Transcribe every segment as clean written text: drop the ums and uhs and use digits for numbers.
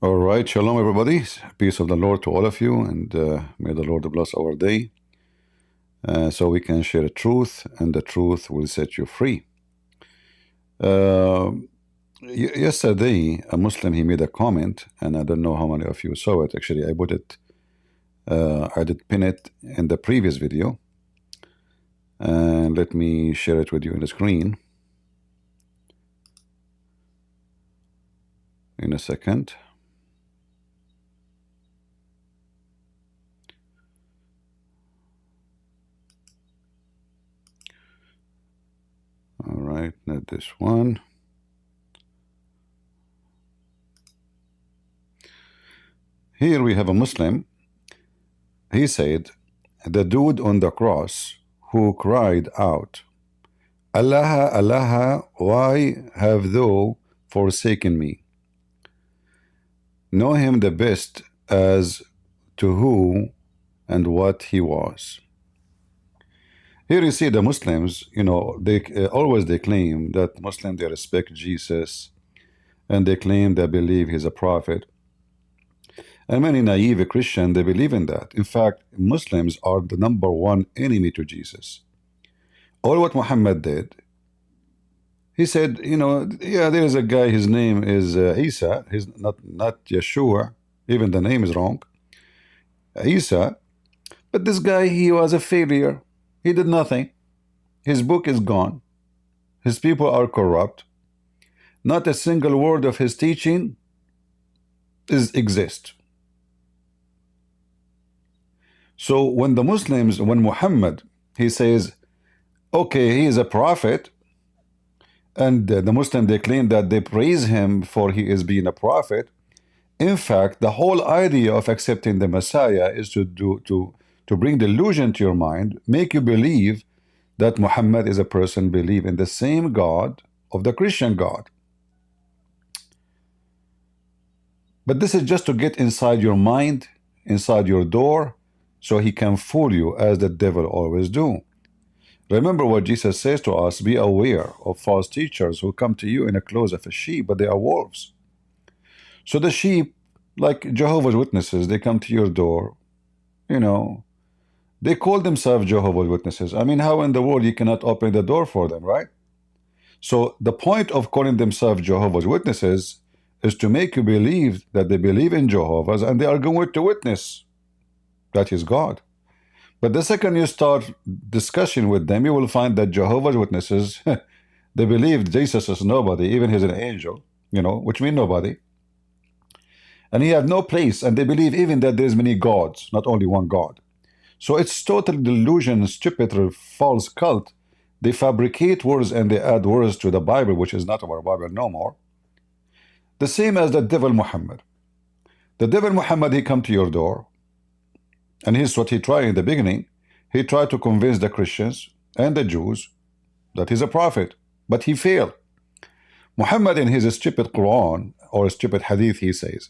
All right, shalom everybody. Peace of the Lord to all of you, and may the Lord bless our day so we can share the truth, and the truth will set you free. Yesterday, a Muslim, he made a comment, and I don't know how many of you saw it. Actually, I put it, I did pin it in the previous video, and let me share it with you on the screen in a second. All right, not this one. Here we have a Muslim. He said, the dude on the cross who cried out, Allah, Allah, why have thou forsaken me? Know him the best as to who and what he was. Here you see the Muslims, you know, they always they claim that Muslims, they respect Jesus, and they claim they believe he's a prophet. And many naive Christians, they believe in that. In fact, Muslims are the #1 enemy to Jesus. All what Muhammad did, he said, you know, yeah, there is a guy, his name is Isa, he's not Yeshua, even the name is wrong, Isa, but this guy, he was a failure. He did nothing. His book is gone. His people are corrupt. Not a single word of his teaching exists. So when the Muslims, when Muhammad, he says, okay, he is a prophet, and the Muslims, they claim that they praise him for he is being a prophet. In fact, the whole idea of accepting the Messiah is to bring delusion to your mind, make you believe that Muhammad is a person believe in the same God of the Christian God. But this is just to get inside your mind, inside your door, so he can fool you as the devil always do. Remember what Jesus says to us, be aware of false teachers who come to you in the clothes of a sheep, but they are wolves. So the sheep, like Jehovah's Witnesses, they come to your door, you know, they call themselves Jehovah's Witnesses. I mean, how in the world you cannot open the door for them, right? So the point of calling themselves Jehovah's Witnesses is to make you believe that they believe in Jehovah's and they are going to witness that is God. But the second you start discussion with them, you will find that Jehovah's Witnesses, they believe Jesus is nobody, even he's an angel, you know, which means nobody. And he has no place, and they believe even that there's many gods, not only one God. So it's total delusion, stupid, false cult. They fabricate words and they add words to the Bible, which is not our Bible no more. The same as the devil Muhammad. The devil Muhammad, he come to your door, and here's what he tried in the beginning. He tried to convince the Christians and the Jews that he's a prophet, but he failed. Muhammad, in his stupid Quran or stupid Hadith, he says,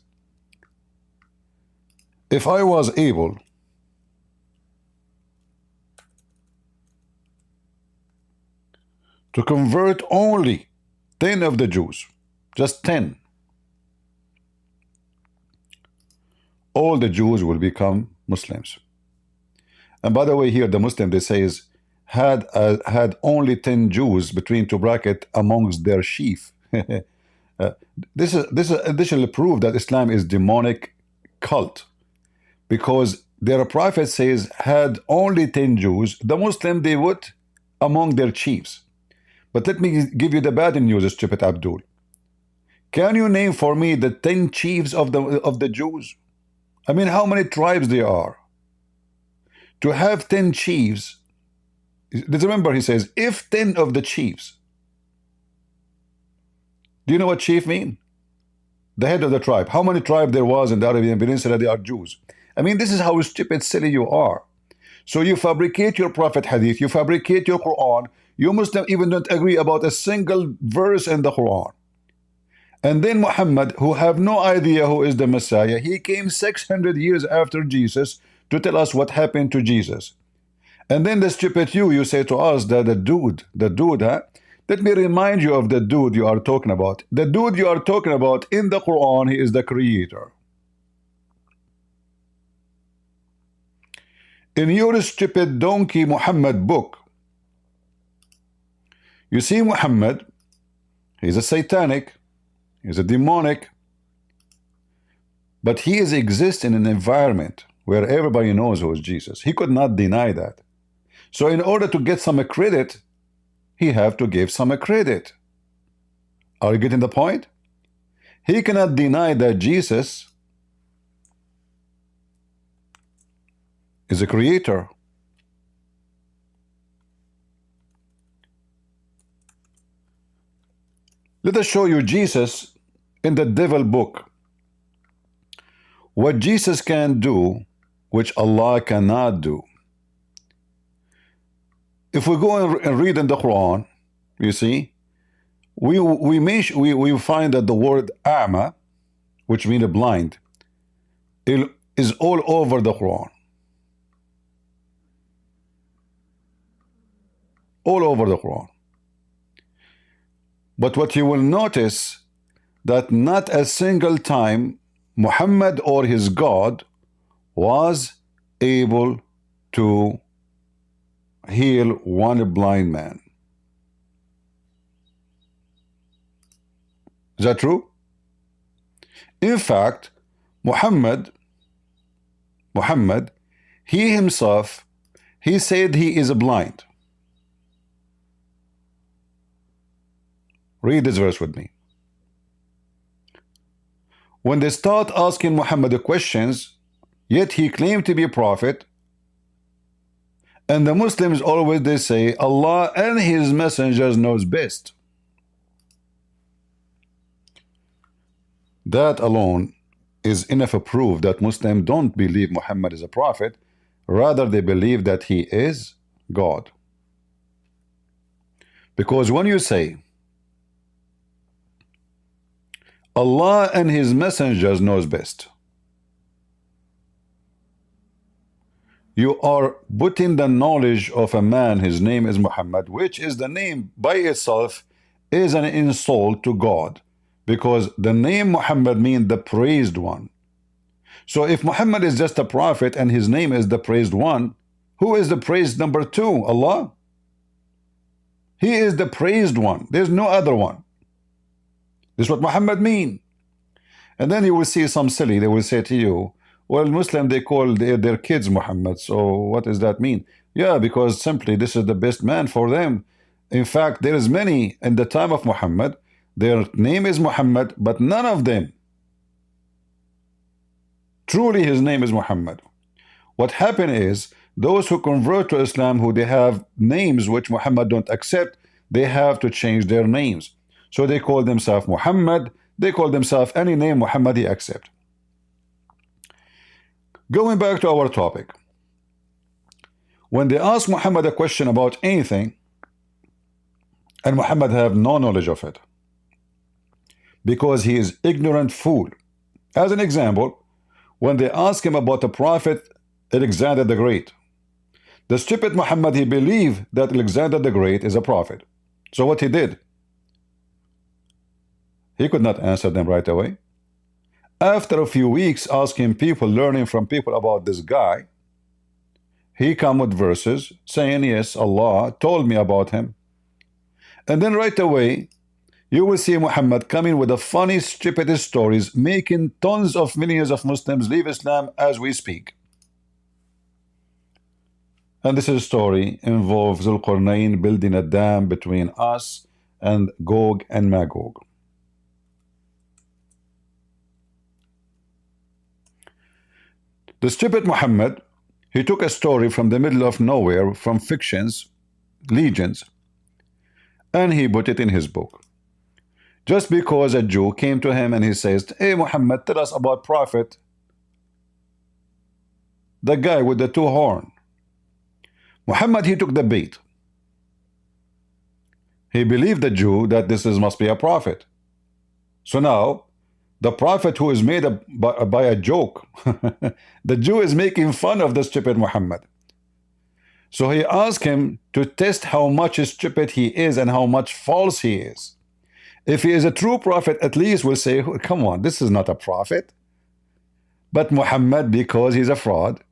if I was able to convert only 10 of the Jews, just 10, all the Jews will become Muslims. And by the way, here the Muslim, they say, is had only 10 Jews between two bracket amongst their sheep. This is additional proof that Islam is demonic cult, because their prophet says had only 10 Jews, the Muslim they would among their chiefs. But let me give you the bad news, stupid Abdul. Can you name for me the 10 chiefs of the Jews? I mean, how many tribes there are? To have 10 chiefs, remember he says, if 10 of the chiefs, do you know what chief mean? The head of the tribe. How many tribes there was in the Arabian Peninsula, they are Jews. I mean, this is how stupid, silly you are. So you fabricate your prophet hadith, you fabricate your Quran, you Muslim even don't agree about a single verse in the Quran. And then Muhammad, who have no idea who is the Messiah, he came 600 years after Jesus to tell us what happened to Jesus. And then the stupid you say to us that the dude, Let me remind you of the dude you are talking about. The dude you are talking about in the Quran, he is the creator. In your stupid donkey Muhammad book, you see Muhammad, he's a satanic, he's a demonic, but he exists in an environment where everybody knows who is Jesus. He could not deny that. So in order to get some credit, he have to give some credit. Are you getting the point? He cannot deny that Jesus is a creator. Let us show you Jesus in the devil book. What Jesus can do, which Allah cannot do. If we go and read in the Quran, you see, we find that the word a'ma, which means blind, it is all over the Quran. All over the Quran. But what you will notice that not a single time Muhammad or his God was able to heal one blind man. Is that true? In fact, Muhammad, he himself, he said he is blind. Read this verse with me. When they start asking Muhammad the questions, yet he claimed to be a prophet, and the Muslims always they say Allah and his messengers knows best. That alone is enough proof that Muslims don't believe Muhammad is a prophet, rather they believe that he is God. Because when you say Allah and his messengers knows best, you are putting the knowledge of a man, his name is Muhammad, which is the name by itself is an insult to God, because the name Muhammad means the praised one. So if Muhammad is just a prophet and his name is the praised one, who is the praised number two? Allah? He is the praised one. There's no other one. This is what Muhammad mean. And then you will see some silly, they will say to you, well, Muslim, they call their kids Muhammad. So what does that mean? Yeah, because simply this is the best man for them. In fact, there is many in the time of Muhammad, their name is Muhammad, but none of them truly his name is Muhammad. What happened is those who convert to Islam, who they have names which Muhammad don't accept, they have to change their names. So they call themselves Muhammad, they call themselves any name Muhammad he accept. Going back to our topic, when they ask Muhammad a question about anything, and Muhammad have no knowledge of it, because he is ignorant fool. As an example, when they ask him about the prophet Alexander the Great, the stupid Muhammad, he believed that Alexander the Great is a prophet. So what he did, he could not answer them right away. After a few weeks asking people, learning from people about this guy, he come with verses saying, yes, Allah told me about him. And then right away, you will see Muhammad coming with the funny, stupid stories, making tons of millions of Muslims leave Islam as we speak. And this story involves Zulqarnain building a dam between us and Gog and Magog. The stupid Muhammad, he took a story from the middle of nowhere, from fictions, legends, and he put it in his book. Just because a Jew came to him and he says, hey Muhammad, tell us about prophet, the guy with the two horns. Muhammad, he took the bait. He believed the Jew that this must be a prophet. So now, the prophet who is made by a joke, the Jew is making fun of the stupid Muhammad. So he asked him to test how much stupid he is and how much false he is. If he is a true prophet, at least we'll say, come on, this is not a prophet. But Muhammad, because he's a fraud,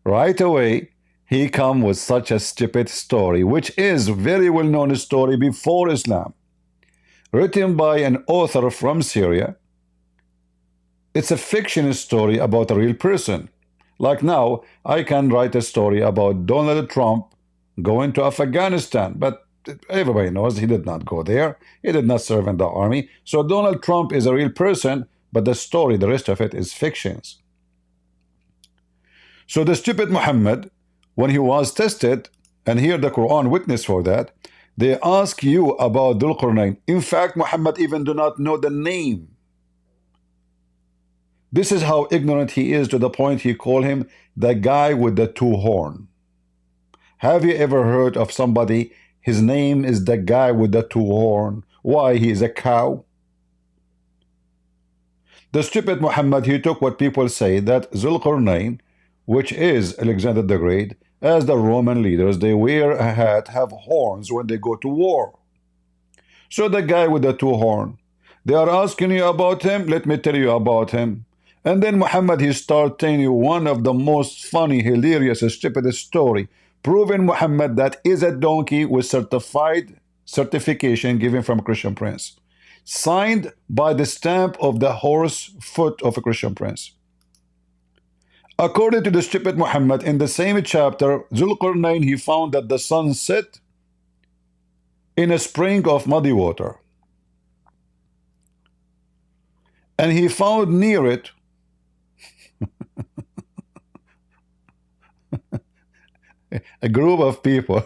right away, he come with such a stupid story, which is very well-known story before Islam, written by an author from Syria. It's a fiction story about a real person. Like now, I can write a story about Donald Trump going to Afghanistan, but everybody knows he did not go there. He did not serve in the army. So Donald Trump is a real person, but the story, the rest of it is fictions. So the stupid Muhammad, when he was tested, and here the Quran witness for that, they ask you about Dhul Qarnayn. In fact, Muhammad even do not know the name. This is how ignorant he is, to the point he call him the guy with the two horn. Have you ever heard of somebody, his name is the guy with the two horn? Why? He is a cow? The stupid Muhammad, he took what people say, that Zulqarnain, which is Alexander the Great, as the Roman leaders, they wear a hat, have horns when they go to war. So the guy with the two horn, they are asking you about him, let me tell you about him. And then Muhammad, he start telling you one of the most funny, hilarious, stupid story, proving Muhammad that is a donkey with certification given from a Christian prince, signed by the stamp of the horse foot of a Christian prince. According to the stupid Muhammad, in the same chapter, Zulqarnain, he found that the sun set in a spring of muddy water. And he found near it a group of people.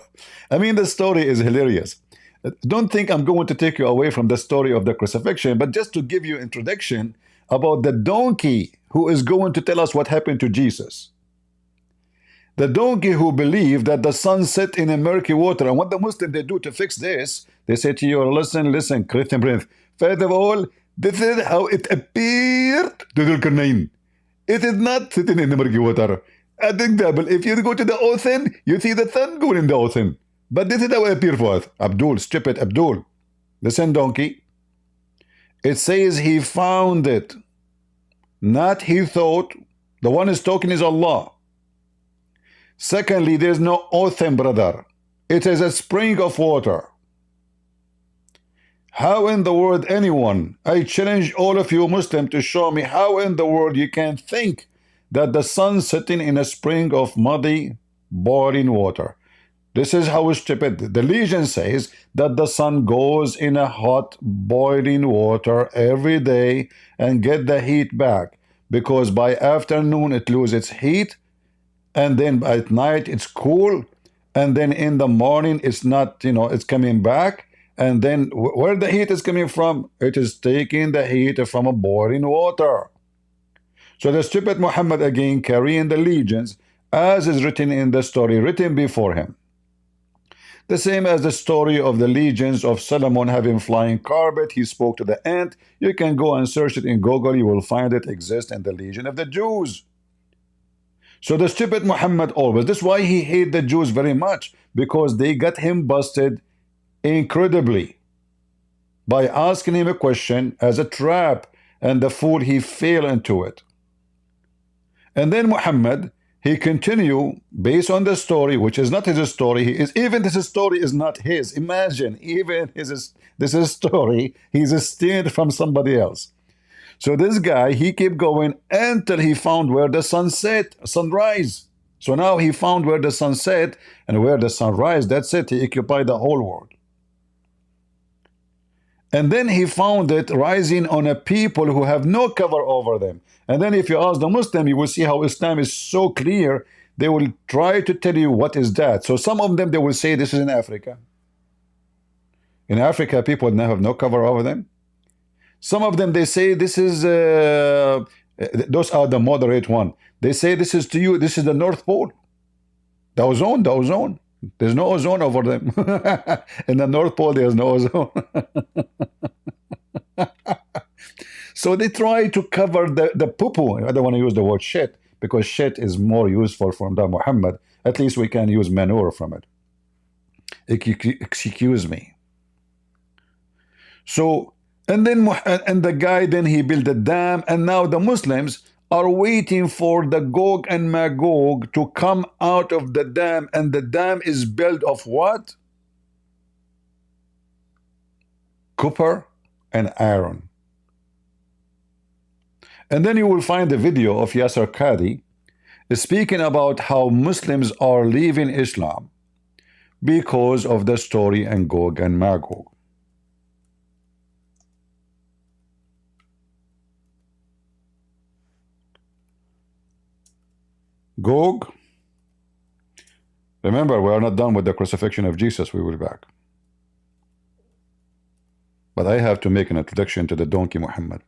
I mean, the story is hilarious. Don't think I'm going to take you away from the story of the crucifixion, but just to give you introduction about the donkey who is going to tell us what happened to Jesus. The donkey who believed that the sun set in a murky water. And what the Muslims they do to fix this, they say to you, listen, Christian Prince. First of all, this is how it appeared to Dhul-Qarnayn. It is not sitting in the murky water. An example, if you go to the ocean, you see the sun going in the ocean. But this is how it appears for us. Abdul, stupid Abdul. Listen, donkey. It says he found it. Not he thought. The one is talking is Allah. Secondly, there's no ocean, brother. It is a spring of water. How in the world anyone, I challenge all of you Muslims to show me how in the world you can think that the sun sitting in a spring of muddy, boiling water. This is how stupid. The legend says that the sun goes in a hot, boiling water every day and get the heat back, because by afternoon it loses its heat, and then at night it's cool, and then in the morning it's not, it's coming back. And then where the heat is coming from? It is taking the heat from a boiling water. So the stupid Muhammad again carrying the legends as is written in the story written before him. The same as the story of the legends of Solomon having flying carpet. He spoke to the ant. You can go and search it in Google. You will find it exists in the Legion of the Jews. So the stupid Muhammad always, this is why he hated the Jews very much, because they got him busted incredibly by asking him a question as a trap, and the fool he fell into it. And then Muhammad, he continue based on the story, which is not his story. Even this story is not his. Imagine, even this story, he's stealing from somebody else. So this guy, he kept going until he found where the sun set, sunrise. So now he found where the sun set and where the sun rise. That's it. He occupied the whole world. And then he found it rising on a people who have no cover over them. And then if you ask the Muslim, you will see how Islam is so clear. They will try to tell you what is that. So some of them, they will say this is in Africa. In Africa, people now have no cover over them. Some of them, they say this is, those are the moderate one. They say this is to you, this is the North Pole. The ozone, the ozone. There's no ozone over them. In the North Pole, there's no ozone. So they try to cover the poo-poo. I don't want to use the word shit, because shit is more useful from the Muhammad. At least we can use manure from it. Excuse me. So, and then and the guy, then he built a dam, and now the Muslims are waiting for the Gog and Magog to come out of the dam, and the dam is built of what? Copper and iron. And then you will find a video of Yasser Qadhi speaking about how Muslims are leaving Islam because of the story and Gog and Magog. Gog. Remember, we are not done with the crucifixion of Jesus. We will be back. But I have to make an introduction to the donkey Muhammad.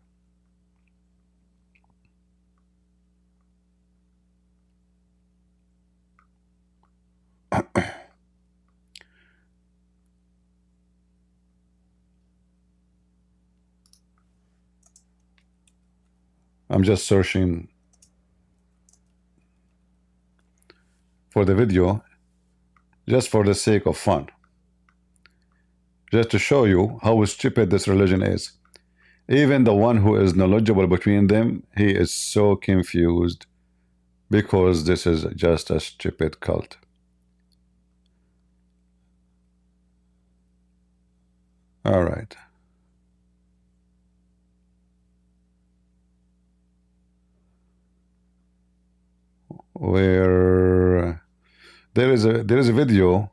I'm just searching for the video just for the sake of fun, just to show you how stupid this religion is. Even the one who is knowledgeable between them, he is so confused because this is just a stupid cult. All right. Where there is a video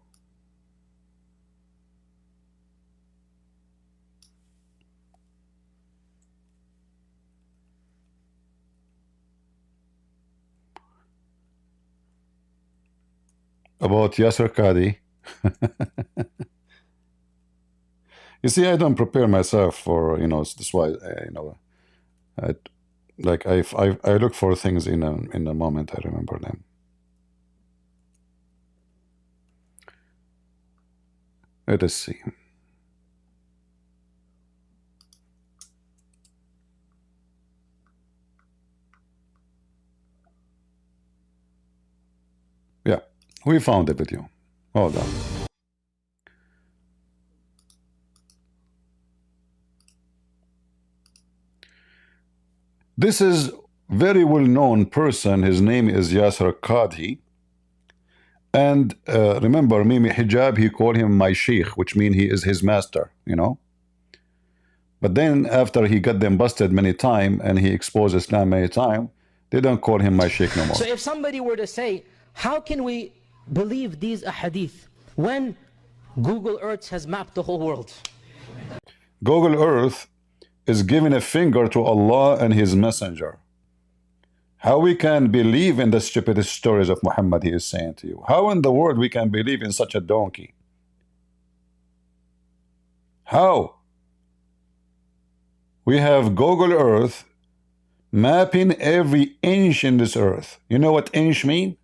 about Yasser Qadhi. You see, I don't prepare myself for, that's why, I look for things in a moment. I remember them. Let us see. Yeah, we found the video. Hold on. This is very well-known person. His name is Yasser Qadhi. And remember, Mimi Hijab, he called him my sheikh, which means he is his master, But then after he got them busted many times and he exposed Islam many times, they don't call him my sheikh no more. So if somebody were to say, how can we believe these ahadith when Google Earth has mapped the whole world? Google Earth is giving a finger to Allah and his messenger. How we can believe in the stupidest stories of Muhammad, he is saying to you. How in the world we can believe in such a donkey? How? We have Google Earth mapping every inch in this earth. You know what inch mean?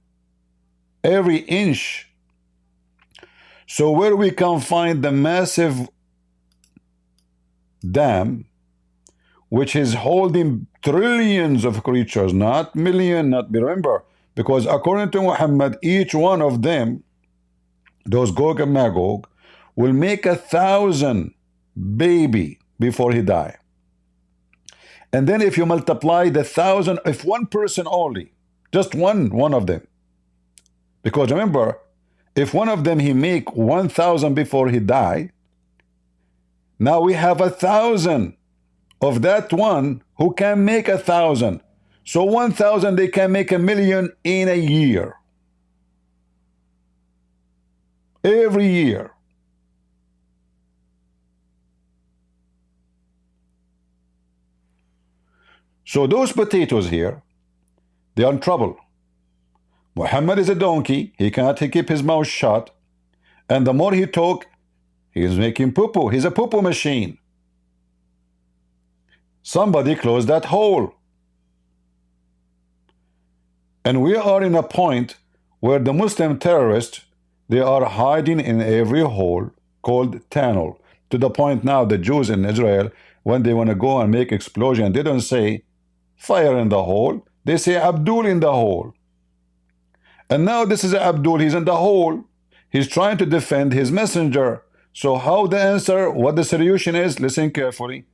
Every inch. So where we can find the massive dam which is holding trillions of creatures, not million, not remember, because according to Muhammad, each one of them, those Gog and Magog, will make 1,000 baby before he die. And then if you multiply the 1,000, if one person only, just one of them, because remember, if one of them he make 1,000 before he die, now we have 1,000 of that one who can make 1,000. So 1,000 they can make 1,000,000 in a year. Every year. So those potatoes here, they are in trouble. Muhammad is a donkey. He cannot keep his mouth shut. And the more he talk, he is making poo-poo. He's a poo-poo machine. Somebody close that hole. And we are in a point where the Muslim terrorists, they are hiding in every hole called tunnel. To the point now the Jews in Israel, when they want to go and make explosion, they don't say fire in the hole. They say Abdul in the hole. And now this is Abdul, he's in the hole. He's trying to defend his messenger. So how the answer, what the solution is, listen carefully.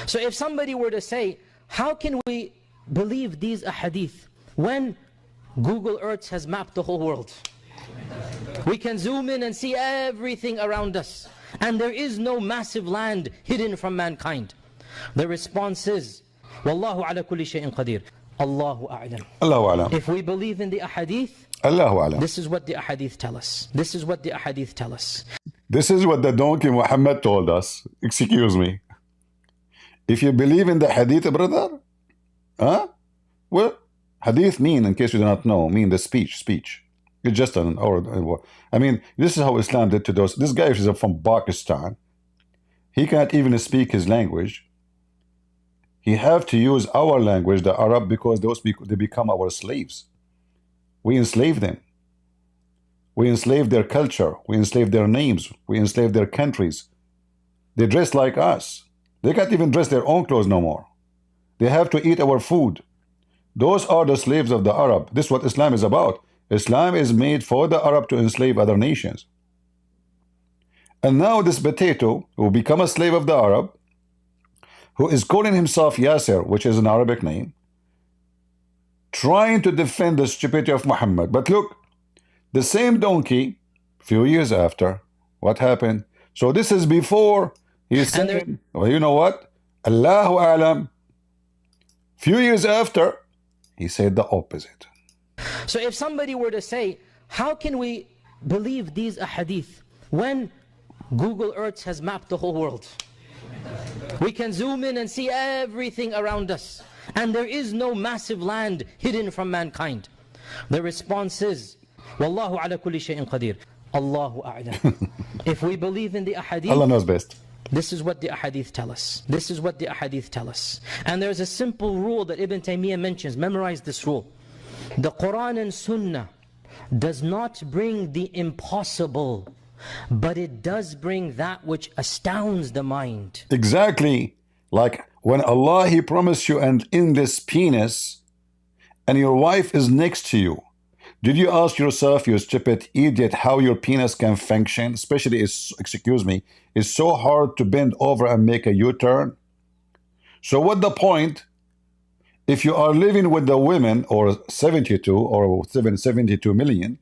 So if somebody were to say, how can we believe these ahadith when Google Earth has mapped the whole world? We can zoom in and see everything around us, and there is no massive land hidden from mankind. The response is, Wallahu ala kulli shay'in qadir. Allahu a'lam. Allahu a'lam. If we believe in the ahadith, Allahu a'lam. this is what the ahadith tell us. This is what the ahadith tell us. This is what the donkey Muhammad told us. Excuse me. If you believe in the hadith, brother, huh? Well, hadith mean, in case you do not know, mean the speech. It's just an or. I mean, this is how Islam did to those. This guy is from Pakistan. He can't even speak his language. He have to use our language, the Arab, because those people, they become our slaves. We enslave them. We enslave their culture. We enslave their names. We enslave their countries. They dress like us. They can't even dress their own clothes no more. They have to eat our food. Those are the slaves of the Arab. This is what Islam is about. Islam is made for the Arab to enslave other nations. And now this potato, who become a slave of the Arab, who is calling himself Yasser, which is an Arabic name, trying to defend the stupidity of Muhammad. But look, the same donkey, few years after, what happened? So this is before he said, well, you know what? Allahu A'lam. Few years after, he said the opposite. So if somebody were to say, how can we believe these ahadith when Google Earth has mapped the whole world? We can zoom in and see everything around us, and there is no massive land hidden from mankind. The response is, Wallahu ala kulli shay'in qadir. Allahu a'lam. If we believe in the ahadith, Allah knows best. this is what the ahadith tell us. This is what the ahadith tell us. And there's a simple rule that Ibn Taymiyyah mentions. Memorize this rule. The Quran and Sunnah does not bring the impossible, but it does bring that which astounds the mind. Exactly. Like when Allah, He promised you an endless penis, and your wife is next to you. Did you ask yourself, you stupid idiot, how your penis can function? Especially, excuse me, it's so hard to bend over and make a U-turn. So what the point? If you are living with the women, or 72 or 72 million,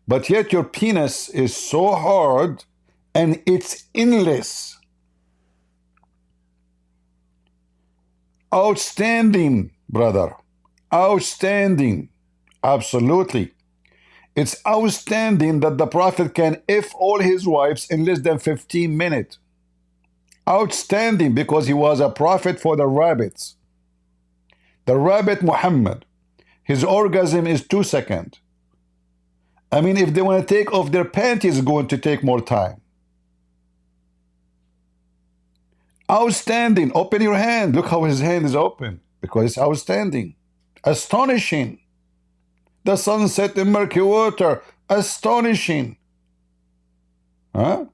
but yet your penis is so hard and it's endless. Outstanding, brother. Outstanding. Absolutely. It's outstanding that the Prophet can F all his wives in less than 15 minutes. Outstanding, because he was a prophet for the rabbits. The rabbit Muhammad, his orgasm is 2 seconds. I mean, if they want to take off their panties, it's going to take more time. Outstanding. Open your hand. Look how his hand is open, because it's outstanding. Astonishing. The sunset in murky water. Astonishing. Huh?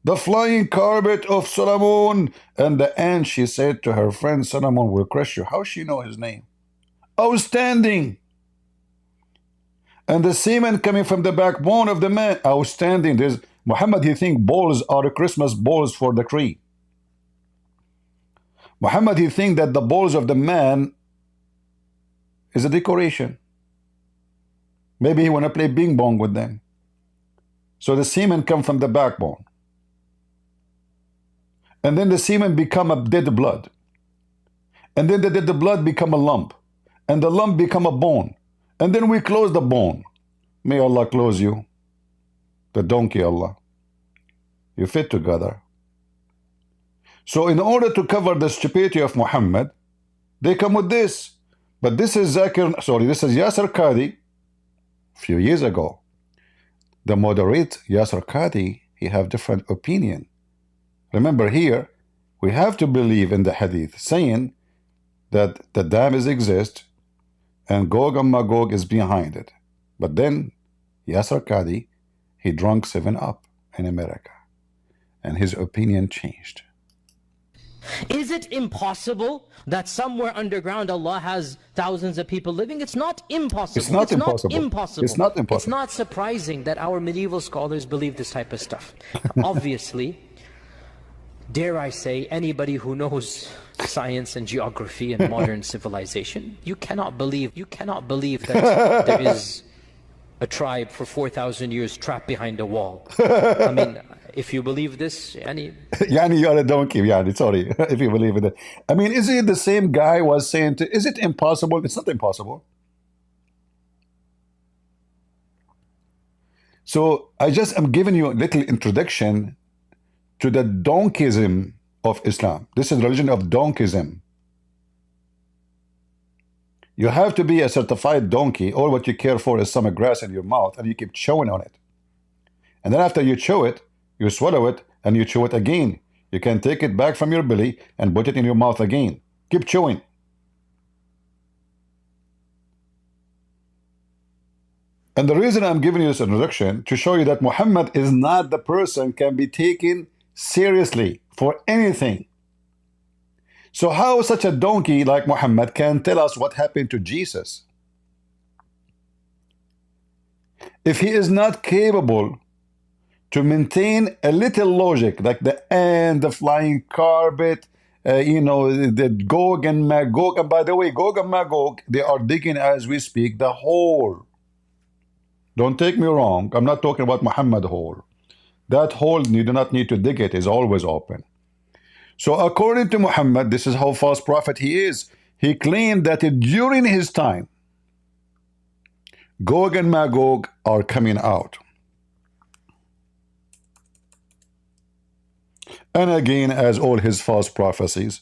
The flying carpet of Solomon, and the ant, she said to her friend, Solomon will crush you. How she know his name? Outstanding. And the semen coming from the backbone of the man. Outstanding. There's Muhammad, he think balls are the Christmas balls for the tree. Muhammad, he think that the balls of the man is a decoration. Maybe he want to play bing bong with them. So the semen come from the backbone. And then the semen become a dead blood. And then the dead blood become a lump. And the lump become a bone. And then we close the bone. May Allah close you. The donkey Allah. You fit together. So in order to cover the stupidity of Muhammad, they come with this. But this is this is Yasser Qadhi. Few years ago. The moderate Yasser Qadhi, he have different opinion. Remember here, we have to believe in the hadith saying that the dams exist and Gog and Magog is behind it. But then Yasser Qadhi, he drank 7-Up in America and his opinion changed. Is it impossible that somewhere underground Allah has thousands of people living? It's not impossible. It's not impossible. Impossible. It's not impossible. It's not surprising that our medieval scholars believe this type of stuff. Obviously, dare I say, anybody who knows science and geography and modern civilization, you cannot believe that there is a tribe for 4,000 years trapped behind a wall. I mean, if you believe this, Yani, you're a donkey. Yani, sorry, if you believe in it. I mean, is it the same guy was saying, is it impossible? It's not impossible. So I just am giving you a little introduction to the donkeyism of Islam. This is the religion of donkeyism. You have to be a certified donkey. All what you care for is some grass in your mouth, and you keep chewing on it. And then after you chew it, you swallow it, and you chew it again. You can take it back from your belly and put it in your mouth again. Keep chewing. And the reason I'm giving you this introduction, to show you that Muhammad is not the person can be taken seriously for anything. So how such a donkey like Muhammad can tell us what happened to Jesus? If he is not capable to maintain a little logic, like the ant, the flying carpet, the Gog and Magog. And by the way, Gog and Magog, they are digging as we speak the hole. Don't take me wrong. I'm not talking about Muhammad hole. That hole, you do not need to dig it. It's always open. So according to Muhammad, this is how false prophet he is. He claimed that during his time, Gog and Magog are coming out. And again, as all his false prophecies,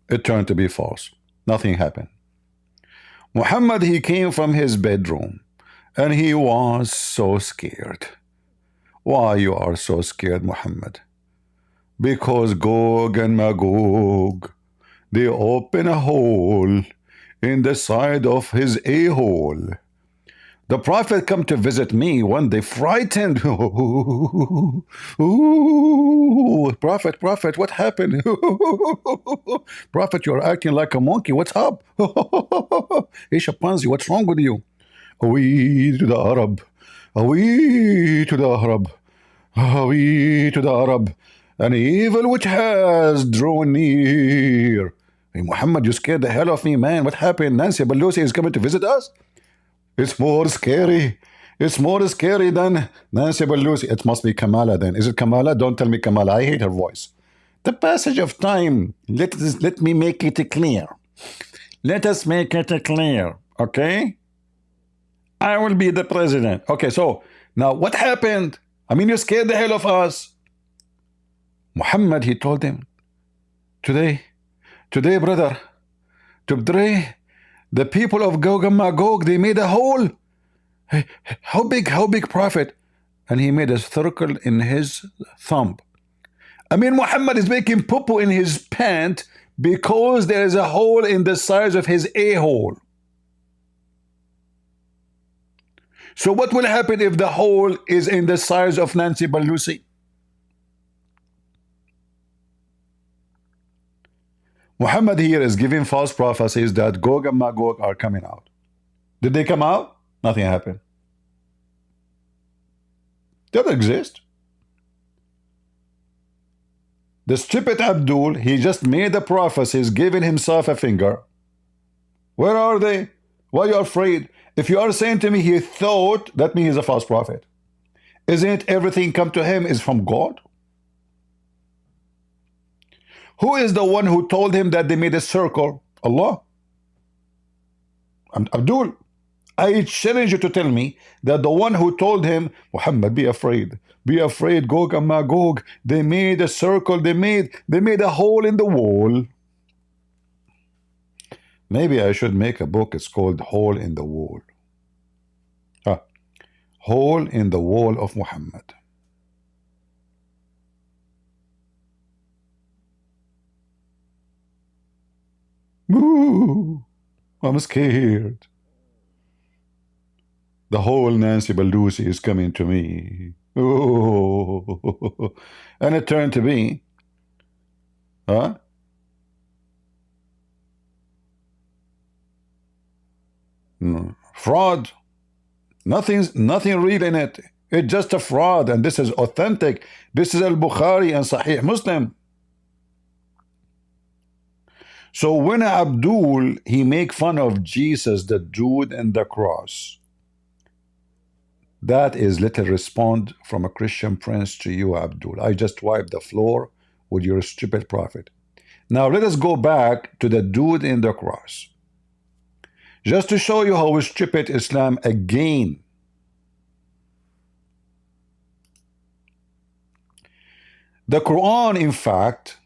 it turned to be false. Nothing happened. Muhammad, he came from his bedroom, and he was so scared. Why you are so scared, Muhammad? Because Gog and Magog, they open a hole in the side of his a-hole. The prophet come to visit me one day, frightened. Ooh, prophet, what happened? Prophet, you're acting like a monkey. What's up? Hey, Shapanzi, what's wrong with you? Away to the Arab. Away to the Arab. Away to the Arab. An evil which has drawn near. Hey, Muhammad, you scared the hell of me, man. What happened? Nancy Pelosi is coming to visit us? It's more scary. It's more scary than Nancy Pelosi. It must be Kamala then. Is it Kamala? Don't tell me Kamala. I hate her voice. The passage of time. Let me make it clear. Let us make it clear. Okay? I will be the president. Okay, so now what happened? I mean, you scared the hell of us. Muhammad, he told him, today, brother, today, the people of Gog and Magog, they made a hole. Hey, how big, prophet? And he made a circle in his thumb. I mean, Muhammad is making poo-poo in his pant because there is a hole in the size of his a-hole. So what will happen if the hole is in the size of Nancy Pelosi? Muhammad here is giving false prophecies that Gog and Magog are coming out. Did they come out? Nothing happened. They don't exist. The stupid Abdul, he just made the prophecies, giving himself a finger. Where are they? Why are you afraid? If you are saying to me he thought, that means he's a false prophet. Isn't everything come to him is from God? Who is the one who told him that they made a circle? Allah. Abdul, I challenge you to tell me that the one who told him, Muhammad, be afraid, Gog and Magog, they made a circle, they made a hole in the wall. Maybe I should make a book. It's called Hole in the Wall. Hole in the Wall of Muhammad. Ooh, I'm scared. The whole Nancy Pelosi is coming to me. Oh. And it turned to be Huh? Fraud. Nothing real in it. It's just a fraud, and this is authentic. This is Al-Bukhari and Sahih Muslim. So when Abdul, he make fun of Jesus, the dude and the cross, that is little respond from a Christian prince to you, Abdul. I just wiped the floor with your stupid prophet. Now let us go back to the dude in the cross, just to show you how stupid Islam again. The Quran, in fact,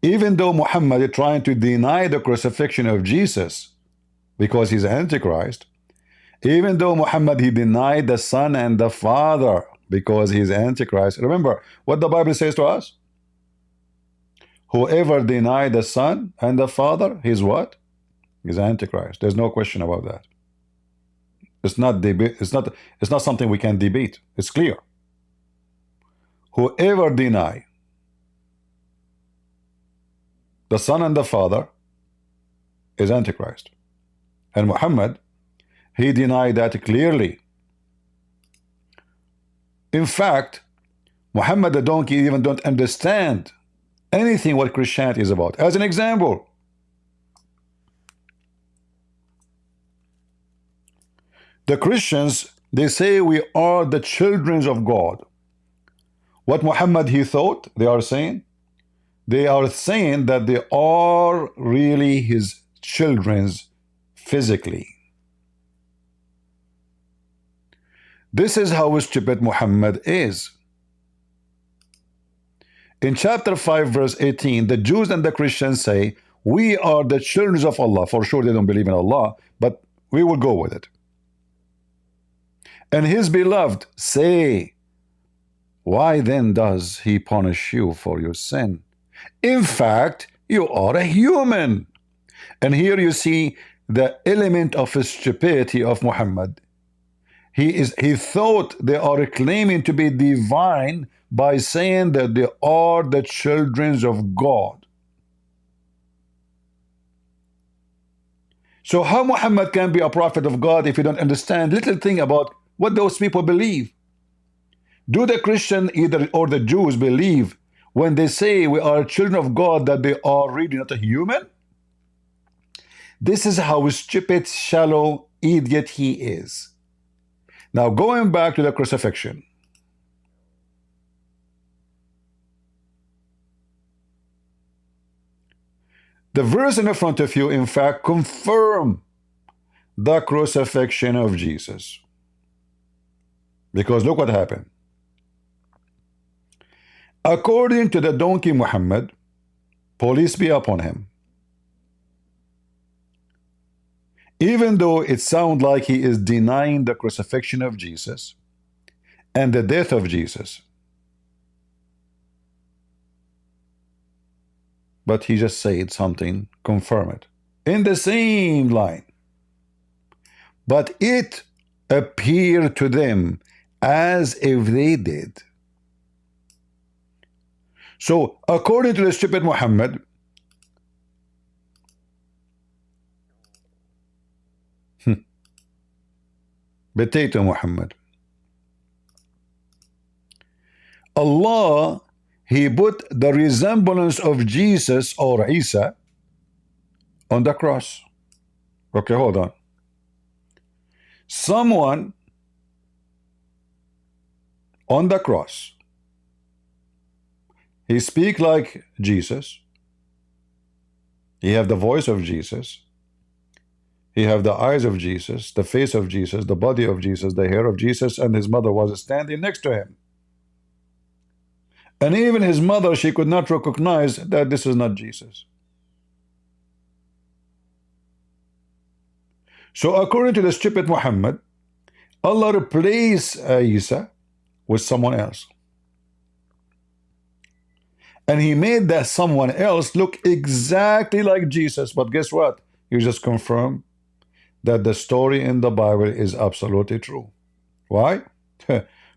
even though Muhammad is trying to deny the crucifixion of Jesus because he's Antichrist, even though Muhammad, he denied the Son and the Father because he's Antichrist. Remember what the Bible says to us? Whoever denied the Son and the Father, he's what? He's Antichrist. There's no question about that. It's not debate. It's not something we can debate. It's clear. Whoever deny the Son and the Father is Antichrist. And Muhammad, he denied that clearly. In fact, Muhammad the donkey even don't understand anything what Christianity is about. As an example, the Christians, they say we are the children of God. What Muhammad he thought, they are saying that they are really his children physically. This is how stupid Muhammad is. In chapter 5 verse 18, the Jews and the Christians say, we are the children of Allah. For sure they don't believe in Allah, but we will go with it. And his beloved say, why then does he punish you for your sin? In fact, you are a human. And here you see the element of stupidity of Muhammad. He thought they are claiming to be divine by saying that they are the children of God. So how Muhammad can be a prophet of God if you don't understand little thing about what those people believe? Do the Christian either or the Jews believe when they say we are children of God that they are really not a human? This is how stupid, shallow, idiot he is. Now going back to the crucifixion. The verse in front of you, in fact, confirm the crucifixion of Jesus. Because look what happened. According to the donkey Muhammad, police be upon him. Even though it sounds like he is denying the crucifixion of Jesus and the death of Jesus, but he just said something, confirm it, in the same line. But it appeared to them as if they did. So, according to the stupid Muhammad, potato Muhammad, Allah, he put the resemblance of Jesus or Isa on the cross. Okay, hold on. Someone on the cross, he speak like Jesus. He have the voice of Jesus. He have the eyes of Jesus, the face of Jesus, the body of Jesus, the hair of Jesus, and his mother was standing next to him. And even his mother, she could not recognize that this is not Jesus. So according to the stupid Muhammad, Allah replaced Isa with someone else. And he made that someone else look exactly like Jesus. But guess what? You just confirm that the story in the Bible is absolutely true. Why?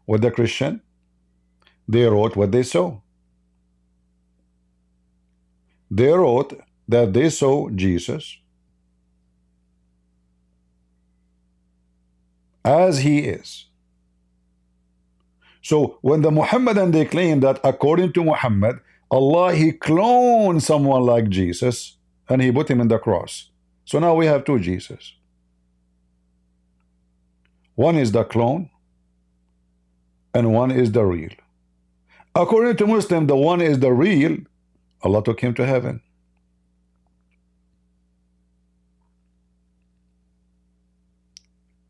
With the Christian, they wrote what they saw. They wrote that they saw Jesus as he is. So when the Muhammadan, they claim that according to Muhammad, Allah, he cloned someone like Jesus and he put him in the cross. So now we have two Jesus. One is the clone and one is the real. According to Muslim, the one is the real. Allah took him to heaven.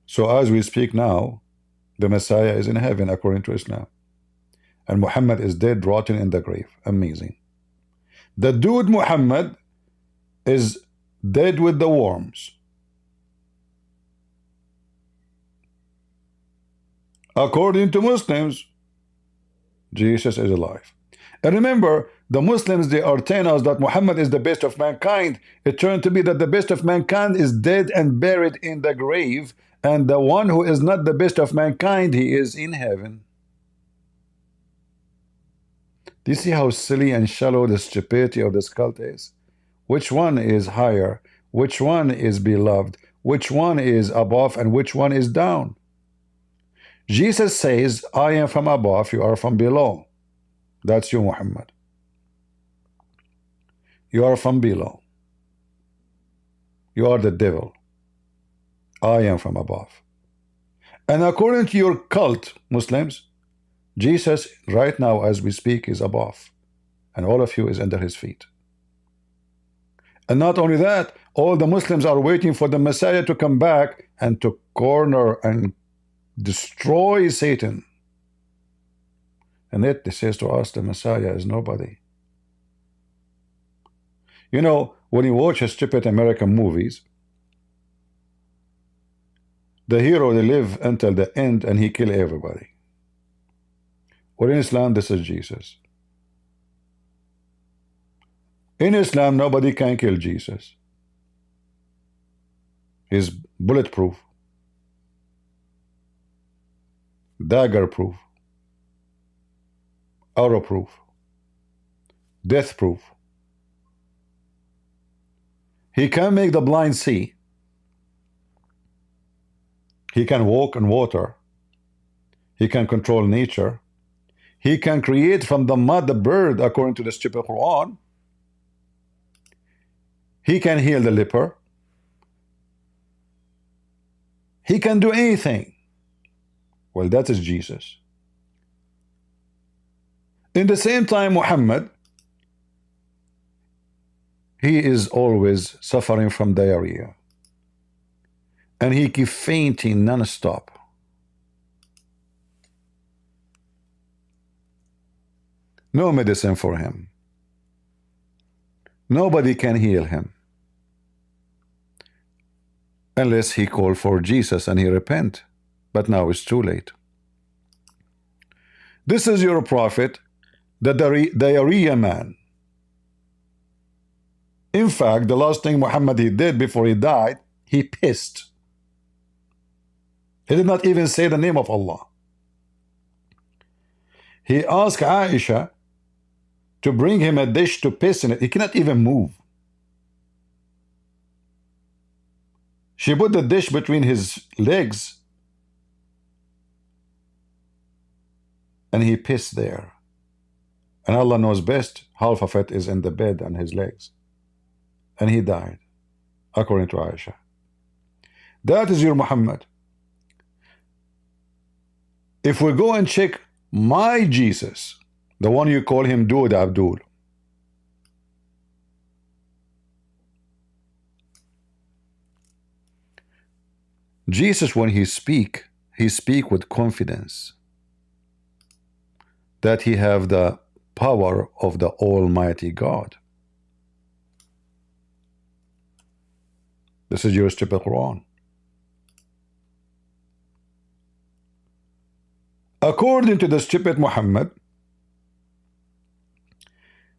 So as we speak now, the Messiah is in heaven according to Islam. And Muhammad is dead, rotten in the grave. Amazing. The dude Muhammad is dead with the worms. According to Muslims, Jesus is alive. And remember, the Muslims, they are telling us that Muhammad is the best of mankind. It turned to be that the best of mankind is dead and buried in the grave, and the one who is not the best of mankind, he is in heaven. Do you see how silly and shallow the stupidity of this cult is? Which one is higher? Which one is beloved? Which one is above and which one is down? Jesus says, I am from above, you are from below. That's you, Muhammad. You are from below. You are the devil. I am from above. And according to your cult, Muslims, Jesus, right now as we speak, is above. And all of you is under his feet. And not only that, all the Muslims are waiting for the Messiah to come back and to corner and destroy Satan. And yet they says to us, the Messiah is nobody. You know, when you watch a stupid American movies, the hero, they live until the end and he kill everybody. Or in Islam, this is Jesus. In Islam, nobody can kill Jesus. He's bulletproof, dagger proof, arrow proof, death proof. He can make the blind see. He can walk on water. He can control nature. He can create from the mud the bird according to the stupid Quran. He can heal the leper. He can do anything. Well, that is Jesus. In the same time, Muhammad, he is always suffering from diarrhea. And he keeps fainting non-stop. No medicine for him. Nobody can heal him. Unless he call for Jesus and he repent. But now it's too late. This is your prophet, the diarrhea man. In fact, the last thing Muhammad he did before he died, he pissed. He did not even say the name of Allah. He asked Aisha to bring him a dish to piss in it. He cannot even move. She put the dish between his legs and he pissed there. And Allah knows best, half of it is in the bed and his legs. And he died, according to Aisha. That is your Muhammad. If we go and check my Jesus, the one you call him Dude Abdul, Jesus, when he speak with confidence that he have the power of the Almighty God. This is your stupid Quran. According to the stupid Muhammad,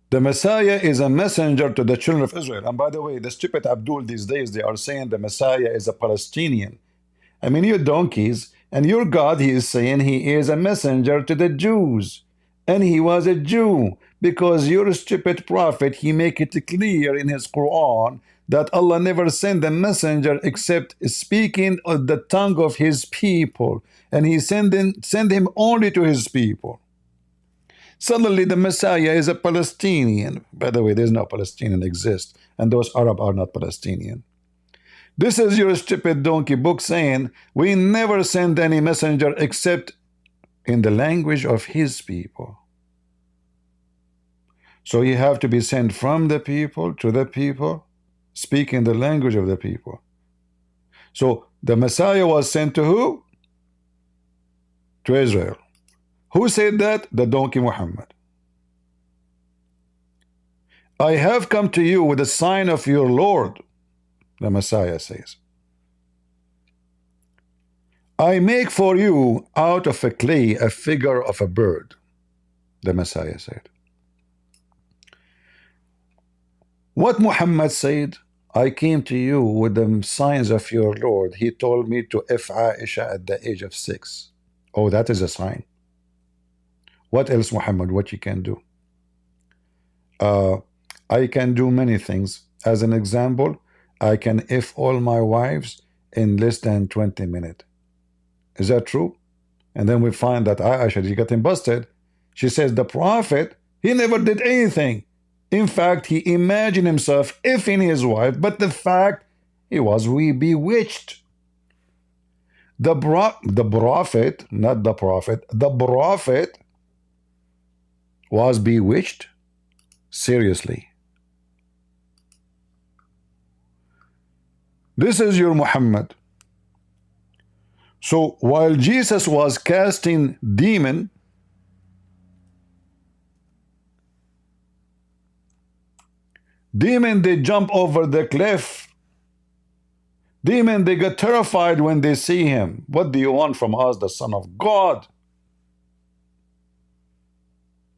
the Messiah is a messenger to the children of Israel. And by the way, the stupid Abdul these days, they are saying the Messiah is a Palestinian. I mean, you donkeys, and your God, he is saying he is a messenger to the Jews. and he was a Jew, because your stupid prophet, he make it clear in his Quran that Allah never sent a messenger except speaking on the tongue of his people, and he send him only to his people. Suddenly the Messiah is a Palestinian. By the way, there's no Palestinian exist, and those Arab are not Palestinian. This is your stupid donkey book saying we never send any messenger except in the language of his people. So you have to be sent from the people to the people, speaking the language of the people. So the Messiah was sent to who? To Israel. Who said that? The donkey Muhammad. I have come to you with a sign of your Lord, the Messiah says. I make for you out of a clay a figure of a bird, the Messiah said. What Muhammad said, I came to you with the signs of your Lord. He told me to F Aisha at the age of 6. Oh, that is a sign. What else, Muhammad, what you can do? I can do many things. As an example, I can F all my wives in less than 20 minutes. Is that true? And then we find that Aisha, she got him busted. She says the prophet, he never did anything. In fact, he imagined himself effing his wife, but the fact he was bewitched. The prophet, not the prophet, the prophet was bewitched. Seriously. This is your Muhammad. So while Jesus was casting demon, they jump over the cliff. Demon, they get terrified when they see him. What do you want from us, the Son of God?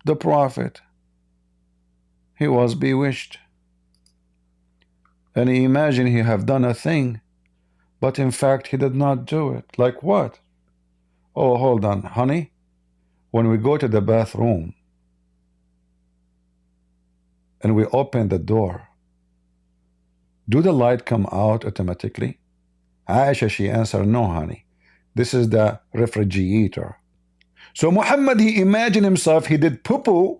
The prophet, he was bewitched. And he imagined he have done a thing, but in fact he did not do it. Like what? Oh, hold on, honey. When we go to the bathroom and we open the door, do the light come out automatically? Aisha, she answered, no, honey. This is the refrigerator. So Muhammad, he imagined himself, he did poo-poo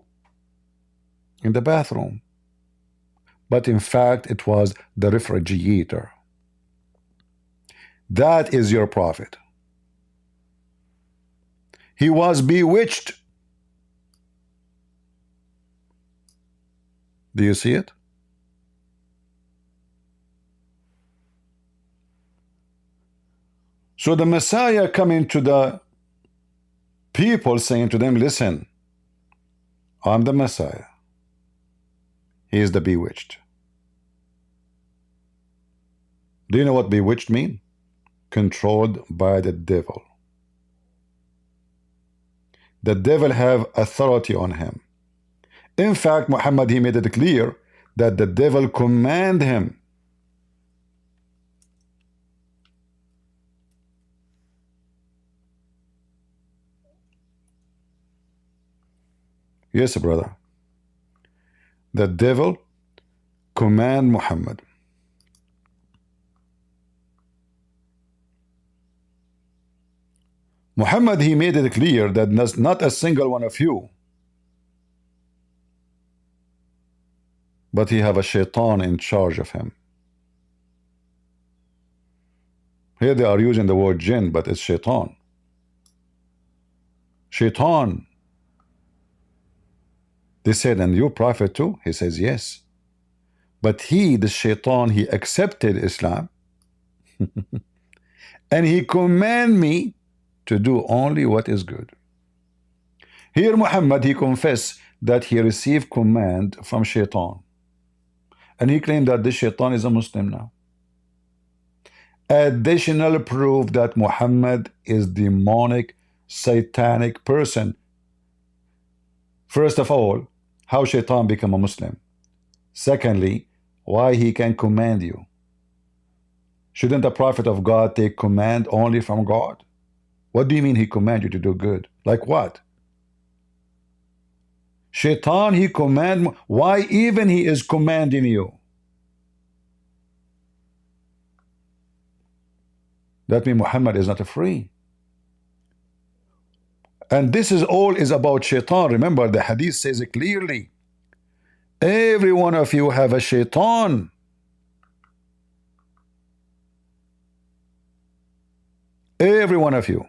in the bathroom. But in fact, it was the refrigerator. That is your prophet. He was bewitched. Do you see it? So the Messiah coming to the people saying to them, listen, I'm the Messiah. He is the bewitched. Do you know what bewitched means? Controlled by the devil. The devil have authority on him. In fact, Muhammad, he made it clear that the devil command him. Yes, brother. The devil command Muhammad. Muhammad, he made it clear that not a single one of you, but he have a shaitan in charge of him. Here they are using the word jinn, but it's shaitan. Shaitan. They said, and you prophet too? He says, yes. But he, the shaitan, he accepted Islam. And he command me to do only what is good. Here Muhammad, he confessed that he received command from shaitan. And he claimed that this shaitan is a Muslim now. Additional proof that Muhammad is demonic, satanic person. First of all, how shaitan become a Muslim. Secondly, why he can command you. Shouldn't the prophet of God take command only from God? What do you mean he command you to do good? Like what? Shaitan, he command. Why even he is commanding you? That means Muhammad is not free. And this is all is about shaitan. Remember, the hadith says it clearly. Every one of you have a shaitan. Every one of you.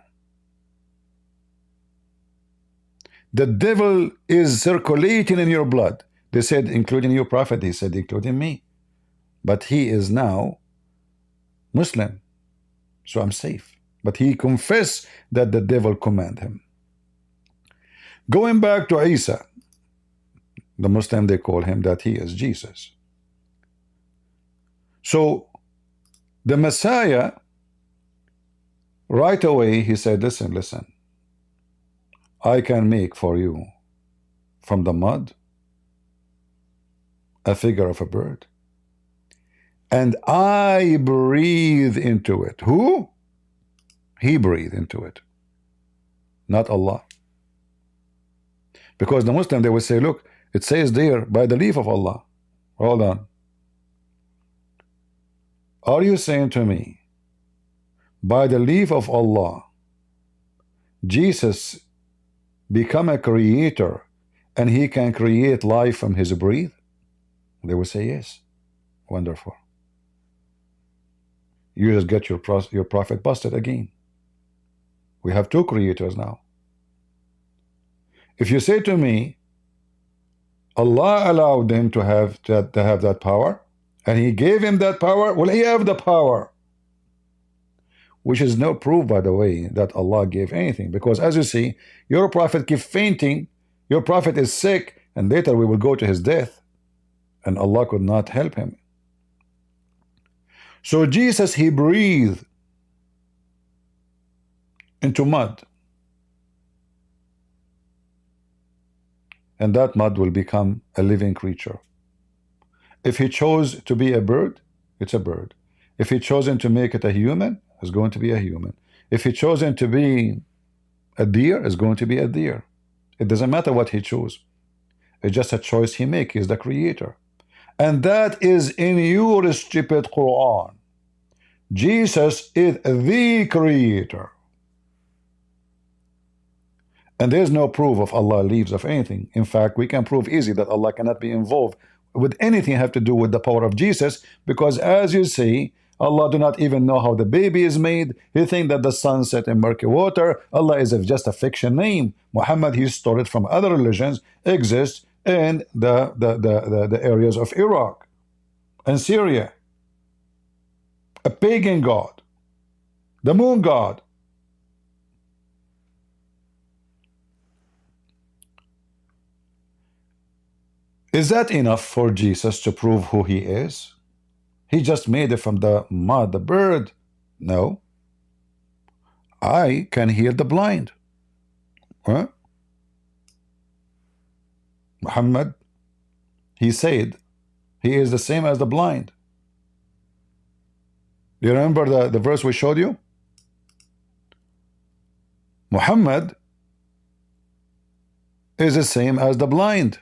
The devil is circulating in your blood. They said, including you, Prophet. He said, including me. But he is now Muslim. So I'm safe. But he confessed that the devil command him. Going back to Isa, the Muslim, they call him that he is Jesus. So the Messiah, right away, he said, listen, I can make for you from the mud a figure of a bird, and I breathe into it. Who? He breathed into it, not Allah. Because the Muslim, they will say, look, it says there, by the leave of Allah. Hold on. Are you saying to me, by the leave of Allah, Jesus become a creator and he can create life from his breath? They will say yes. Wonderful. You just get your prophet busted again. We have two creators now. If you say to me, Allah allowed him to have that power, and he gave him that power, well, he have the power. Which is no proof, by the way, that Allah gave anything. Because as you see, your prophet keeps fainting, your prophet is sick, and later we will go to his death, and Allah could not help him. So Jesus, he breathed into mud, and that mud will become a living creature. If he chose to be a bird, it's a bird. If he chosen to make it a human, it's going to be a human. If he chosen to be a deer, it's going to be a deer. It doesn't matter what he chose. It's just a choice he makes. He's the creator. And that is in your stupid Quran. Jesus is the creator. And there's no proof of Allah leaves of anything. In fact, we can prove easy that Allah cannot be involved with anything have to do with the power of Jesus, because as you see, Allah do not even know how the baby is made. He think that the sun set in murky water. Allah is just a fiction name. Muhammad, he stole it from other religions, exists in the areas of Iraq and Syria. A pagan god, the moon god. Is that enough for Jesus to prove who he is? He just made it from the mud, the bird. No. I can heal the blind. Huh? Muhammad, he said he is the same as the blind. Do you remember the verse we showed you? Muhammad is the same as the blind.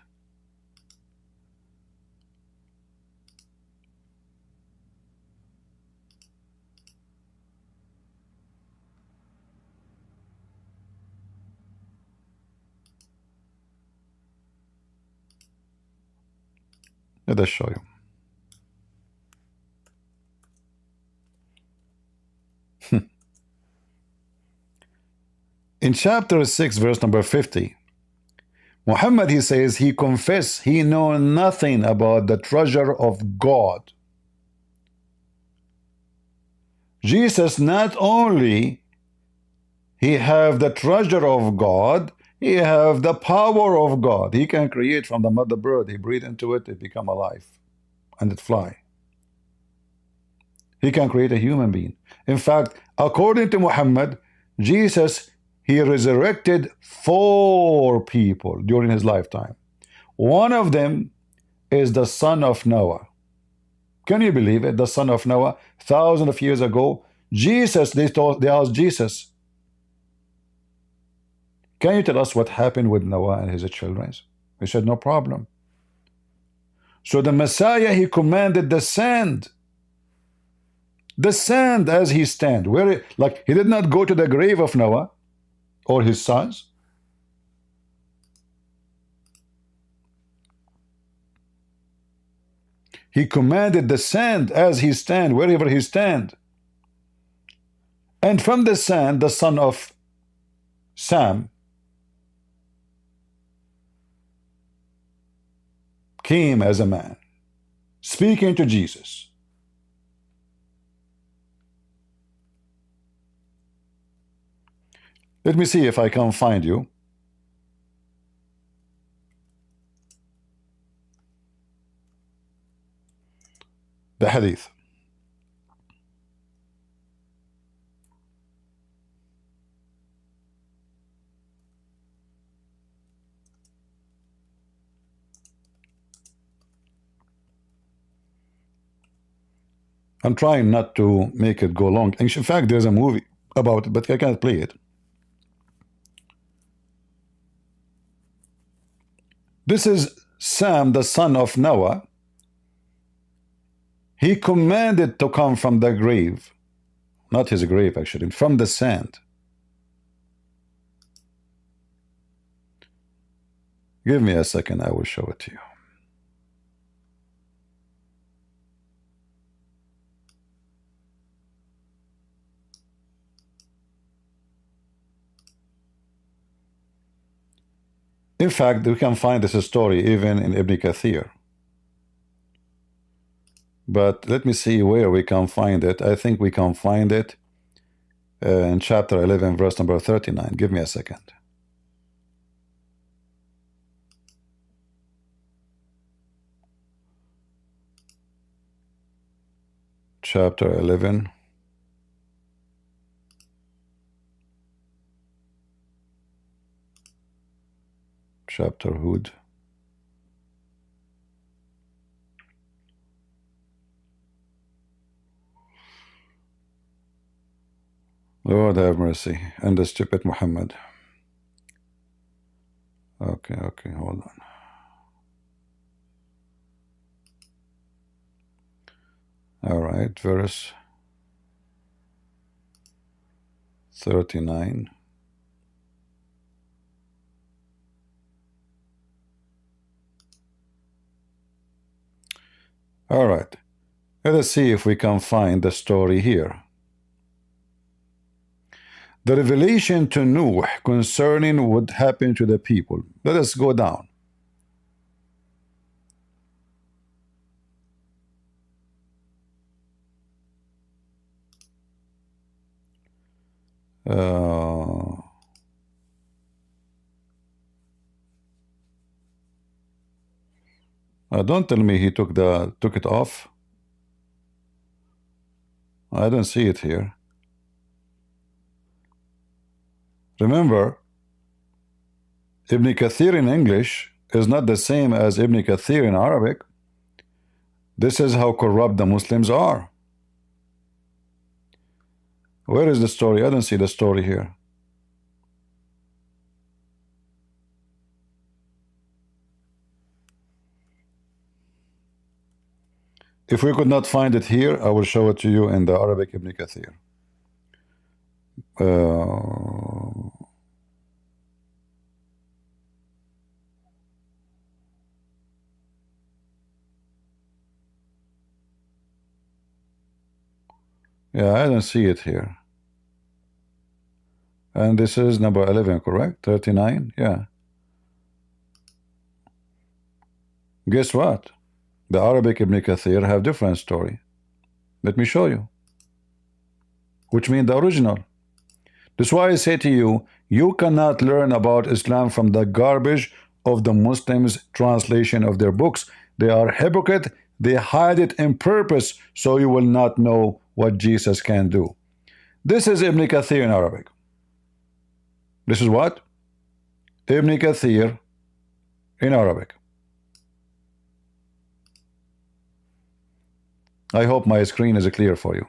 Let us show you. In chapter 6, verse number 50, Muhammad, he says, he confessed he know nothing about the treasure of God. Jesus not only he have the treasure of God, he have the power of God. He can create from the mother bird. He breathe into it, it become alive, and it fly. He can create a human being. In fact, according to Muhammad, Jesus, he resurrected 4 people during his lifetime. One of them is the son of Noah. Can you believe it? The son of Noah, thousands of years ago. Jesus, they asked Jesus, can you tell us what happened with Noah and his children? He said, no problem. So the Messiah, he commanded the sand as he stand. Where, like, he did not go to the grave of Noah or his sons. He commanded the sand as he stand, wherever he stand. And from the sand, the son of Sam came as a man, speaking to Jesus. Let me see if I can find you. The hadith. I'm trying not to make it go long. In fact, there's a movie about it, but I can't play it. This is Sam, the son of Noah. He commanded to come from the grave, not his grave actually, from the sand. Give me a second, I will show it to you. In fact, we can find this story even in Ibn Kathir. But let me see where we can find it. I think we can find it in chapter 11, verse number 39. Give me a second. Chapter 11. Chapter Hud. Lord have mercy. And the stupid Muhammad. Okay, hold on. All right, verse 39. All right, let us see if we can find the story here. The revelation to Nuh concerning what happened to the people. Let us go down. Don't tell me he took it off. I don't see it here. Remember, Ibn Kathir in English is not the same as Ibn Kathir in Arabic. This is how corrupt the Muslims are. Where is the story? I don't see the story here. If we could not find it here, I will show it to you in the Arabic Ibn Kathir. Yeah, I don't see it here. And this is number 11, correct? 39, yeah. Guess what? The Arabic Ibn Kathir have different story. Let me show you. Which means the original. That's why I say to you, you cannot learn about Islam from the garbage of the Muslims' translation of their books. They are hypocrite. They hide it in purpose so you will not know what Jesus can do. This is Ibn Kathir in Arabic. This is what? Ibn Kathir in Arabic. I hope my screen is clear for you.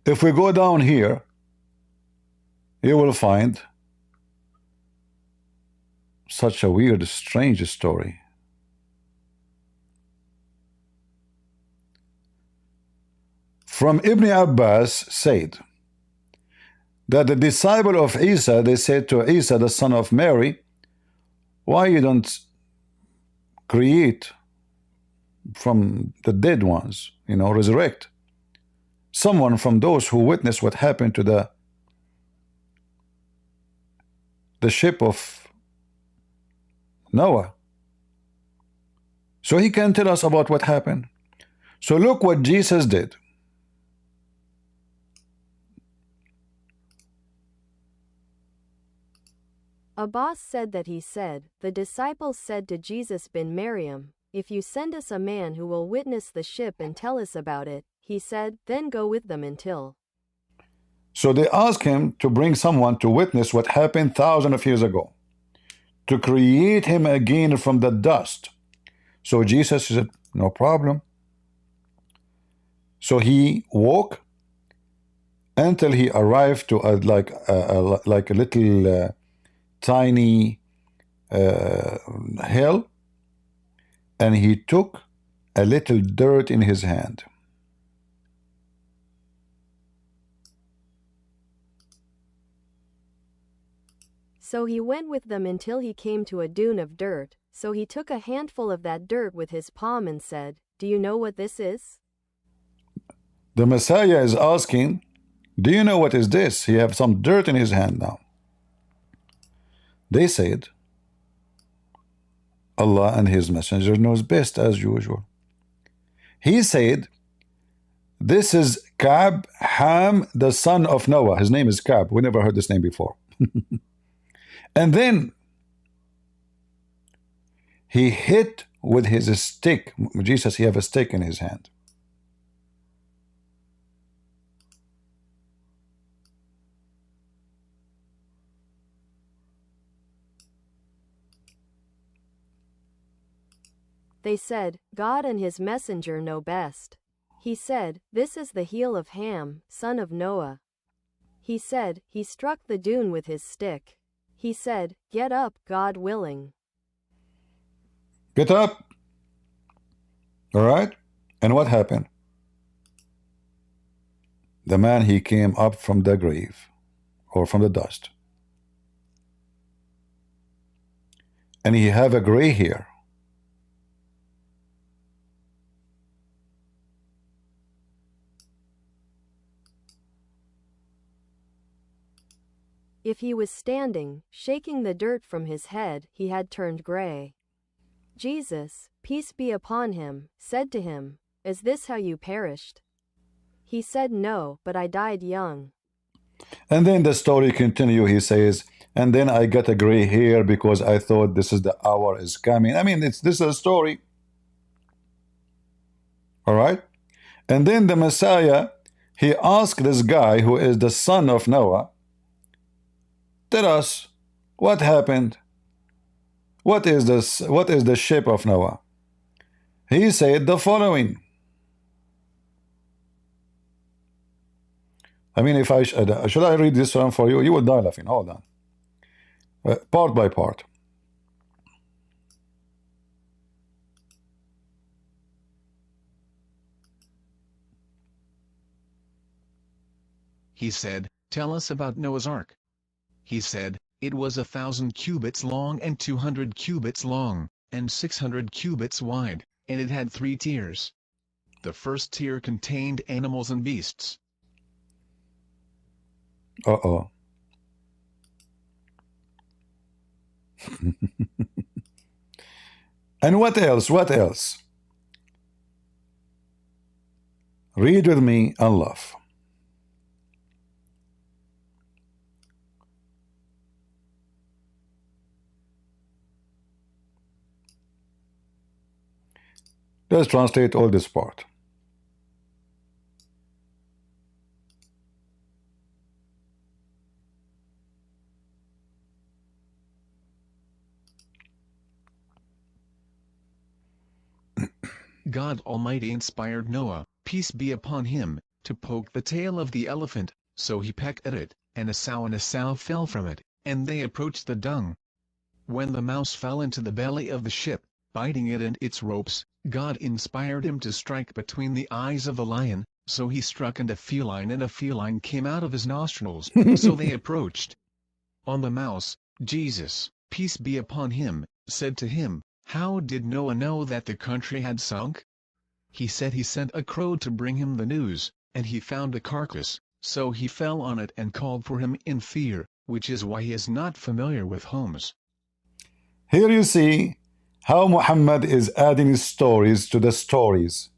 If we go down here, you will find such a weird, strange story. From Ibn Abbas said that the disciple of Isa, they said to Isa, the son of Mary, why you don't create from the dead ones, resurrect someone from those who witnessed what happened to the ship of Noah, so he can tell us about what happened. So look what Jesus did. Abbas said that he said, the disciples said to Jesus bin Maryam, if you send us a man who will witness the ship and tell us about it, he said, then go with them until. So they asked him to bring someone to witness what happened thousands of years ago, to create him again from the dust. So Jesus said, no problem. So he walked until he arrived to like a little tiny hill, and he took a little dirt in his hand. So he went with them until he came to a dune of dirt. So he took a handful of that dirt with his palm and said, do you know what this is? The Messiah is asking, do you know what is this? He have some dirt in his hand now. They said, Allah and his messenger knows best, as usual. He said, this is Ka'b, Ham, the son of Noah. His name is Ka'b. We never heard this name before. And then he hit with his stick. Jesus, he have a stick in his hand. They said, God and his messenger know best. He said, this is the heel of Ham, son of Noah. He said, he struck the dune with his stick. He said, get up, God willing. Get up. All right. And what happened? The man, he came up from the grave, or from the dust. And he have a gray hair. If he was standing, shaking the dirt from his head, he had turned gray. Jesus, peace be upon him, said to him, is this how you perished? He said, no, but I died young. And then the story continue. He says, and then I got a gray hair because I thought this is the hour is coming. I mean, this is a story. All right. And then the Messiah, he asked this guy who is the son of Noah, tell us what happened. What is this? What is the ship of Noah? He said the following. I mean, if I should I read this one for you? You would die laughing. Hold on. Part by part. He said, tell us about Noah's Ark. He said, it was 1,000 cubits long and 200 cubits long, and 600 cubits wide, and it had 3 tiers. The first tier contained animals and beasts. Uh-oh. And what else? What else? Read with me and laugh. Let's translate all this part. God Almighty inspired Noah, peace be upon him, to poke the tail of the elephant, so he pecked at it, and a sow fell from it, and they approached the dung. When the mouse fell into the belly of the ship, biting it and its ropes, God inspired him to strike between the eyes of the lion, so he struck and a feline came out of his nostrils, so they approached. On the mouse, Jesus, peace be upon him, said to him, "How did Noah know that the country had sunk?" He said he sent a crow to bring him the news, and he found a carcass, so he fell on it and called for him in fear, which is why he is not familiar with homes. Here you see how Muhammad is adding stories to the stories.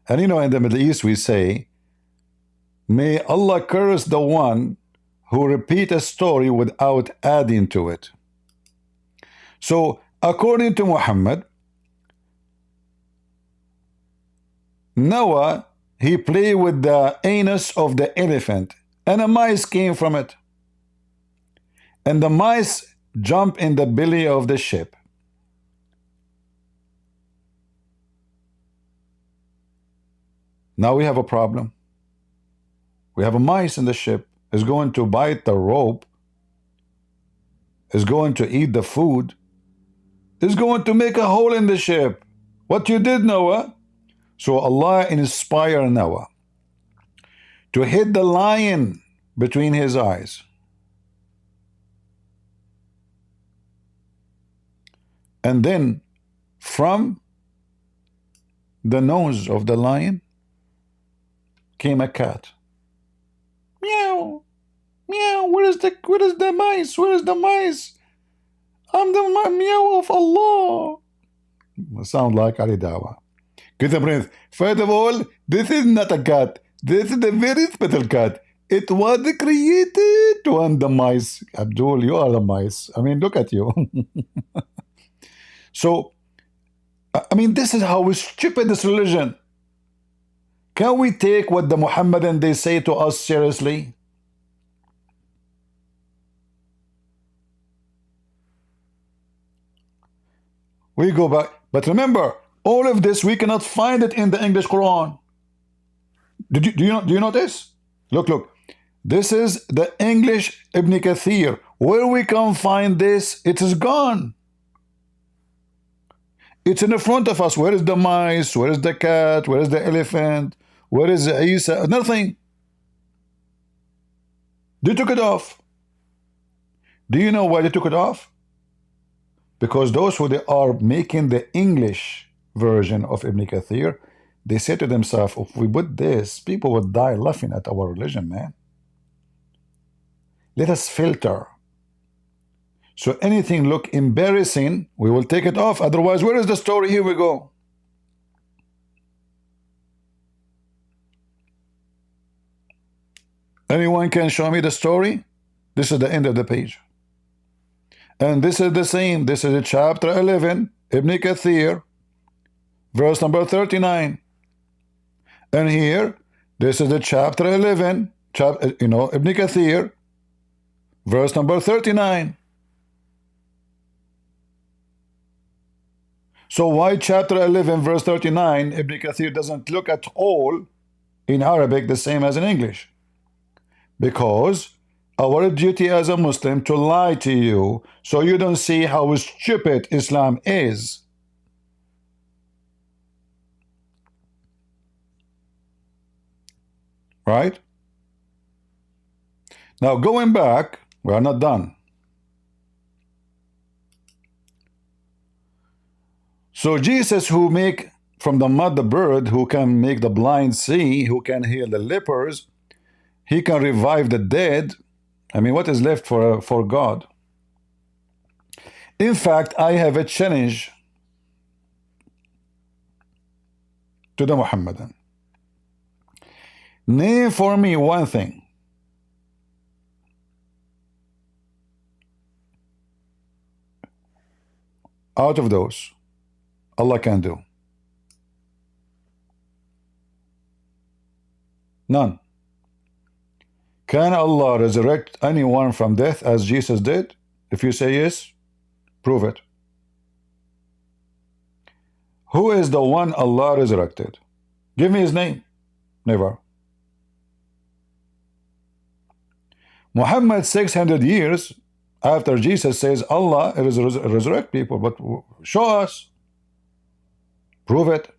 And you know, in the Middle East we say, may Allah curse the one who repeat a story without adding to it. So according to Muhammad, Noah, he played with the anus of the elephant and a mice came from it. And the mice jumped in the belly of the ship. Now we have a problem. We have a mice in the ship. Is going to bite the rope, is going to eat the food, is going to make a hole in the ship. What you did, Noah? So Allah inspired Noah to hit the lion between his eyes. And then from the nose of the lion came a cat. Meow, meow, where is the mice? Where is the mice? I'm the meow of Allah. Sound like Ali Dawa. Good Prince. First of all, this is not a cat. This is a very special cat. It was created to hunt the mice. Abdul, you are the mice. I mean, look at you. So, I mean, this is how stupid this religion. Can we take what the Muhammadan they say to us seriously? We go back. But remember, all of this we cannot find it in the English Quran. Do you notice? Look. This is the English Ibn Kathir. Where we can find this, it is gone. It's in the front of us. Where is the mice? Where is the cat? Where is the elephant? Where is Isa? Nothing. They took it off. Do you know why they took it off? Because those who they are making the English version of Ibn Kathir, they say to themselves, if we put this, people would die laughing at our religion, man. Let us filter. So anything look embarrassing, we will take it off. Otherwise, where is the story? Here we go. Anyone can show me the story? This is the end of the page. And this is the same. This is chapter 11, Ibn Kathir, verse number 39. And here, this is the chapter 11, Ibn Kathir, verse number 39. So why chapter 11, verse 39, Ibn Kathir doesn't look at all in Arabic the same as in English? Because our duty as a Muslim to lie to you so you don't see how stupid Islam is. Right? Now going back, we are not done. So Jesus, who make from the mud the bird, who can make the blind see, who can heal the lepers, he can revive the dead. I mean, what is left for God? In fact, I have a challenge to the Muhammadan. Name for me one thing out of those Allah can do. None. Can Allah resurrect anyone from death as Jesus did? If you say yes, prove it. Who is the one Allah resurrected? Give me his name. Never. Muhammad 600 years After Jesus says Allah resurrect people, but show us, prove it.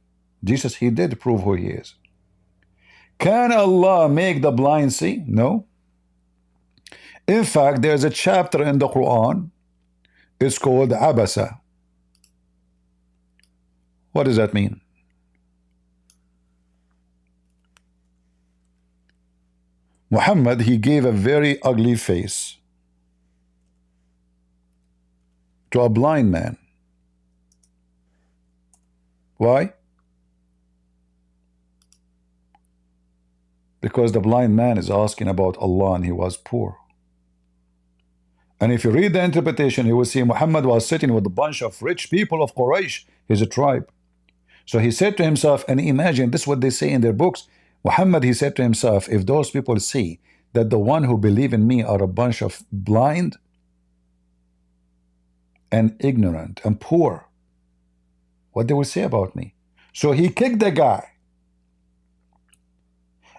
Jesus, he did prove who he is. Can Allah make the blind see? No. In fact, there's a chapter in the Quran. It's called Abasa. What does that mean? Muhammad, he gave a very ugly face to a blind man. Why? Because the blind man is asking about Allah and he was poor. And if you read the interpretation, you will see Muhammad was sitting with a bunch of rich people of Quraysh, his tribe. So he said to himself, and imagine this is what they say in their books. Muhammad, he said to himself, if those people see that the one who believe in me are a bunch of blind and ignorant and poor, what they will say about me? So he kicked the guy.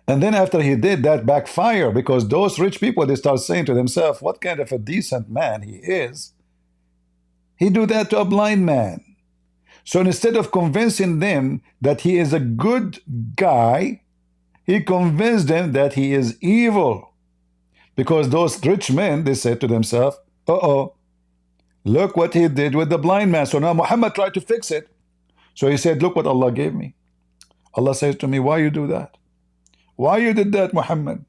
And then after he did, that backfire, because those rich people, they start saying to themselves, what kind of a decent man he is. He do that to a blind man. So instead of convincing them that he is a good guy, he convinced them that he is evil. Because those rich men, they said to themselves, uh-oh, look what he did with the blind man. So now Muhammad tried to fix it. So he said, look what Allah gave me. Allah says to me, why you do that? Why you did that, Muhammad?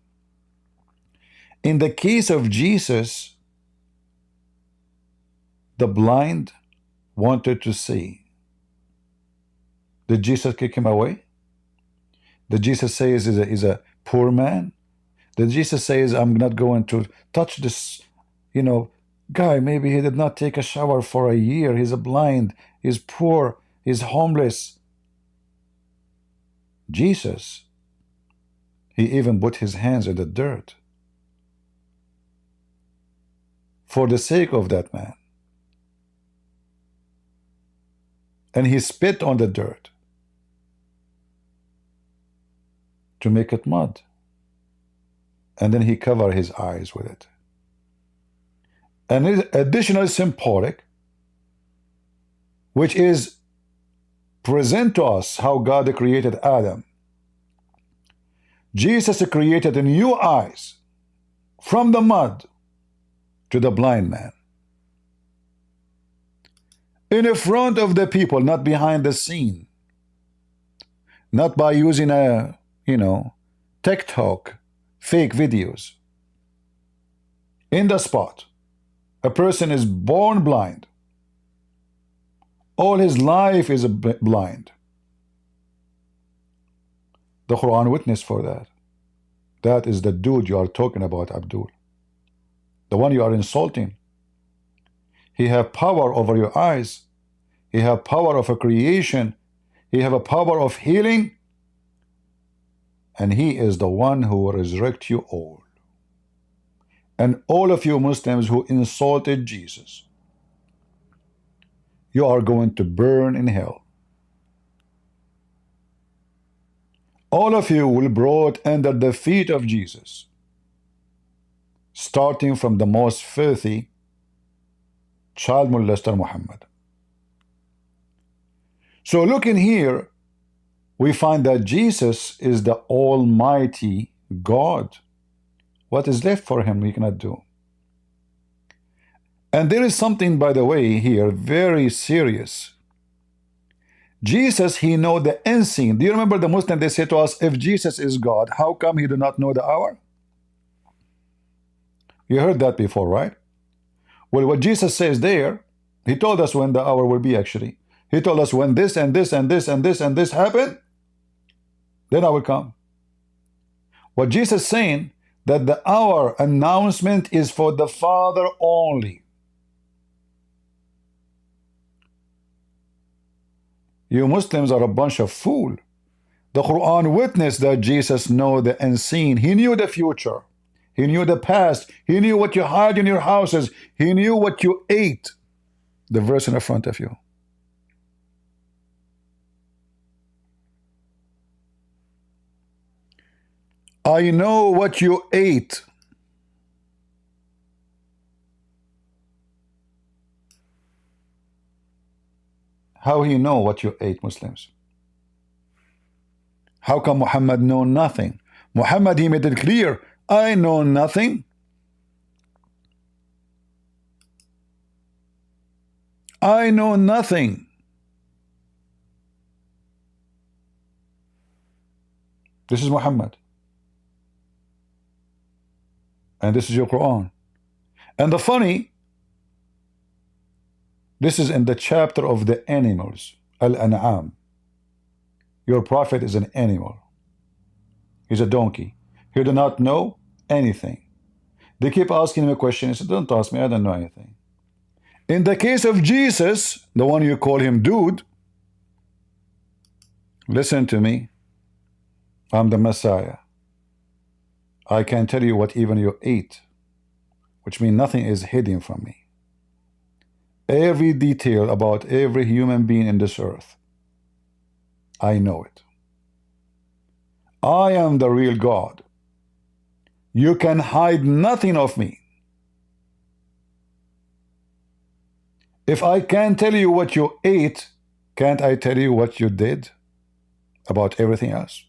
In the case of Jesus, the blind wanted to see. Did Jesus kick him away? Did Jesus say he's a poor man? Did Jesus say I'm not going to touch this, guy? Maybe he did not take a shower for a year. He's a blind. He's poor. He's homeless. Jesus, he even put his hands in the dirt for the sake of that man. And he spit on the dirt to make it mud. And then he covered his eyes with it. An additional symbolic, which is present to us how God created Adam. Jesus created new eyes from the mud to the blind man. In front of the people, not behind the scene. Not by using a, TikTok, fake videos. In the spot. A person is born blind. All his life is blind. The Quran witness for that. That is the dude you are talking about, Abdul. The one you are insulting. He have power over your eyes. He have power of a creation. He have a power of healing. And he is the one who will resurrect you all. And all of you Muslims who insulted Jesus, you are going to burn in hell. All of you will be brought under the feet of Jesus, starting from the most filthy child molester Muhammad. So looking here, we find that Jesus is the Almighty God. What is left for him we cannot do? And there is something, by the way, here very serious. Jesus, he know the unseen. Do you remember the Muslim, they say to us, if Jesus is God, how come he do not know the hour? You heard that before, right? Well, what Jesus says there, he told us when the hour will be actually. He told us when this and this and this and this and this happen, then I will come. What Jesus is saying, that the hour announcement is for the Father only. You Muslims are a bunch of fools. The Quran witnessed that Jesus know the unseen. He knew the future. He knew the past. He knew what you hide in your houses. He knew what you ate. The verse in the front of you. I know what you ate. How he know what you ate, Muslims? How come Muhammad know nothing? Muhammad, he made it clear, I know nothing. I know nothing. This is Muhammad. And this is your Quran. And the funny, this is in the chapter of the animals, Al-An'am. Your prophet is an animal. He's a donkey. He do not know anything. They keep asking him a question. He said, don't ask me, I don't know anything. In the case of Jesus, the one you call him dude, listen to me. I'm the Messiah. I can tell you what even you ate, which means nothing is hidden from me. Every detail about every human being in this earth, I know it. I am the real God. You can hide nothing of me. If I can't tell you what you ate, can't I tell you what you did about everything else?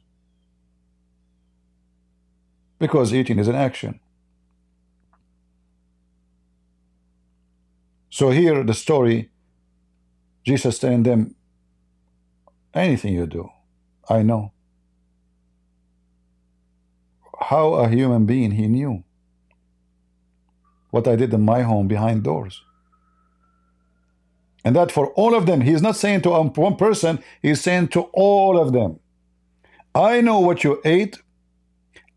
Because eating is an action. So here the story, Jesus telling them, anything you do, I know. How a human being he knew what I did in my home behind doors. And that for all of them, he's not saying to one person, he's saying to all of them. I know what you ate.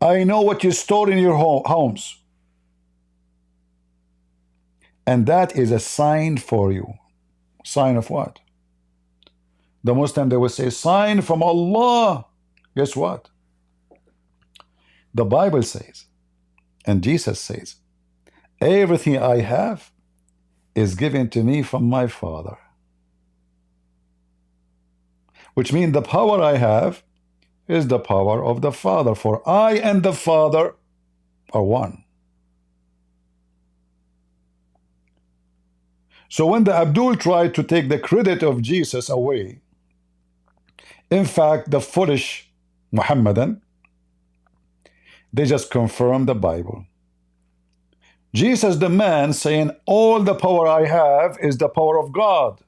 I know what you stored in your homes. And that is a sign for you. Sign of what? The Muslim, they will say, sign from Allah. Guess what? The Bible says, and Jesus says, everything I have is given to me from my Father. Which means the power I have is the power of the Father, for I and the Father are one. So when the Abdul tried to take the credit of Jesus away, in fact, the foolish Muhammadan, they just confirm the Bible. Jesus, the man, saying, all the power I have is the power of God.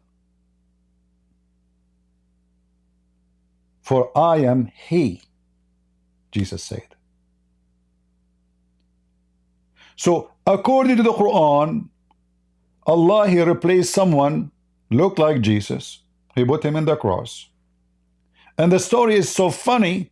For I am He, Jesus said. So, according to the Quran, Allah, He replaced someone looked like Jesus. He put him in the cross. And the story is so funny,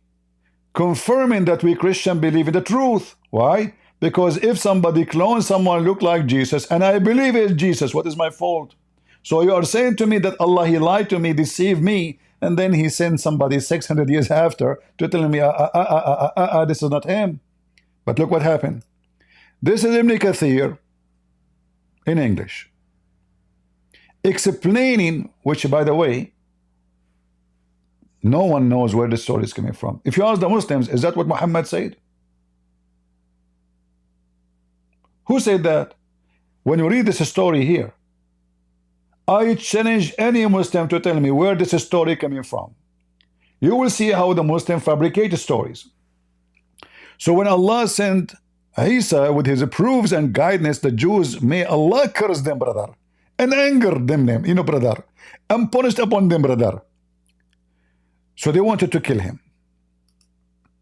confirming that we Christians believe in the truth. Why? Because if somebody clones someone look like Jesus, and I believe it's Jesus, what is my fault? So you are saying to me that Allah, He lied to me, deceived me, and then He sent somebody 600 years after to tell me, this is not him. But look what happened. This is Ibn Kathir in English, explaining, which by the way, no one knows where the story is coming from. If you ask the Muslims, is that what Muhammad said? Who said that? When you read this story here, I challenge any Muslim to tell me where this story coming from. You will see how the Muslim fabricate stories. So when Allah sent Isa with his proofs and guidance, the Jews, may Allah curse them, brother, and anger them, brother, and punished upon them, brother. So they wanted to kill him.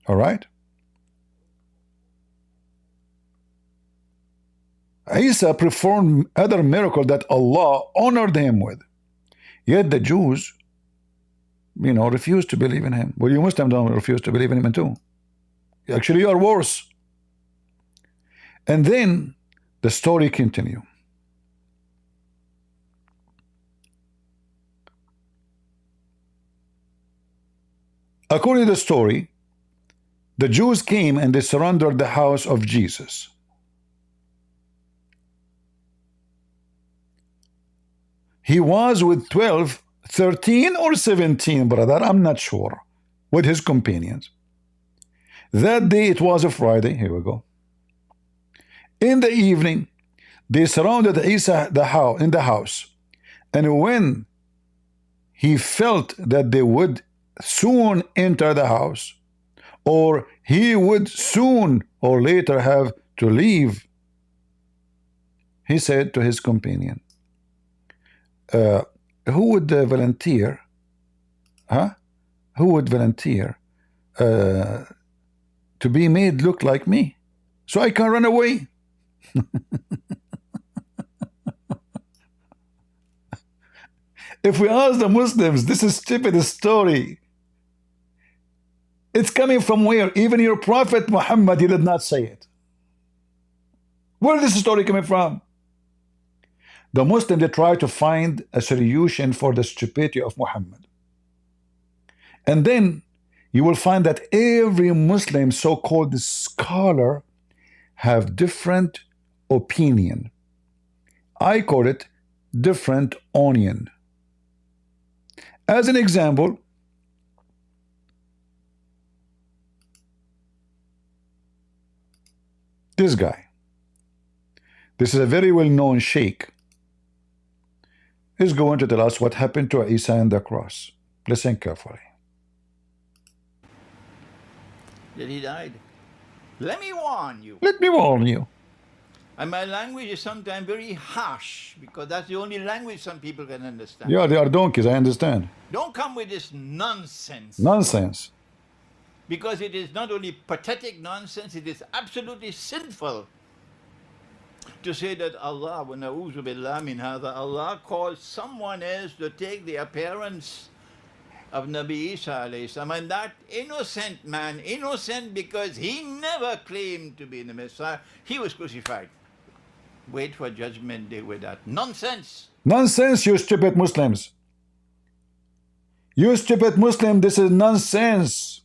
All right? Isa performed other miracles that Allah honored him with. Yet the Jews, refused to believe in him. Well, you Muslims don't refuse to believe in him too. Actually, you are worse. And then the story continues. According to the story, the Jews came and they surrendered the house of Jesus. He was with 12, 13 or 17, brother, I'm not sure, with his companions. That day, it was a Friday. Here we go. In the evening, they surrounded Isa in the house. And when he felt that they would soon enter the house, or he would soon or later have to leave, he said to his companion, who would volunteer? Huh? Who would volunteer to be made look like me so I can run away? If we ask the Muslims, this is stupid story. It's coming from where? Even your Prophet Muhammad, he did not say it. Where is this story coming from? The Muslims, they try to find a solution for the stupidity of Muhammad. And then you will find that every Muslim so-called scholar have different opinion. I call it different onion. As an example, this guy. This is a very well-known sheikh. He's going to tell us what happened to Isa on the cross. Listen carefully. That he died. Let me warn you. Let me warn you. And my language is sometimes very harsh because that's the only language some people can understand. Yeah, they are donkeys, I understand. Don't come with this nonsense. Nonsense. Because it is not only pathetic nonsense, it is absolutely sinful to say that Allah, wa na'udhu billah min hadha, Allah calls someone else to take the appearance of Nabi Isa alayhi salam, and that innocent man, innocent because he never claimed to be the Messiah, he was crucified. Wait for judgment day with that nonsense. Nonsense, you stupid Muslims. You stupid Muslim, this is nonsense.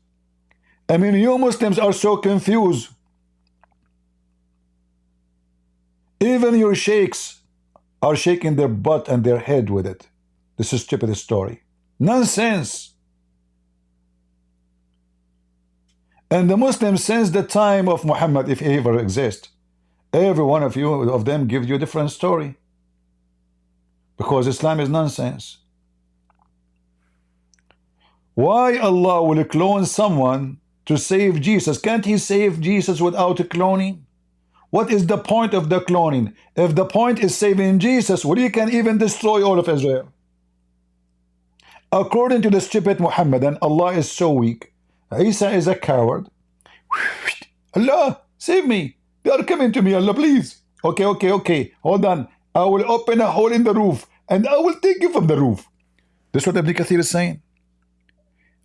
I mean, you Muslims are so confused. Even your sheikhs are shaking their butt and their head with it. This is stupid story. Nonsense. And the Muslims, since the time of Muhammad, if he ever exists, every one of you of them give you a different story. Because Islam is nonsense. Why Allah will clone someone to save Jesus? Can't he save Jesus without cloning? What is the point of the cloning? If the point is saving Jesus, well, you can even destroy all of Israel. According to the stupid Muhammad, and Allah is so weak, Isa is a coward. Allah, save me. They are coming to me, Allah, please. Okay. Hold on. I will open a hole in the roof and I will take you from the roof. This is what Ibn Kathir is saying.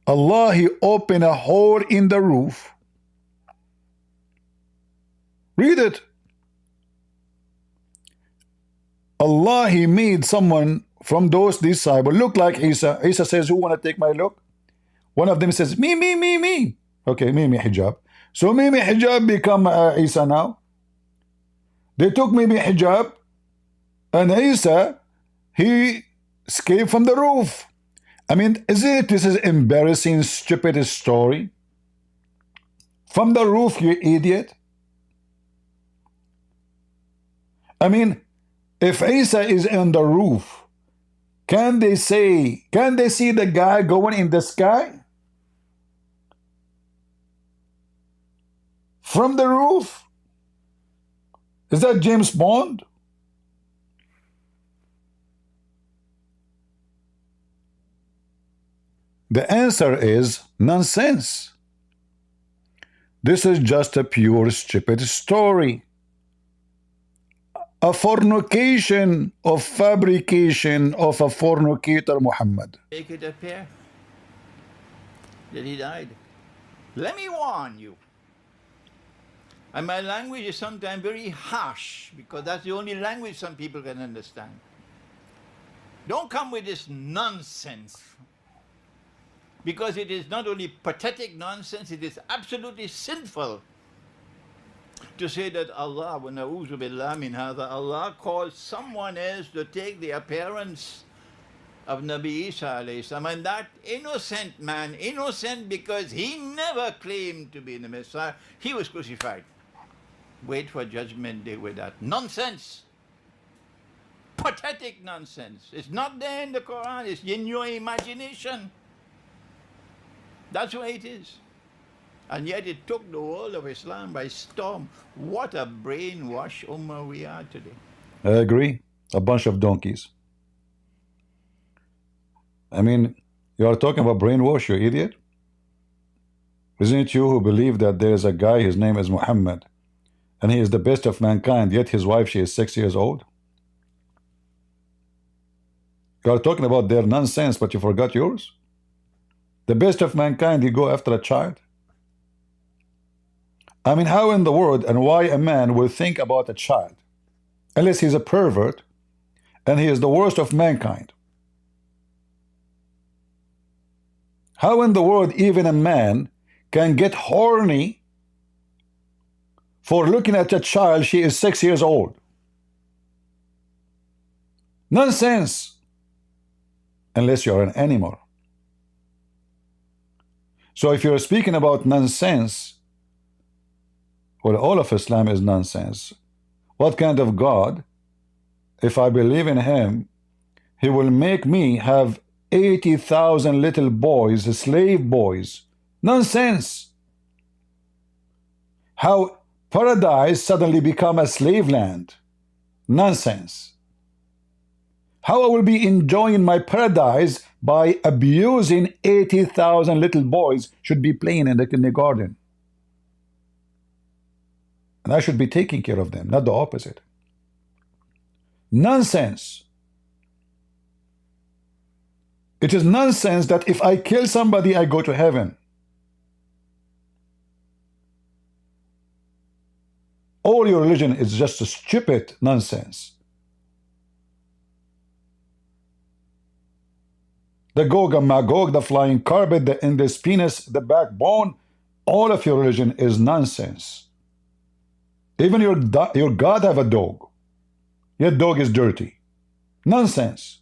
Allah, he opened a hole in the roof. Read it. Allah, he made someone from those disciples look like Isa. Isa says, who want to take my look? One of them says, me. Okay, me hijab. So me hijab become Isa now. They took me hijab, and Isa, he escaped from the roof. I mean, this is embarrassing, stupid story? From the roof, you idiot. I mean, if Isa is on the roof, can they see the guy going in the sky? From the roof? Is that James Bond? The answer is nonsense. This is just a pure stupid story. A fornication of fabrication of a fornicator Muhammad. Make it appear that he died. Let me warn you. And my language is sometimes very harsh because that's the only language some people can understand. Don't come with this nonsense. Because it is not only pathetic nonsense, it is absolutely sinful to say that Allah, wa na'udhu billah min hadha, Allah calls someone else to take the appearance of Nabi Isa alayhi salam, and that innocent man, innocent because he never claimed to be the Messiah, he was crucified. Wait for judgment day with that nonsense. Pathetic nonsense. It's not there in the Quran, it's in your imagination. That's why it is. And yet it took the world of Islam by storm. What a brainwash ummah we are today. I agree. A bunch of donkeys. I mean, you are talking about brainwash, you idiot? Isn't it you who believe that there is a guy, his name is Muhammad, and he is the best of mankind, yet his wife, she is 6 years old? You are talking about their nonsense, but you forgot yours? The best of mankind, you go after a child? I mean, how in the world and why a man will think about a child? Unless he's a pervert, and he is the worst of mankind. How in the world even a man can get horny for looking at a child, she is 6 years old? Nonsense. Unless you're an animal. So if you're speaking about nonsense, well, all of Islam is nonsense. What kind of God, if I believe in him, he will make me have 80,000 little boys, slave boys? Nonsense. How paradise suddenly become a slave land? Nonsense. How I will be enjoying my paradise by abusing 80,000 little boys should be playing in the kindergarten. And I should be taking care of them, not the opposite. Nonsense. It is nonsense that if I kill somebody, I go to heaven. All your religion is just a stupid nonsense. The Gog and Magog, the flying carpet, the endless penis, the backbone, all of your religion is nonsense. Even your God have a dog. Your dog is dirty. Nonsense.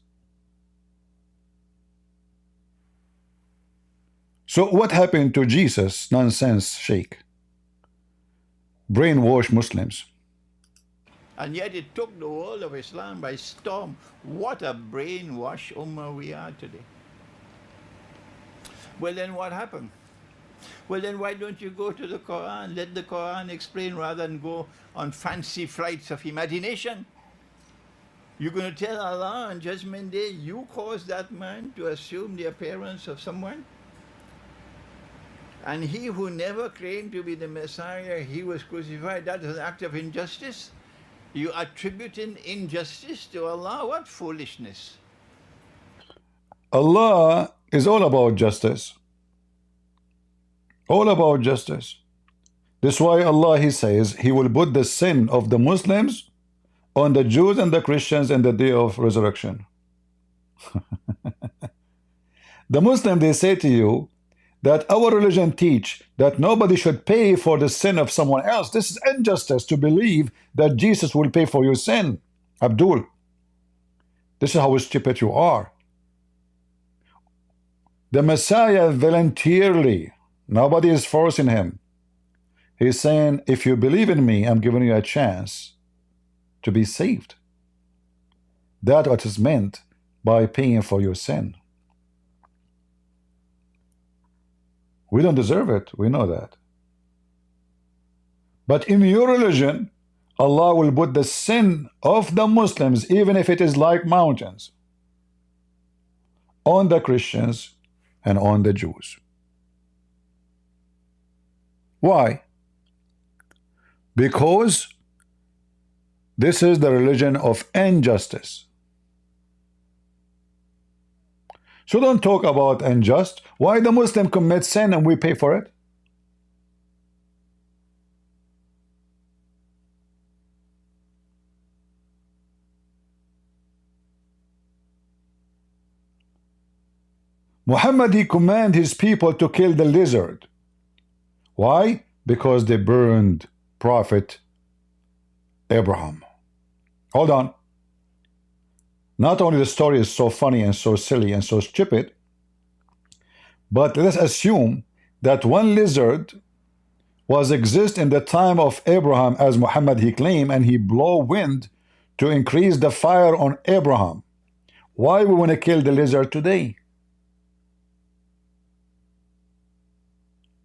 So what happened to Jesus? Nonsense, Sheikh. Brainwash Muslims. And yet it took the world of Islam by storm. What a brainwash ummah we are today. Well, then what happened? Well, then why don't you go to the Quran? Let the Quran explain rather than go on fancy flights of imagination. You're going to tell Allah on Judgment Day, you caused that man to assume the appearance of someone? And he who never claimed to be the Messiah, he was crucified. That is an act of injustice. You attributing injustice to Allah? What foolishness. Allah is all about justice. All about justice. That's why Allah, he says, he will put the sin of the Muslims on the Jews and the Christians in the day of resurrection. The Muslim, they say to you that our religion teach that nobody should pay for the sin of someone else. This is injustice to believe that Jesus will pay for your sin. Abdul, this is how stupid you are. The Messiah voluntarily, nobody is forcing him. He's saying, if you believe in me, I'm giving you a chance to be saved. That's what is meant by paying for your sin. We don't deserve it, we know that. But in your religion, Allah will put the sin of the Muslims, even if it is like mountains, on the Christians and on the Jews. Why? Because this is the religion of injustice. So don't talk about unjust. Why the Muslim commit sin and we pay for it? Muhammad, he commanded his people to kill the lizard. Why? Because they burned Prophet Abraham. Hold on. Not only the story is so funny and so silly and so stupid, but let's assume that one lizard was exist in the time of Abraham, as Muhammad he claimed, and he blow wind to increase the fire on Abraham. Why we want to kill the lizard today?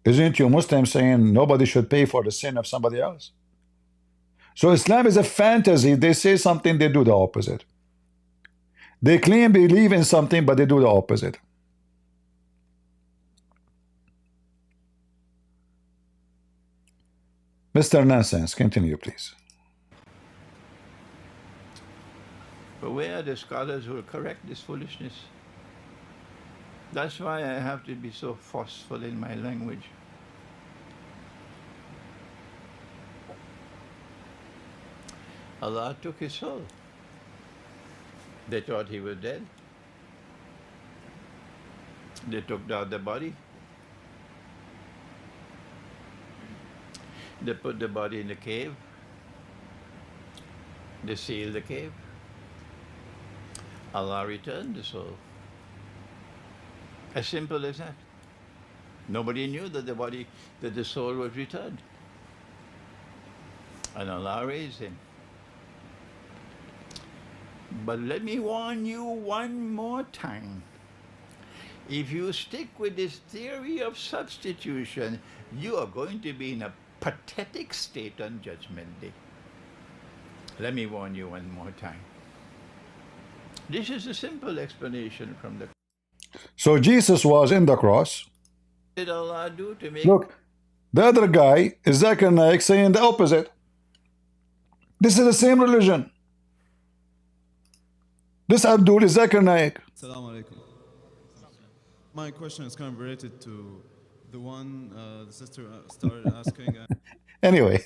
Isn't you Muslim saying nobody should pay for the sin of somebody else? So Islam is a fantasy. They say something, they do the opposite. They claim believe in something, but they do the opposite. Mr. Nonsense, continue, please. But where are the scholars who will correct this foolishness? That's why I have to be so forceful in my language. Allah took his soul. They thought he was dead. They took out the body. They put the body in the cave. They sealed the cave. Allah returned the soul. As simple as that. Nobody knew that the soul was returned. And Allah raised him. But let me warn you one more time. If you stick with this theory of substitution, you are going to be in a pathetic state on Judgment Day. Let me warn you one more time. This is a simple explanation from the... So Jesus was in the cross. What did Allah do to make... Look, the other guy is Zakir Naik saying the opposite. This is the same religion. This Abdul is Zakir Naik. Assalamu alaikum. My question is kind of related to the one the sister started asking. Anyway.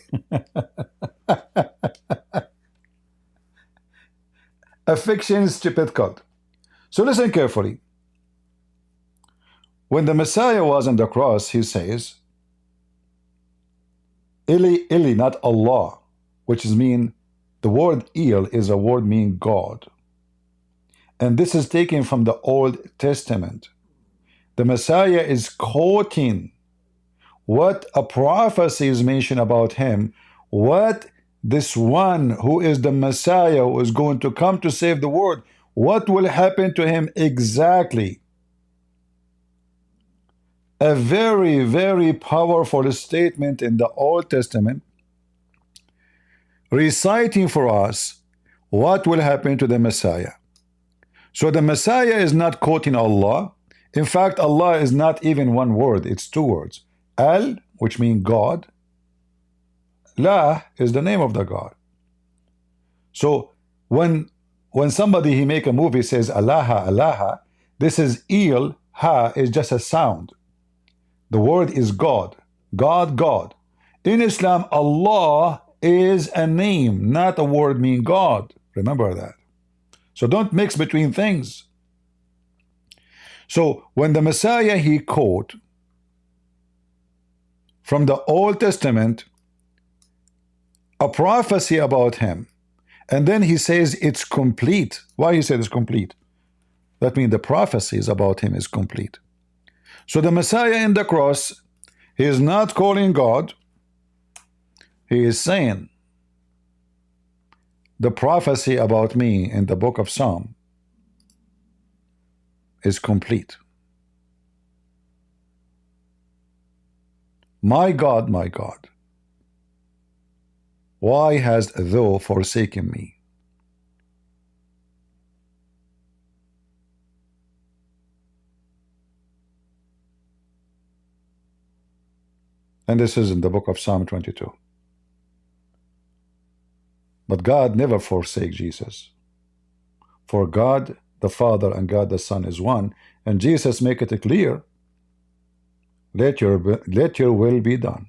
A fiction stupid cult. So listen carefully. When the Messiah was on the cross, he says, Ili, Ili, not Allah, which is mean, the word Il is a word meaning God. And this is taken from the Old Testament. The Messiah is quoting what a prophecy is mentioned about him, what this one who is the Messiah who is going to come to save the world, what will happen to him exactly. A very, very powerful statement in the Old Testament, reciting for us what will happen to the Messiah. So the Messiah is not quoting Allah. In fact, Allah is not even one word, it's two words. Al, which means God. La is the name of the God. So when somebody he make a movie says Allah, Allah, this is Il, Ha is just a sound. The word is God. God, God. In Islam, Allah is a name, not a word meaning God. Remember that. So don't mix between things. So when the Messiah he quote from the Old Testament a prophecy about him, and then he says it's complete. Why he said it's complete? That means the prophecies about him is complete. So the Messiah in the cross, he is not calling God. He is saying the prophecy about me in the book of Psalm is complete. My God, why hast thou forsaken me? And this is in the book of Psalm 22. But God never forsake Jesus. For God the Father and God the Son is one. And Jesus make it clear, let your will be done.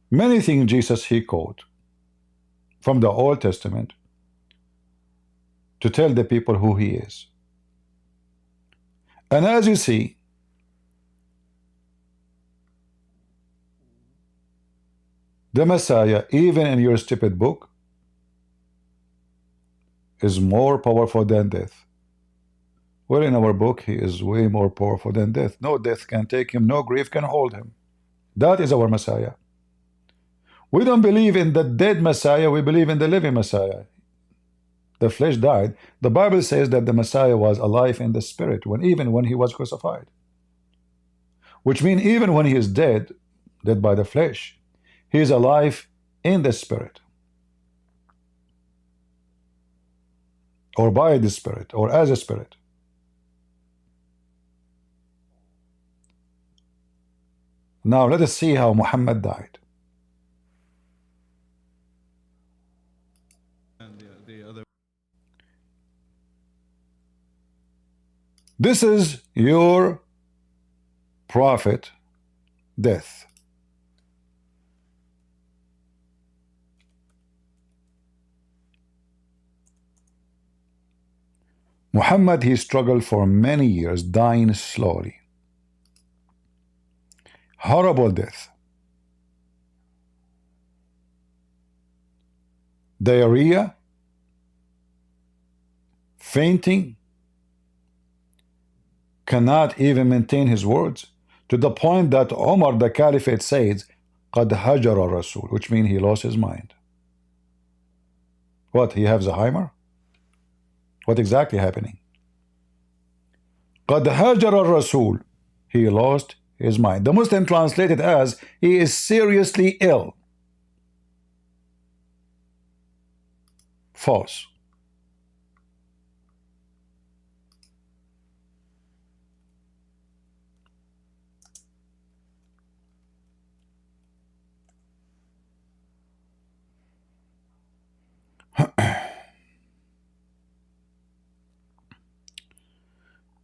Many things Jesus he quote from the Old Testament to tell the people who he is. And as you see, the Messiah, even in your stupid book, is more powerful than death. Well, in our book, he is way more powerful than death. No death can take him, no grave can hold him. That is our Messiah. We don't believe in the dead Messiah, we believe in the living Messiah. The flesh died. The Bible says that the Messiah was alive in the spirit even when he was crucified. Which means even when he is dead by the flesh, he is alive in the spirit. Or by the spirit, or as a spirit. Now let us see how Muhammad died. And the other. This is your prophet death. Muhammad, he struggled for many years, dying slowly. Horrible death. Diarrhea, fainting, cannot even maintain his words, to the point that Omar, the Caliphate, says, قَدْ هَجَرَ الرَّسُولُ, which means he lost his mind. What, he has Alzheimer? What exactly happening? قَدْ هَجَرَ الرَّسُولُ, he lost his mind. The Muslim translated as, he is seriously ill. False.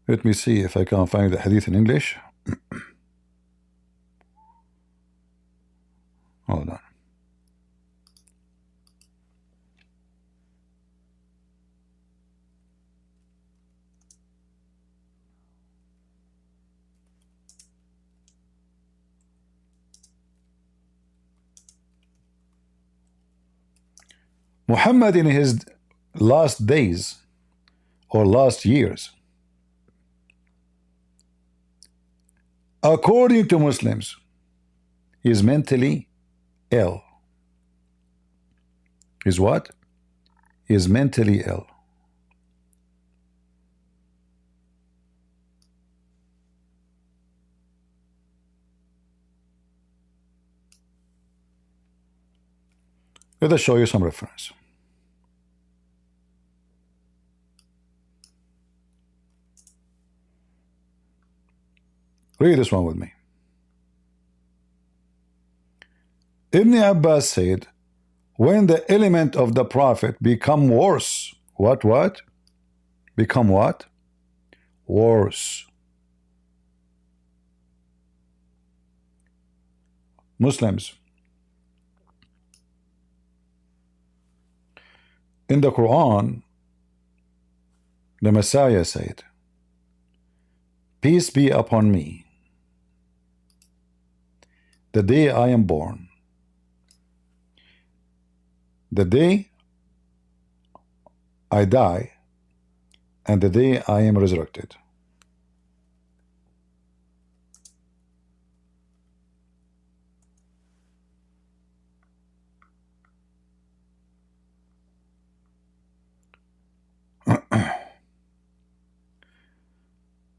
Let me see if I can find the hadith in English. Hold on. Muhammad in his last days or last years, according to Muslims, is mentally ill. Is what? Is mentally ill. Let us show you some reference. Read this one with me. Ibn Abbas said, when the element of the prophet become worse, what? Become what? Worse. Muslims, in the Quran, the Messiah said, peace be upon me, the day I am born, the day I die, and the day I am resurrected.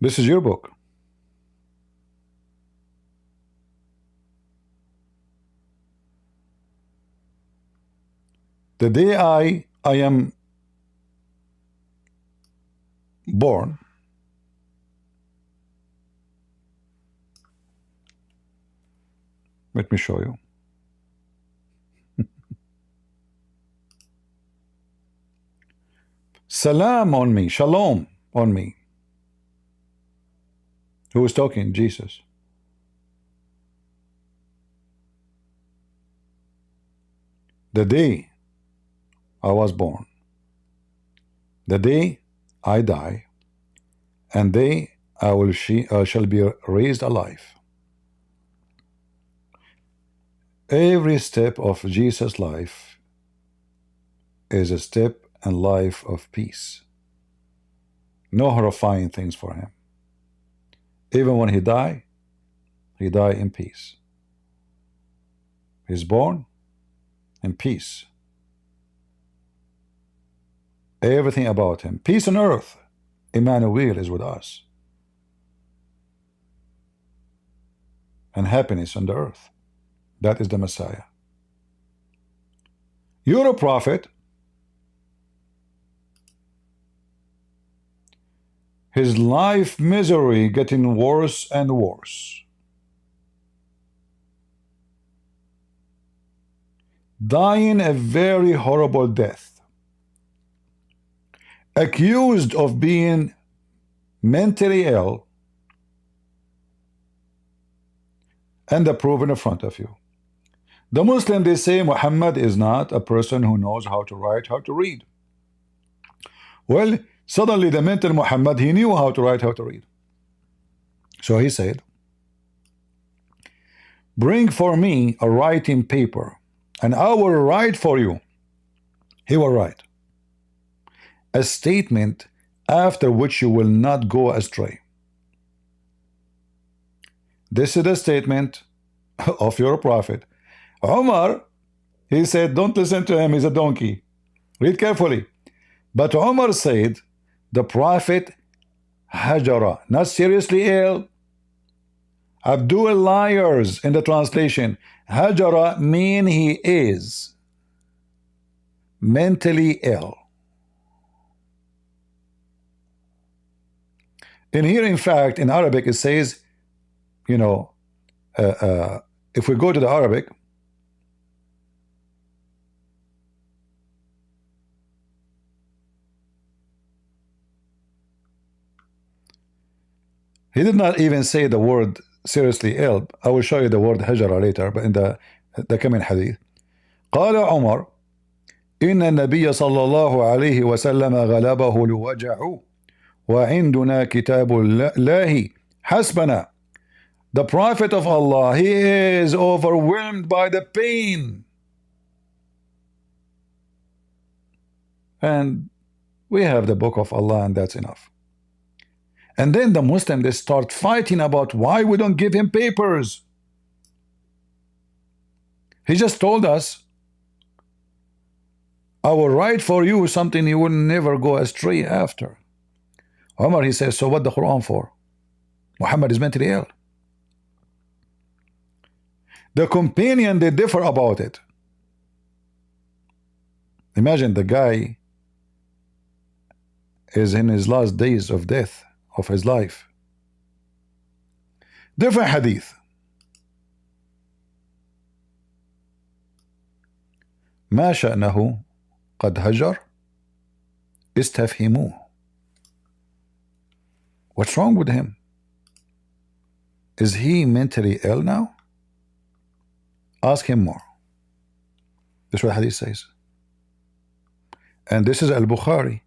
This is your book. The day I am born, let me show you. Salam on me, shalom on me. Who is talking? Jesus. The day I was born, the day I die, and day I will shall be raised alive. Every step of Jesus' life is a step and life of peace. No horrifying things for him. Even when he died in peace. He's born, and peace. Everything about him. Peace on earth. Emmanuel is with us. And happiness on the earth. That is the Messiah. You're a prophet. His life misery getting worse and worse. Dying a very horrible death. Accused of being mentally ill, and the proof in front of you. The Muslim, they say Muhammad is not a person who knows how to write, how to read. Well, suddenly the mental Muhammad, he knew how to write, how to read. So he said, bring for me a writing paper, and I will write for you. He will write a statement after which you will not go astray. This is the statement of your prophet. Umar, he said, don't listen to him, he's a donkey. Read carefully. But Umar said, the prophet hajara, not seriously ill. Abdul liars in the translation. Hajara mean he is mentally ill. And here, in fact, in Arabic, it says, you know, if we go to the Arabic, he did not even say the word seriously ill. I will show you the word hajara later, but in the coming hadith. قال عمر إن النبي صلى الله عليه وسلم غلبه الوجع وعندنا كتاب الله حسبنا. The Prophet of Allah, he is overwhelmed by the pain. And we have the book of Allah, and that's enough. And then the Muslims, they start fighting about why we don't give him papers. He just told us, I will write for you something you will never go astray after. Umar, he says, so what the Quran for? Muhammad is mentally ill. The companion, they differ about it. Imagine the guy is in his last days of death of his life. Different hadith. ما شأنه قد هجر استفهموه. What's wrong with him? Is he mentally ill now? Ask him more. This is what hadith says. And this is Al-Bukhari.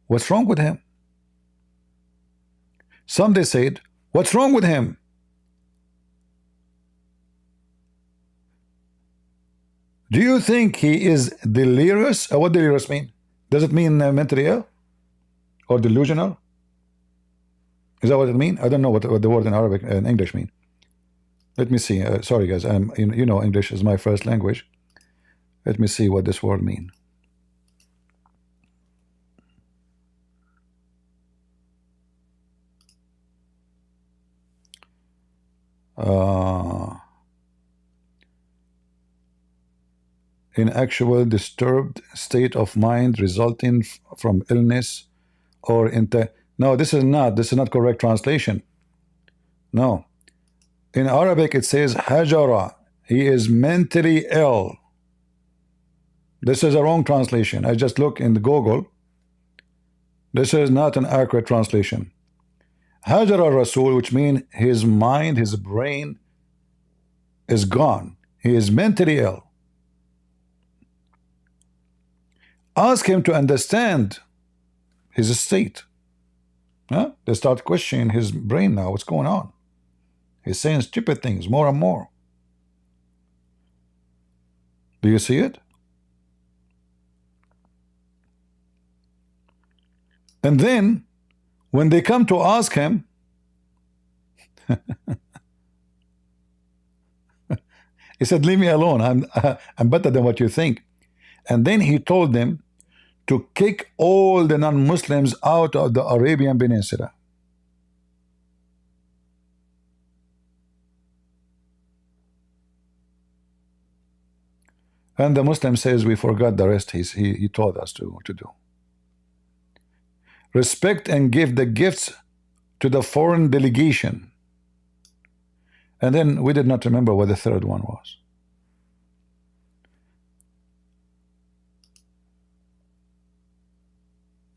What's wrong with him? Some they said, what's wrong with him? Do you think he is delirious? What delirious mean? Does it mean mentally ill? Or delusional? Is that what it mean? I don't know what the word in Arabic and English mean. Let me see. Sorry guys, you know English is my first language. Let me see what this word mean. In actual disturbed state of mind resulting from illness or no, this is not correct translation. No, in Arabic it says hajara, he is mentally ill. This is a wrong translation. I just look in the Google. This is not an accurate translation. Hajara Rasul, which means his mind, his brain is gone. He is mentally ill. Ask him to understand his state. Huh? They start questioning his brain now. What's going on? He's saying stupid things more and more. Do you see it? And then when they come to ask him, He said, leave me alone. I'm better than what you think. And then he told them to kick all the non-Muslims out of the Arabian Peninsula. And the Muslim says we forgot the rest he told us to do. Respect and give the gifts to the foreign delegation. And then we did not remember what the third one was.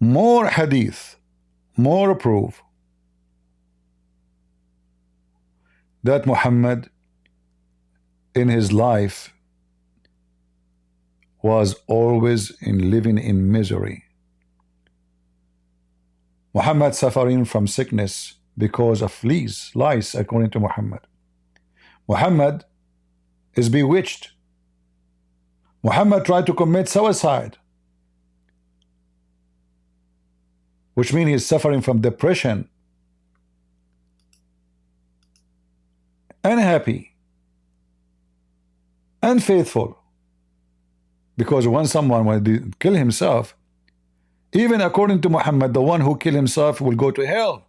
More hadith, more proof that Muhammad in his life was always living in misery. Muhammad suffering from sickness because of lice, according to Muhammad. Muhammad is bewitched. Muhammad tried to commit suicide, which means he's suffering from depression, unhappy, unfaithful. Because when someone will kill himself, even according to Muhammad, the one who kill himself will go to hell.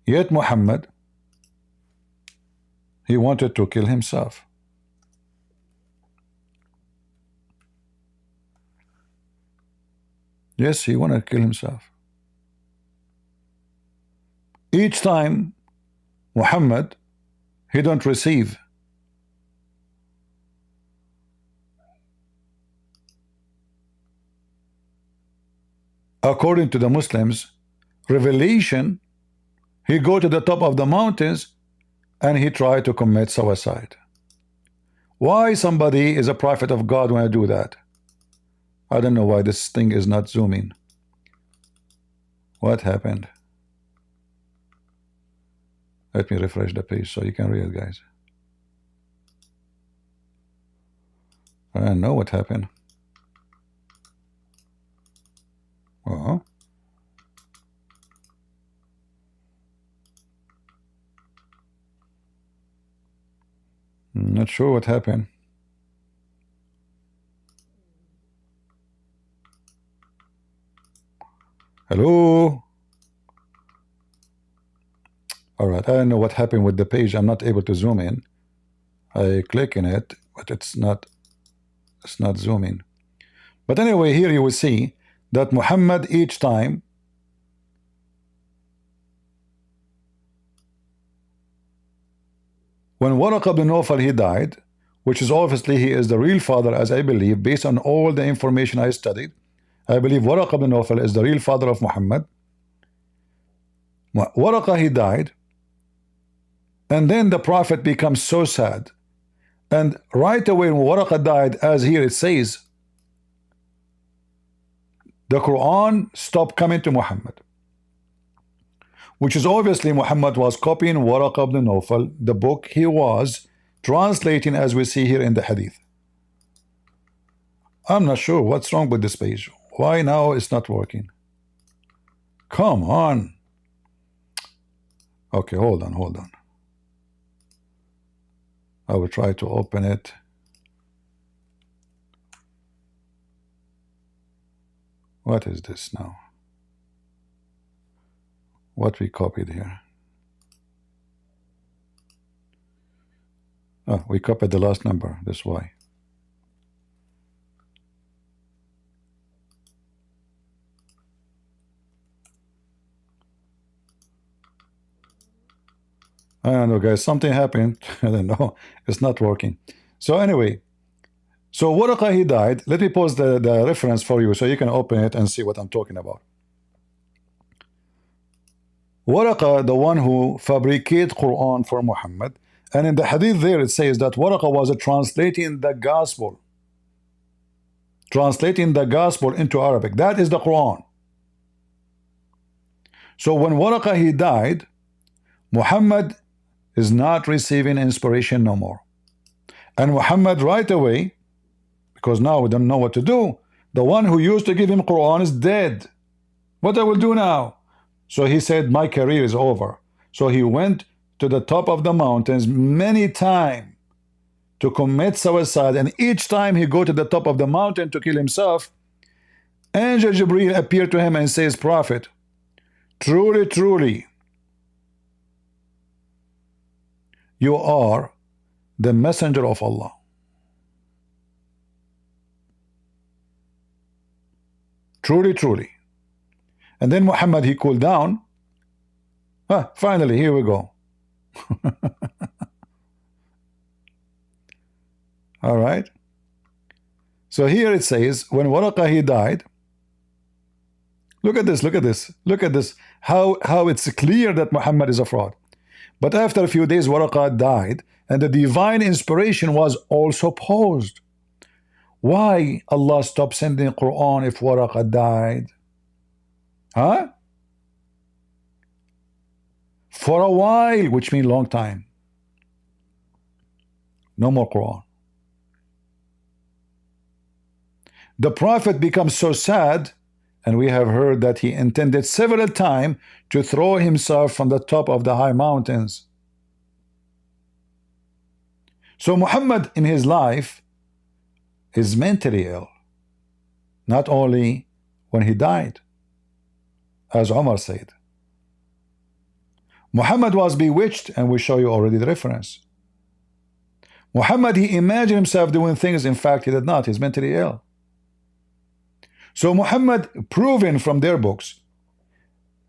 Yet Muhammad, he wanted to kill himself. Yes, he wanted to kill himself. Each time Muhammad, he don't receive. According to the Muslims, revelation, he go to the top of the mountains and he tried to commit suicide. Why somebody is a prophet of God when I do that? I don't know why this thing is not zooming. What happened? Let me refresh the page so you can read, guys. I don't know what happened. Not sure what happened. Hello? All right, I don't know what happened with the page. I'm not able to zoom in. I click in it, but it's not zooming. But anyway, here you will see that Muhammad each time when Waraq ibn Nawfal he died, which is obviously he is the real father, as I believe, based on all the information I studied. I believe Waraq ibn Nawfal is the real father of Muhammad. Waraq he died, and then the Prophet becomes so sad, and right away when Waraq died, as here it says, the Quran stopped coming to Muhammad, which is obviously Muhammad was copying Waraq ibn Nawfal, the book he was translating, as we see here in the hadith. I'm not sure what's wrong with this page. Why now it's not working? Come on. Okay, hold on. I will try to open it. What is this now? What we copied here? Oh, we copied the last number. That's why. I don't know, guys. Something happened. I don't know. It's not working. So anyway, so Waraq he died. Let me post the reference for you so you can open it and see what I'm talking about. Waraq, the one who fabricated Quran for Muhammad, and in the hadith there it says that Waraq was translating the gospel into Arabic. That is the Quran. So when Waraq he died, Muhammad is not receiving inspiration no more. And Muhammad right away, because now we don't know what to do, the one who used to give him Quran is dead. What I will do now? So he said, my career is over. So he went to the top of the mountains many times to commit suicide, and each time he go to the top of the mountain to kill himself, Angel Jibreel appeared to him and says, Prophet, truly, truly, you are the messenger of Allah. Truly, truly. And then Muhammad, he cooled down. Finally, here we go. All right. So here it says, when Waraqah he died, look at this, look at this, look at this, how it's clear that Muhammad is a fraud. But after a few days, Waraqah died, and the divine inspiration was also paused. Why Allah stopped sending Quran if Waraqah died? Huh? For a while, which means long time. No more Quran. The Prophet becomes so sad, and we have heard that he intended several times to throw himself from the top of the high mountains. So Muhammad in his life is mentally ill, not only when he died, as Umar said. Muhammad was bewitched, and we show you already the reference. Muhammad, he imagined himself doing things, in fact he did not. He's mentally ill. So Muhammad, proven from their books,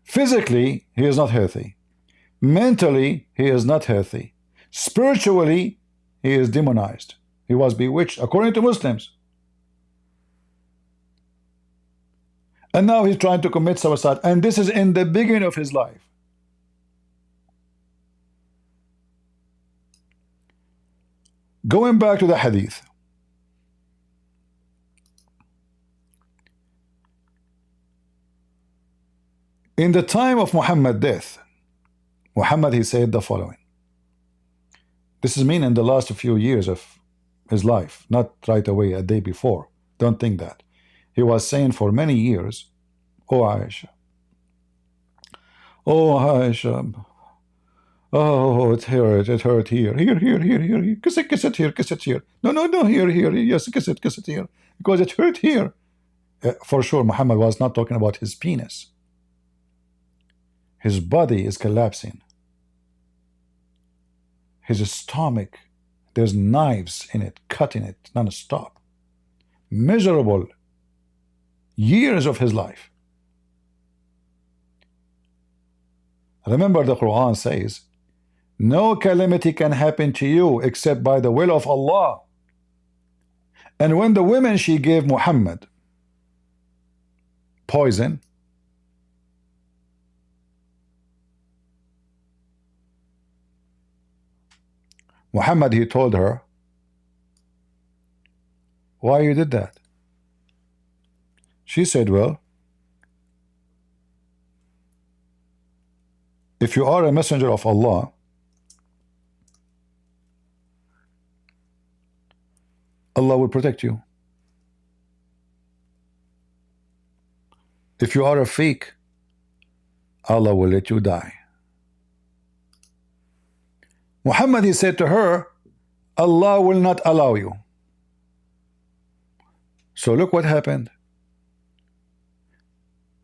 physically he is not healthy, mentally he is not healthy, spiritually he is demonized. He was bewitched according to Muslims. And now he's trying to commit suicide, and this is in the beginning of his life. Going back to the hadith, in the time of Muhammad's death, Muhammad, he said the following. This is mean in the last few years of his life, not right away a day before. Don't think that. He was saying for many years, oh Aisha, oh, it hurt here, here, kiss it here, no, here, yes, kiss it here, because it hurt here. For sure, Muhammad was not talking about his penis. His body is collapsing. His stomach, there's knives in it, cutting it non-stop. Miserable years of his life. Remember, the Quran says, no calamity can happen to you except by the will of Allah. And when the woman, she gave Muhammad poison, Muhammad, he told her, why you did that? She said, well, if you are a messenger of Allah, Allah will protect you. If you are a fake, Allah will let you die. Muhammad, he said to her, Allah will not allow you. So look what happened.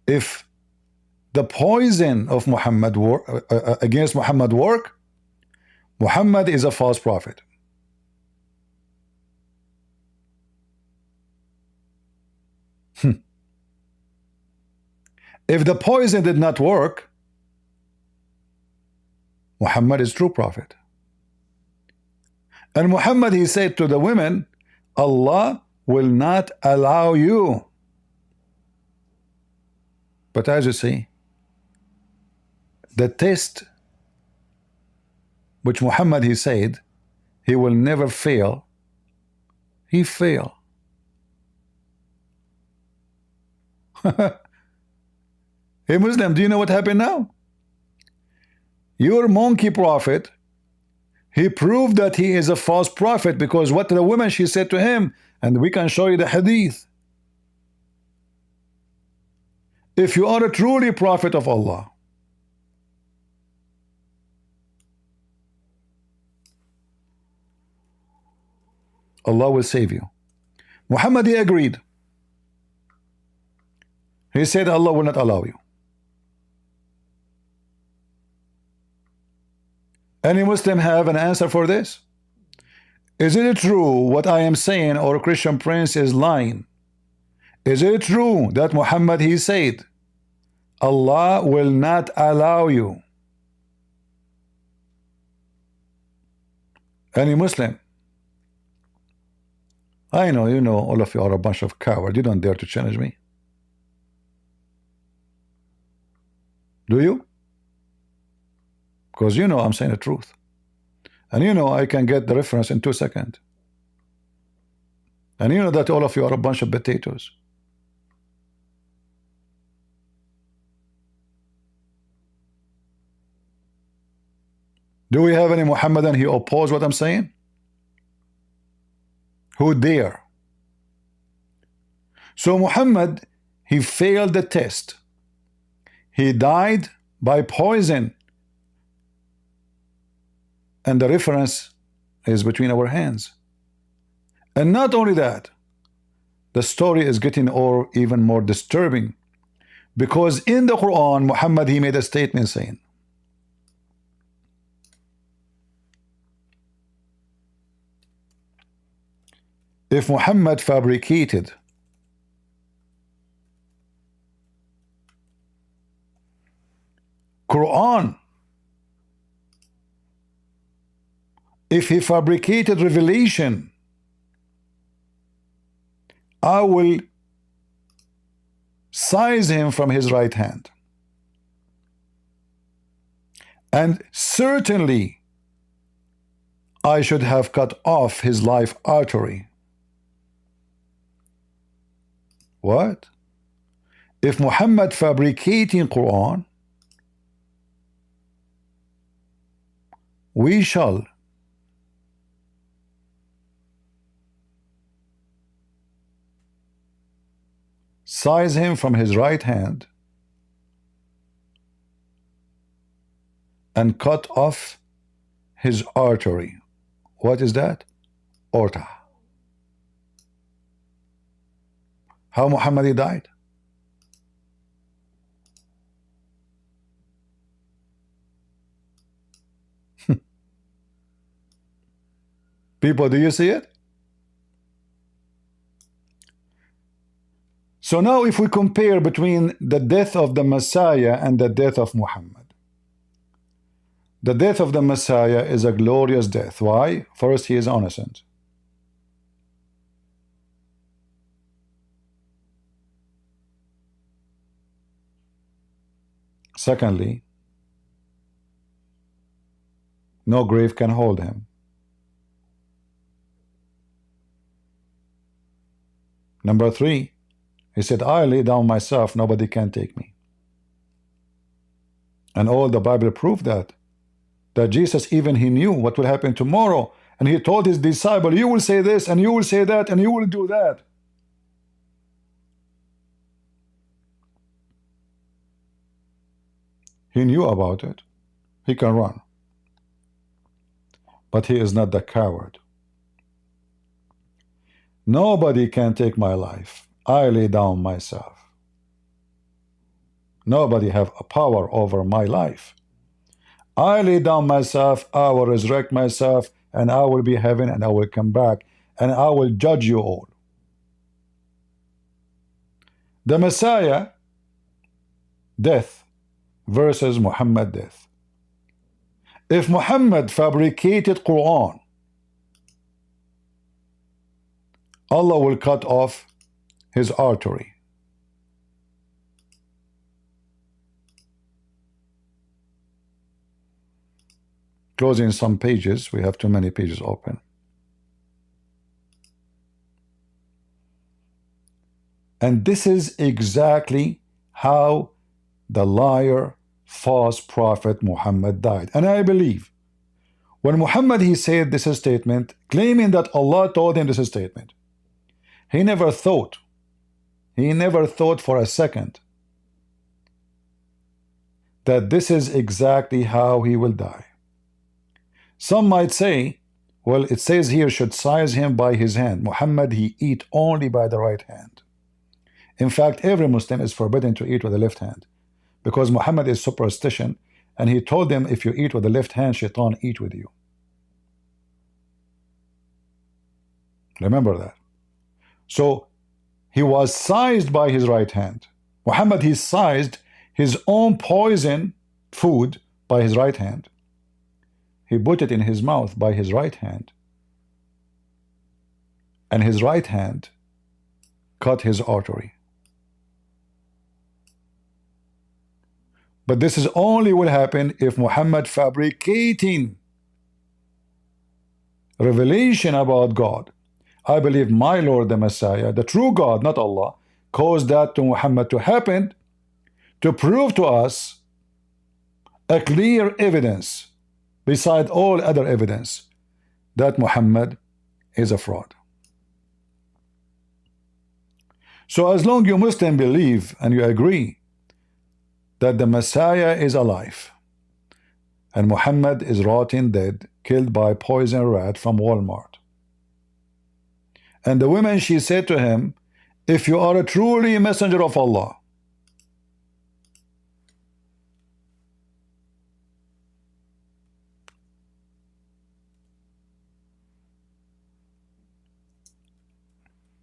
If the poison of Muhammad against Muhammad work, Muhammad is a false prophet. If the poison did not work, Muhammad is true prophet. And Muhammad, he said to the women, Allah will not allow you. But as you see, the test which Muhammad, he said he will never fail, he failed. Hey Muslim, do you know what happened now? Your monkey prophet, he proved that he is a false prophet, because what the woman, she said to him, and we can show you the hadith. If you are a truly prophet of Allah, Allah will save you. Muhammad, he agreed. He said Allah will not allow you. Any Muslim have an answer for this? Is it true what I am saying, or Christian Prince is lying? Is it true that Muhammad, he said Allah will not allow you? Any Muslim? I know, you know, all of you are a bunch of cowards. You don't dare to challenge me. Do you? Because you know I'm saying the truth. And you know I can get the reference in 2 seconds. And you know that all of you are a bunch of potatoes. Do we have any Muhammadan he oppose what I'm saying? Who dare? So Muhammad, he failed the test. He died by poison. And the reference is between our hands. And not only that, the story is getting even more disturbing, because in the Quran, Muhammad, he made a statement saying, if Muhammad fabricated Quran, if he fabricated revelation, I will seize him from his right hand, and certainly I should have cut off his life artery. What? If Muhammad fabricating Quran, we shall seize him from his right hand and cut off his artery. What is that? Aorta. How Muhammad died? People, do you see it? So now if we compare between the death of the Messiah and the death of Muhammad, the death of the Messiah is a glorious death. Why? First, he is innocent. Secondly, no grave can hold him. Number 3, he said, I lay down myself, nobody can take me. And all the Bible proved that Jesus, even he knew what will happen tomorrow, and he told his disciple, you will say this, and you will say that, and you will do that. He knew about it. He can run. But he is not the coward. Nobody can take my life. I lay down myself. Nobody have a power over my life. I lay down myself, I will resurrect myself, and I will be heaven, and I will come back, and I will judge you all. The Messiah death versus Muhammad death. If Muhammad fabricated Quran, Allah will cut off his artery. Closing some pages, we have too many pages open. And this is exactly how the liar, false prophet Muhammad died. And I believe when Muhammad he said this statement, claiming that Allah told him this statement, he never thought for a second that this is exactly how he will die. Some might say, Well, it says here, should size him by his hand. Muhammad, he eat only by the right hand. In fact, every Muslim is forbidden to eat with the left hand, because Muhammad is superstition, and he told them, if you eat with the left hand, shaitan eat with you. Remember that. So he was sized by his right hand. Muhammad, he sized his own poison food by his right hand. He put it in his mouth by his right hand, and his right hand cut his artery. But this is only will happen if Muhammad fabricating revelation about God. I believe my Lord the Messiah, the true God, not Allah, caused that to Muhammad to happen to prove to us a clear evidence beside all other evidence that Muhammad is a fraud. So as long you Muslim believe and you agree that the Messiah is alive and Muhammad is rotting dead, killed by poison rat from Walmart, and the woman, she said to him, if you are a truly messenger of Allah,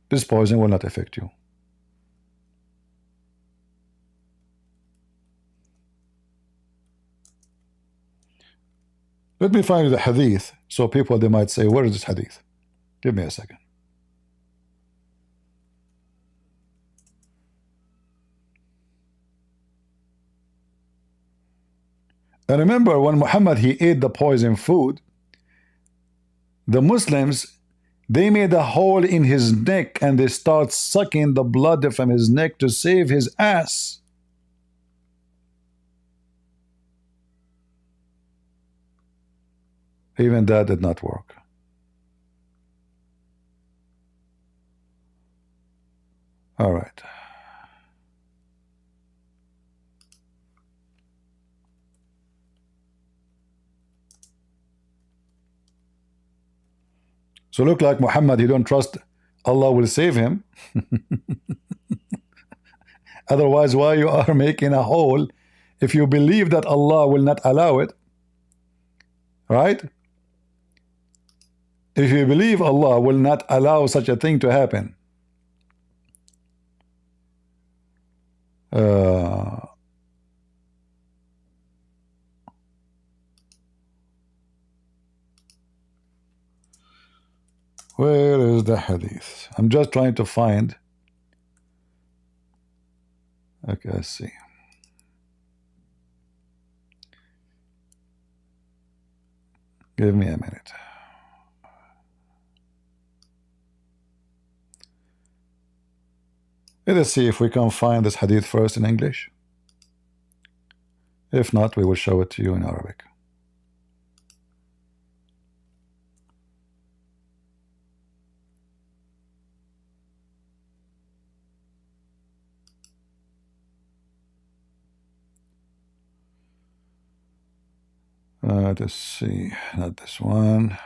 this poison will not affect you. Let me find the hadith, so people, they might say, where is this hadith? Give me a second. And remember, when Muhammad, he ate the poison food, the Muslims, they made a hole in his neck and they start sucking the blood from his neck to save his ass. Even that did not work. All right. So look like Muhammad, he don't trust Allah will save him. Otherwise, why you are making a hole if you believe that Allah will not allow it? Right? If you believe Allah will not allow such a thing to happen, where is the hadith? I'm just trying to find. Okay, let's see. Give me a minute. Let us see if we can find this hadith first in English. If not, we will show it to you in Arabic. Let's see, not this one.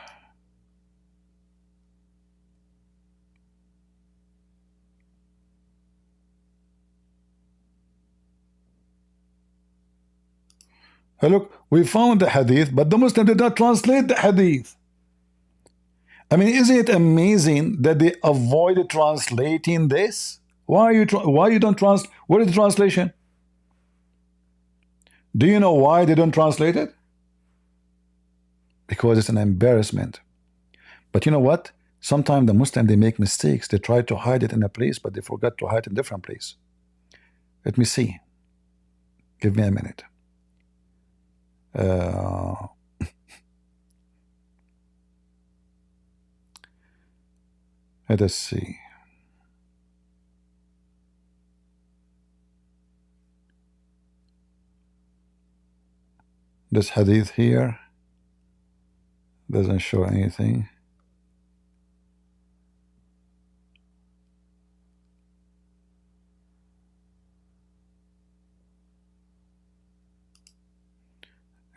Hey, look, we found the hadith, but the Muslim did not translate the hadith. I mean, isn't it amazing that they avoided translating this? Why you don't translate? What is the translation? Do you know why they don't translate it? Because it's an embarrassment. But you know what? Sometimes the Muslims, they make mistakes. They try to hide it in a place, but they forgot to hide it in a different place. Let me see. Give me a minute. Let us see. This hadith here doesn't show anything.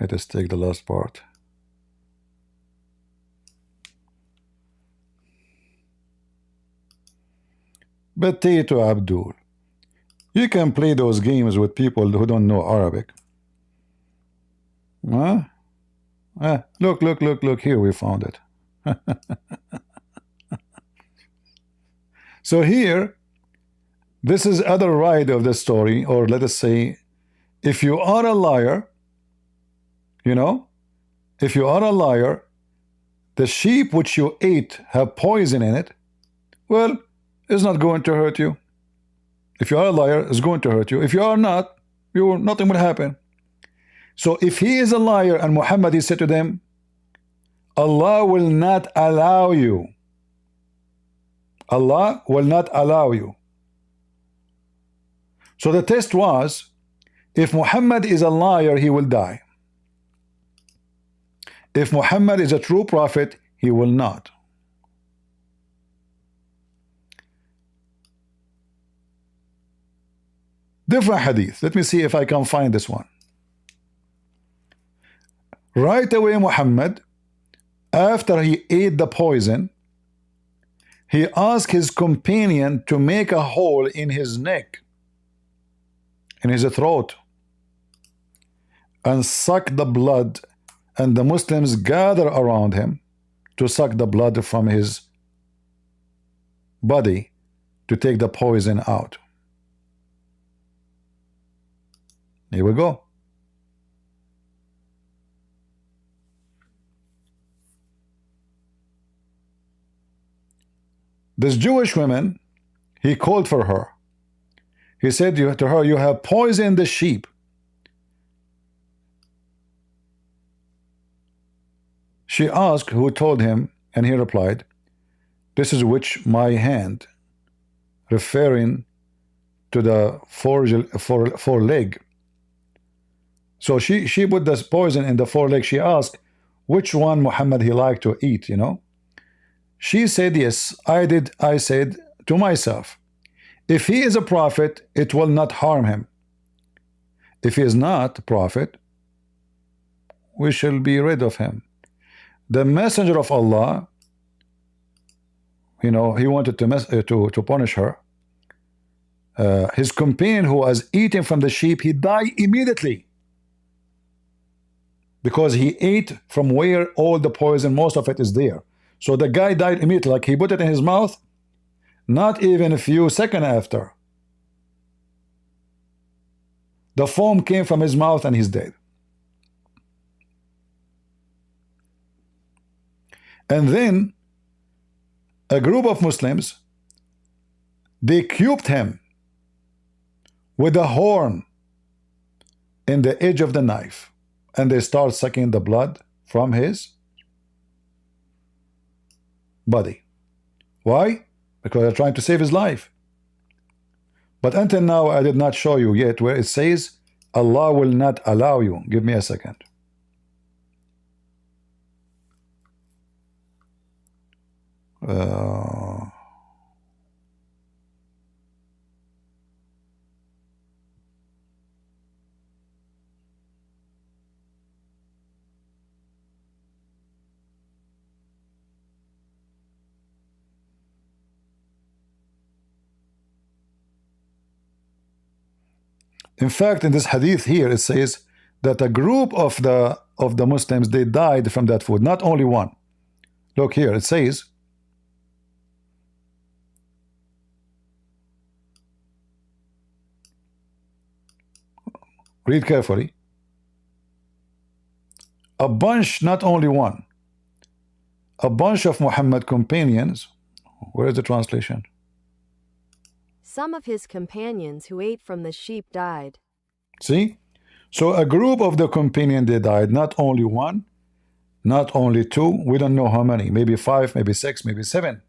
Let us take the last part. Potato Abdul. You can play those games with people who don't know Arabic. Huh? Look, here we found it. So here, this is other side of the story, or let us say, if you are a liar, you know, if you are a liar, the sheep which you ate have poison in it, well, it's not going to hurt you. If you are a liar, it's going to hurt you. If you are not, nothing will happen. So if he is a liar and Muhammad, he said to them, Allah will not allow you. Allah will not allow you. So the test was, if Muhammad is a liar, he will die. If Muhammad is a true prophet, he will not. Different hadith. Let me see if I can find this one. Right away, Muhammad, after he ate the poison, he asked his companion to make a hole in his neck, in his throat, and suck the blood, and the Muslims gather around him to suck the blood from his body to take the poison out. Here we go. This Jewish woman, he called for her. He said to her, you have poisoned the sheep. She asked who told him, and he replied, this is which my hand, referring to the foreleg. So she put this poison in the foreleg. She asked which one Muhammad he liked to eat, you know. She said, yes, I did. I said to myself, if he is a prophet, it will not harm him. If he is not a prophet, we shall be rid of him. The messenger of Allah, you know, he wanted to punish her. His companion who was eating from the sheep, he died immediately, because he ate from where all the poison, most of it is there. So the guy died immediately, like he put it in his mouth, not even a few seconds after. The foam came from his mouth and he's dead. And then a group of Muslims, they cubed him with a horn in the edge of the knife, and they start sucking the blood from his body. Why? Because they're trying to save his life. But until now, I did not show you yet where it says Allah will not allow you. Give me a second. In fact, in this hadith here, it says that a group of the Muslims, they died from that food. Not only one. Look here, it says, read carefully. A bunch, not only one, a bunch of Muhammad companions. Where is the translation? Some of his companions who ate from the sheep died. See? So a group of the companion, they died. Not only one, not only two. We don't know how many. Maybe 5, maybe 6, maybe 7.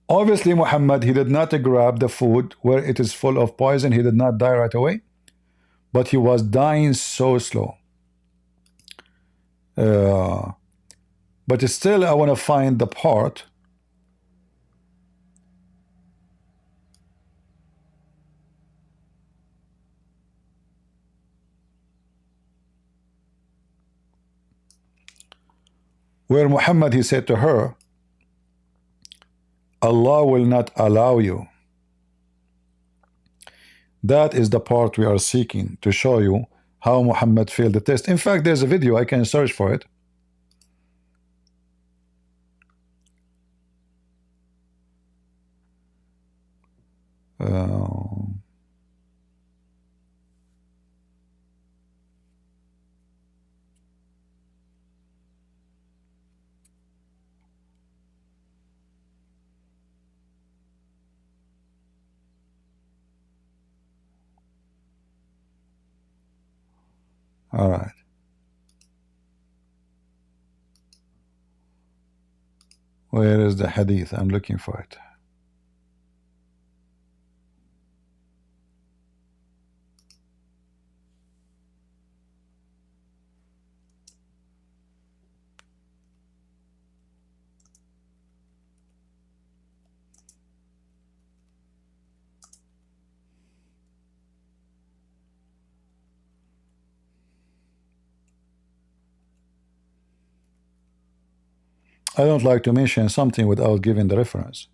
Obviously, Muhammad, he did not grab the food where it is full of poison. He did not die right away. But he was dying so slow. But still, I want to find the part where Muhammad, he said to her, Allah will not allow you. That is the part we are seeking to show you how Muhammad failed the test. In fact, there's a video, I can search for it. All right. Where is the hadith? I'm looking for it. I don't like to mention something without giving the reference.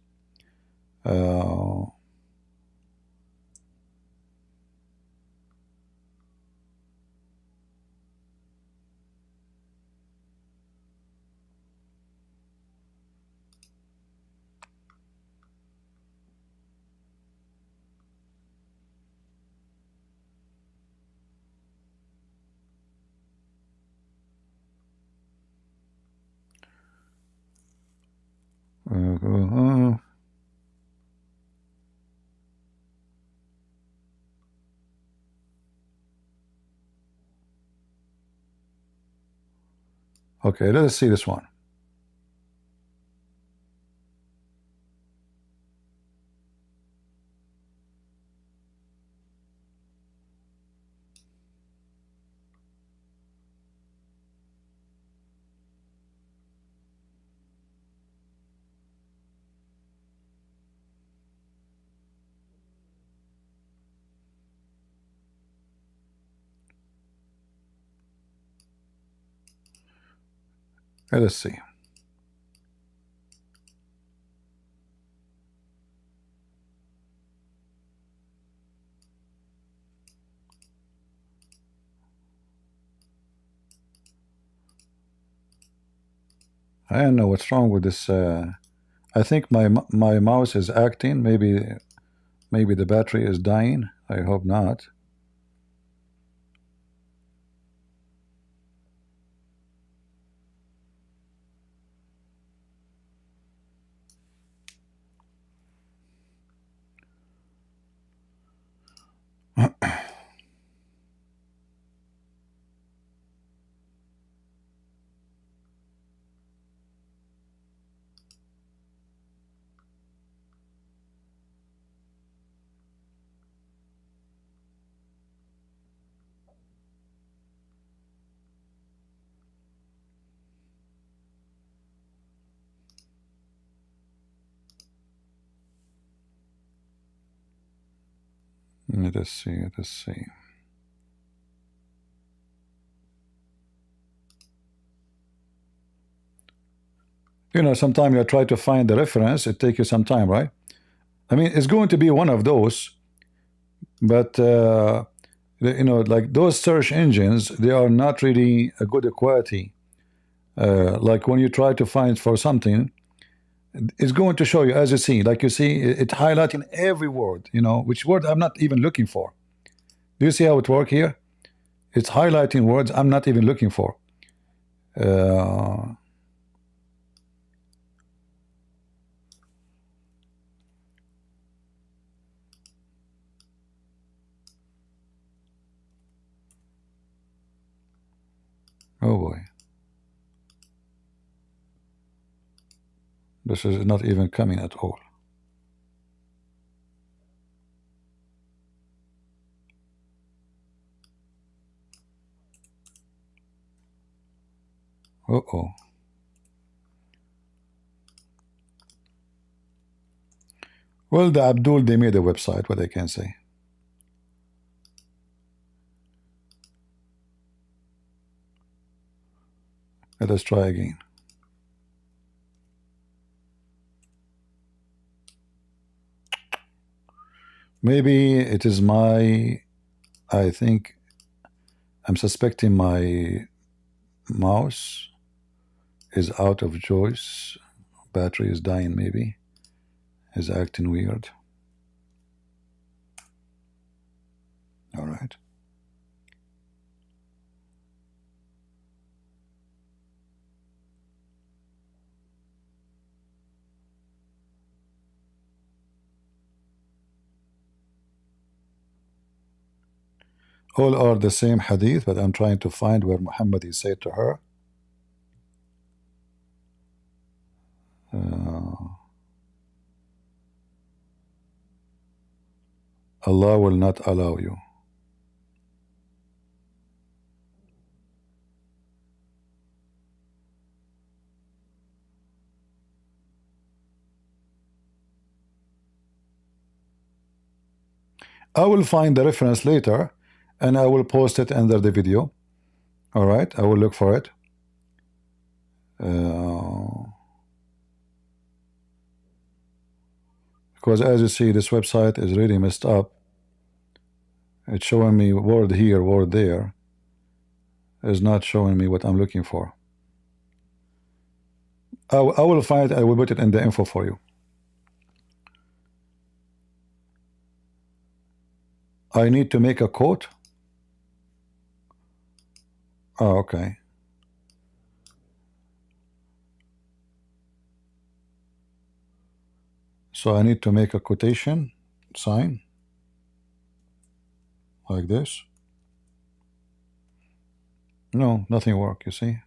Okay, let us see this one. Let us see. I don't know what's wrong with this. I think my mouse is acting. Maybe the battery is dying. I hope not. Let us see. Let us see. You know, sometimes you try to find the reference. It takes you some time, right? I mean, it's going to be one of those, but you know, like those search engines, they are not really a good quality. Like when you try to find for something, it's going to show you, as you see, like you see, it highlighting every word, you know, which word I'm not even looking for. Do you see how it works here? It's highlighting words I'm not even looking for. Oh boy. This is not even coming at all. Uh-oh. Well, the Abdul, they made a website, what I can say. Let us try again. Maybe it is my, I think I'm suspecting my mouse is out of choice. Battery is dying, maybe. Is acting weird. All right. All are the same hadith, but I'm trying to find where Muhammad he said to her, Allah will not allow you. I will find the reference later and I will post it under the video. All right, I will look for it. Because as you see, this website is really messed up. It's showing me word here, word there. It's not showing me what I'm looking for. I will find it. I will put it in the info for you. I need to make a quote. Oh, okay. So I need to make a quotation sign like this. No, nothing work, you see.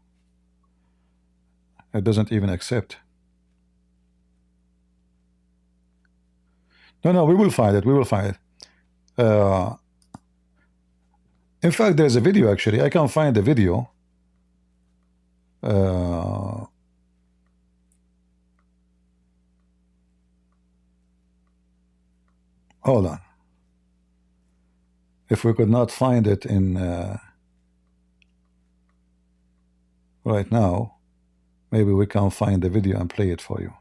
It doesn't even accept. No, we will find it. We will find it. In fact, there's a video actually. I can find the video. Hold on. If we could not find it in right now, maybe we can find the video and play it for you.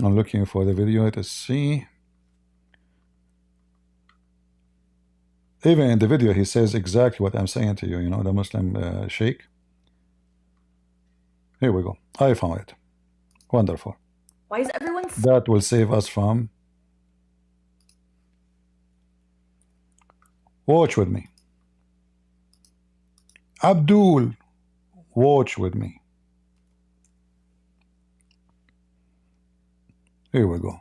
I'm looking for the video to see. Even in the video, he says exactly what I'm saying to you, you know, the Muslim sheikh. Here we go. I found it. Wonderful. Why is everyone... That will save us from... Watch with me. Abdul, watch with me. Here we go.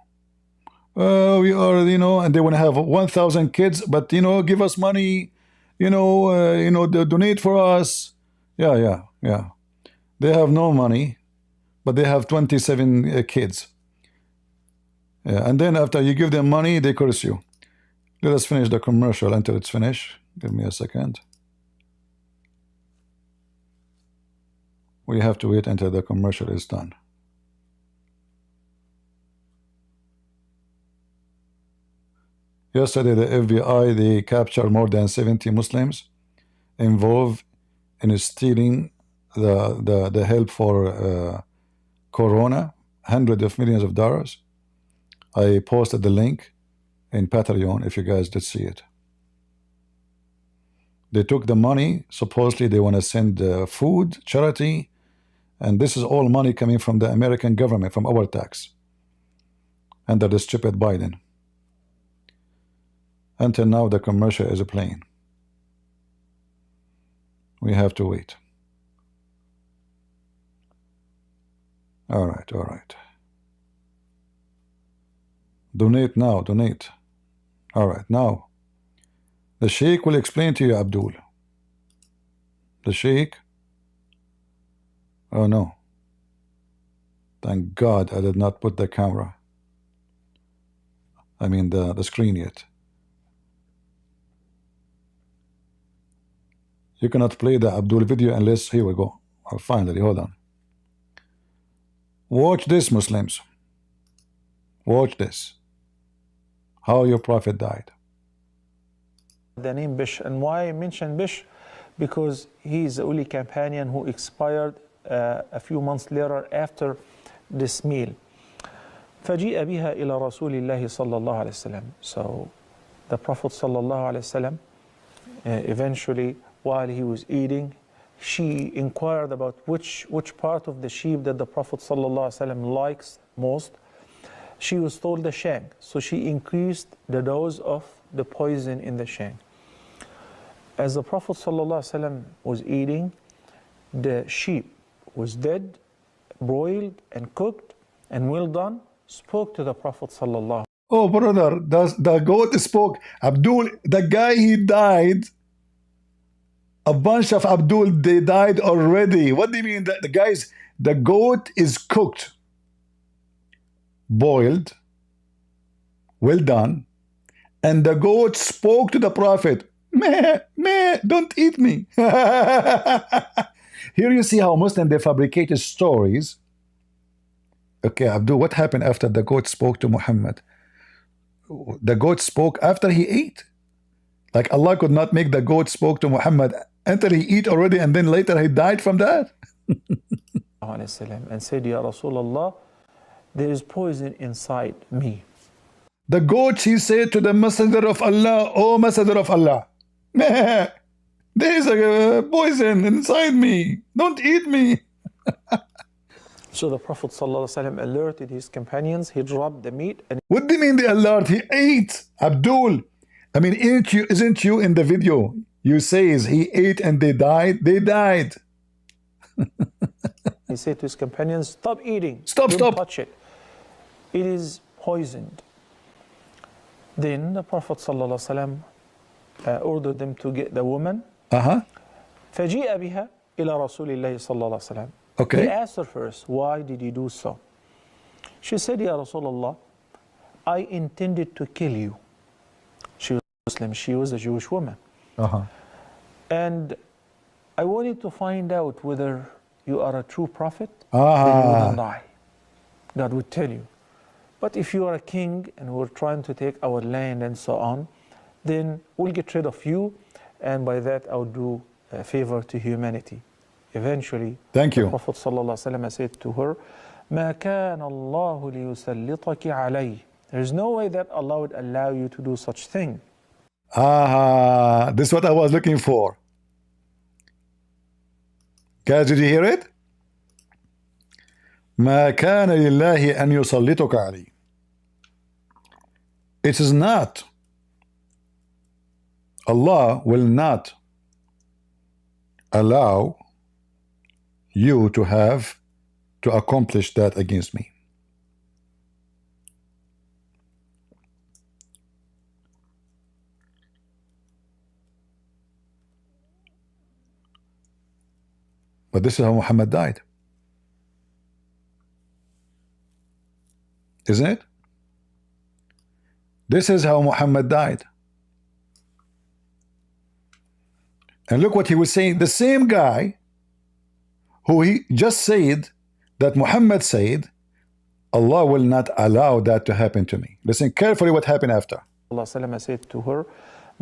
We are, you know, and they want to have 1,000 kids, but, you know, give us money, donate for us. Yeah. They have no money, but they have 27 kids. Yeah, and then after you give them money, they curse you. Let us finish the commercial until it's finished. Give me a second. We have to wait until the commercial is done. Yesterday, the FBI, they captured more than 70 Muslims involved in stealing the help for Corona, hundreds of millions of dollars. I posted the link in Patreon if you guys did see it. They took the money. Supposedly, they want to send food, charity, and this is all money coming from the American government, from our tax, under the stupid Biden. Until now, the commercial is playing. We have to wait. All right. Donate now, donate. All right, now. The Sheikh will explain to you, Abdul. The Sheikh. Oh no. Thank God I did not put the camera. I mean the screen yet. You cannot play the Abdul video unless, here we go. Finally, hold on. Watch this, Muslims. Watch this. How your prophet died. The name Bish. And why I mention Bish? Because he is the only companion who expired a few months later after this meal. فجيء بها إلى رسول الله صلى الله عليه وسلم. So the Prophet صلى الله عليه وسلم eventually, while he was eating, she inquired about which part of the sheep that the Prophet صلى الله عليه وسلم likes most. She was told the shank, so she increased the dose of the poison in the shank. As the Prophet ﷺ was eating, the sheep was dead, broiled and cooked and well done, spoke to the Prophet ﷺ. Oh, brother, the goat spoke. Abdul, the guy, he died. A bunch of Abdul, they died already. What do you mean? That the guys, the goat is cooked, boiled, well done, and the goat spoke to the Prophet. Meh, meh, don't eat me. Here you see how Muslims, they fabricated stories. Okay, Abdul, what happened after the goat spoke to Muhammad? The goat spoke after he ate. Like Allah could not make the goat spoke to Muhammad until he eat already, and then later he died from that. And said, Ya Rasulullah, there is poison inside me. The goat, he said to the Messenger of Allah, oh Messenger of Allah, there is a poison inside me. Don't eat me. So the Prophet ﷺ alerted his companions. He dropped the meat. And what do you mean the alert? He ate. Abdul, I mean, isn't you in the video? You says he ate and they died. They died. he said to his companions, stop eating. Stop. Don't touch it. It is poisoned. Then the Prophet ﷺ ordered them to get the woman. فجيء بها إلى رسول الله صلى الله عليه وسلم. Okay. He asked her first, why did you do so? She said, Ya Rasulullah, I intended to kill you. She was Muslim, she was a Jewish woman. And I wanted to find out whether you are a true prophet, then you wouldn't die. God would tell you. But if you are a king and we're trying to take our land and so on, then we'll get rid of you, and by that I'll do a favor to humanity. Eventually, thank you. The Prophet ﷺ said to her, مَا كَانَ اللَّهُ لِيُسَلِّطَكِ عَلَيْهِ. There is no way that Allah would allow you to do such thing. This is what I was looking for. Guys, did you hear it? مَا كَانَ لِلَّهِ أَنْ يُسَلِّطُكَ عَلَيْهِ. It is not. Allah will not allow you to accomplish that against me. But this is how Muhammad died. Isn't it? This is how Muhammad died. And look what he was saying. The same guy who he just said that Muhammad said, Allah will not allow that to happen to me. Listen carefully what happened after. Allah said to her,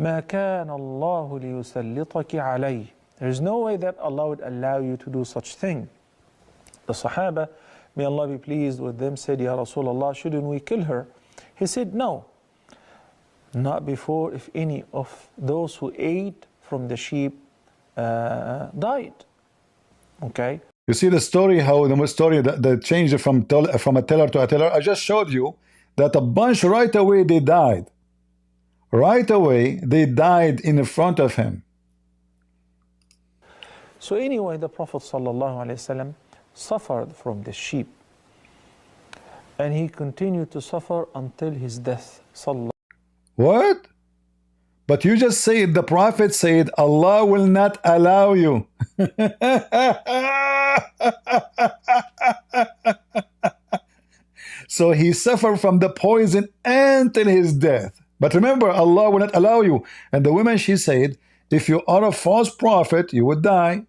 مَا كَانَ اللَّهُ لِيُسَلِّطَكِ عَلَيْهِ. There is no way that Allah would allow you to do such thing. The Sahaba, may Allah be pleased with them, said, Ya Rasulullah, shouldn't we kill her? He said, no. Not before if any of those who ate from the sheep died. Okay. You see the story, how the story that changed from a teller to a teller. I just showed you that a bunch right away they died. Right away they died in front of him. So anyway, the Prophet ﷺ suffered from the sheep, and he continued to suffer until his death. What? But you just said, the Prophet said, Allah will not allow you. So he suffered from the poison until his death. But remember, Allah will not allow you. And the woman, she said, if you are a false prophet, you would die.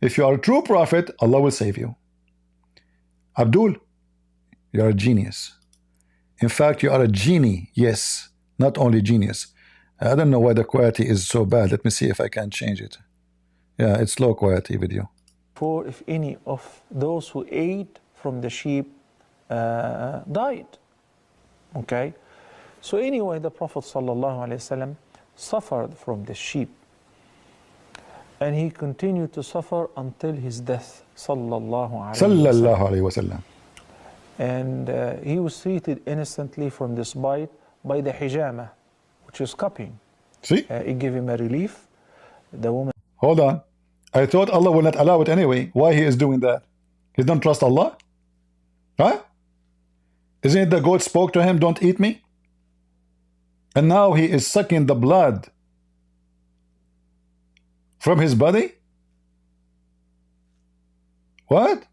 If you are a true prophet, Allah will save you. Abdul, you are a genius. In fact, you are a genie. Yes, not only genius. I don't know why the quality is so bad. Let me see if I can change it. Yeah, it's low quality video. For if any of those who ate from the sheep died. Okay? So anyway, the Prophet ﷺ suffered from the sheep. And he continued to suffer until his death. Sallallahu Alaihi Wasallam. And he was treated innocently from this bite by the hijama, which is cupping. See? It gave him a relief. The woman... Hold on. I thought Allah will not allow it anyway. Why he is doing that? He don't trust Allah? Huh? Isn't it the goat spoke to him, don't eat me? And now he is sucking the blood from his body? What?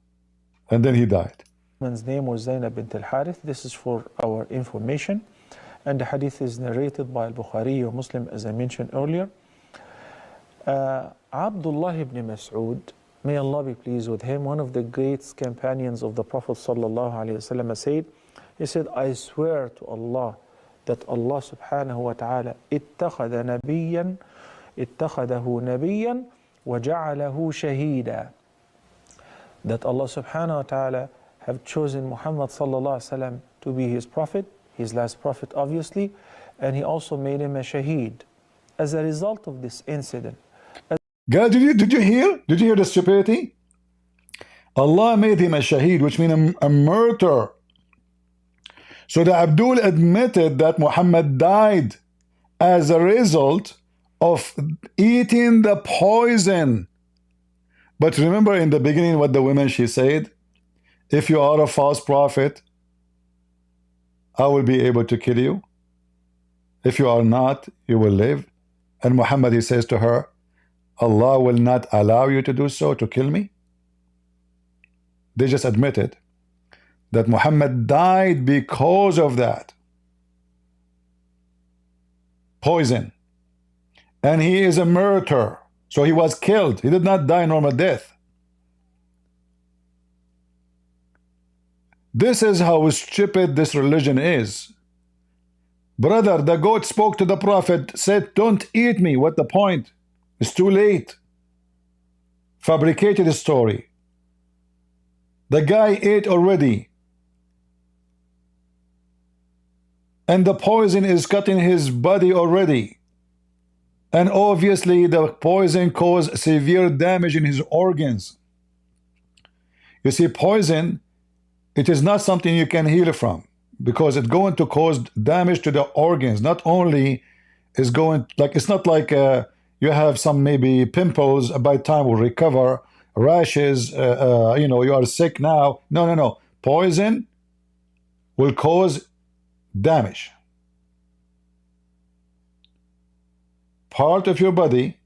And then he died. His name was Zainab bint al-Harith. This is for our information. And the hadith is narrated by Al-Bukhari or Muslim, as I mentioned earlier. Abdullah ibn Mas'ud, may Allah be pleased with him, one of the great companions of the Prophet ﷺ said, he said, I swear to Allah that Allah subhanahu wa ta'ala اتخذه نبيا وجعله شهيدا. That Allah subhanahu wa ta'ala have chosen Muhammad sallallahu alaihi wasallam to be his prophet, his last prophet obviously, and he also made him a shaheed. As a result of this incident. God, did you hear? Did you hear the stupidity? Allah made him a shaheed, which means a martyr. So the Abdul admitted that Muhammad died as a result of eating the poison. But remember in the beginning what the woman she said? If you are a false prophet, I will be able to kill you. If you are not, you will live. And Muhammad, he says to her, Allah will not allow you to do so, to kill me. They just admitted that Muhammad died because of that poison. And he is a martyr. So he was killed. He did not die normal death. This is how stupid this religion is. Brother, the goat spoke to the Prophet, said, don't eat me. What the point? It's too late. Fabricated a story. The guy ate already. And the poison is cutting his body already. And obviously the poison caused severe damage in his organs. You see, poison, it is not something you can heal from, because it's going to cause damage to the organs. Not only is going, like, it's not like you have some maybe pimples, by time will recover, rashes, you know, you are sick now. No. Poison will cause damage. Part of your body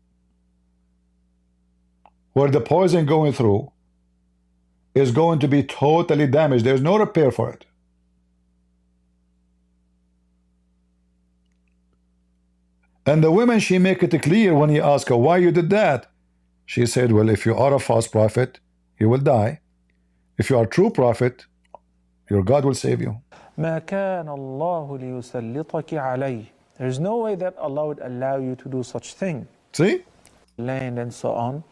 where the poison going through is going to be totally damaged. There's no repair for it. And the woman, she make it clear when he asked her why you did that. She said, well, if you are a false prophet, you will die. If you are a true prophet, your God will save you. ما كان الله ليسلطك عليه. There's no way that Allah would allow you to do such thing. See? Land and so on.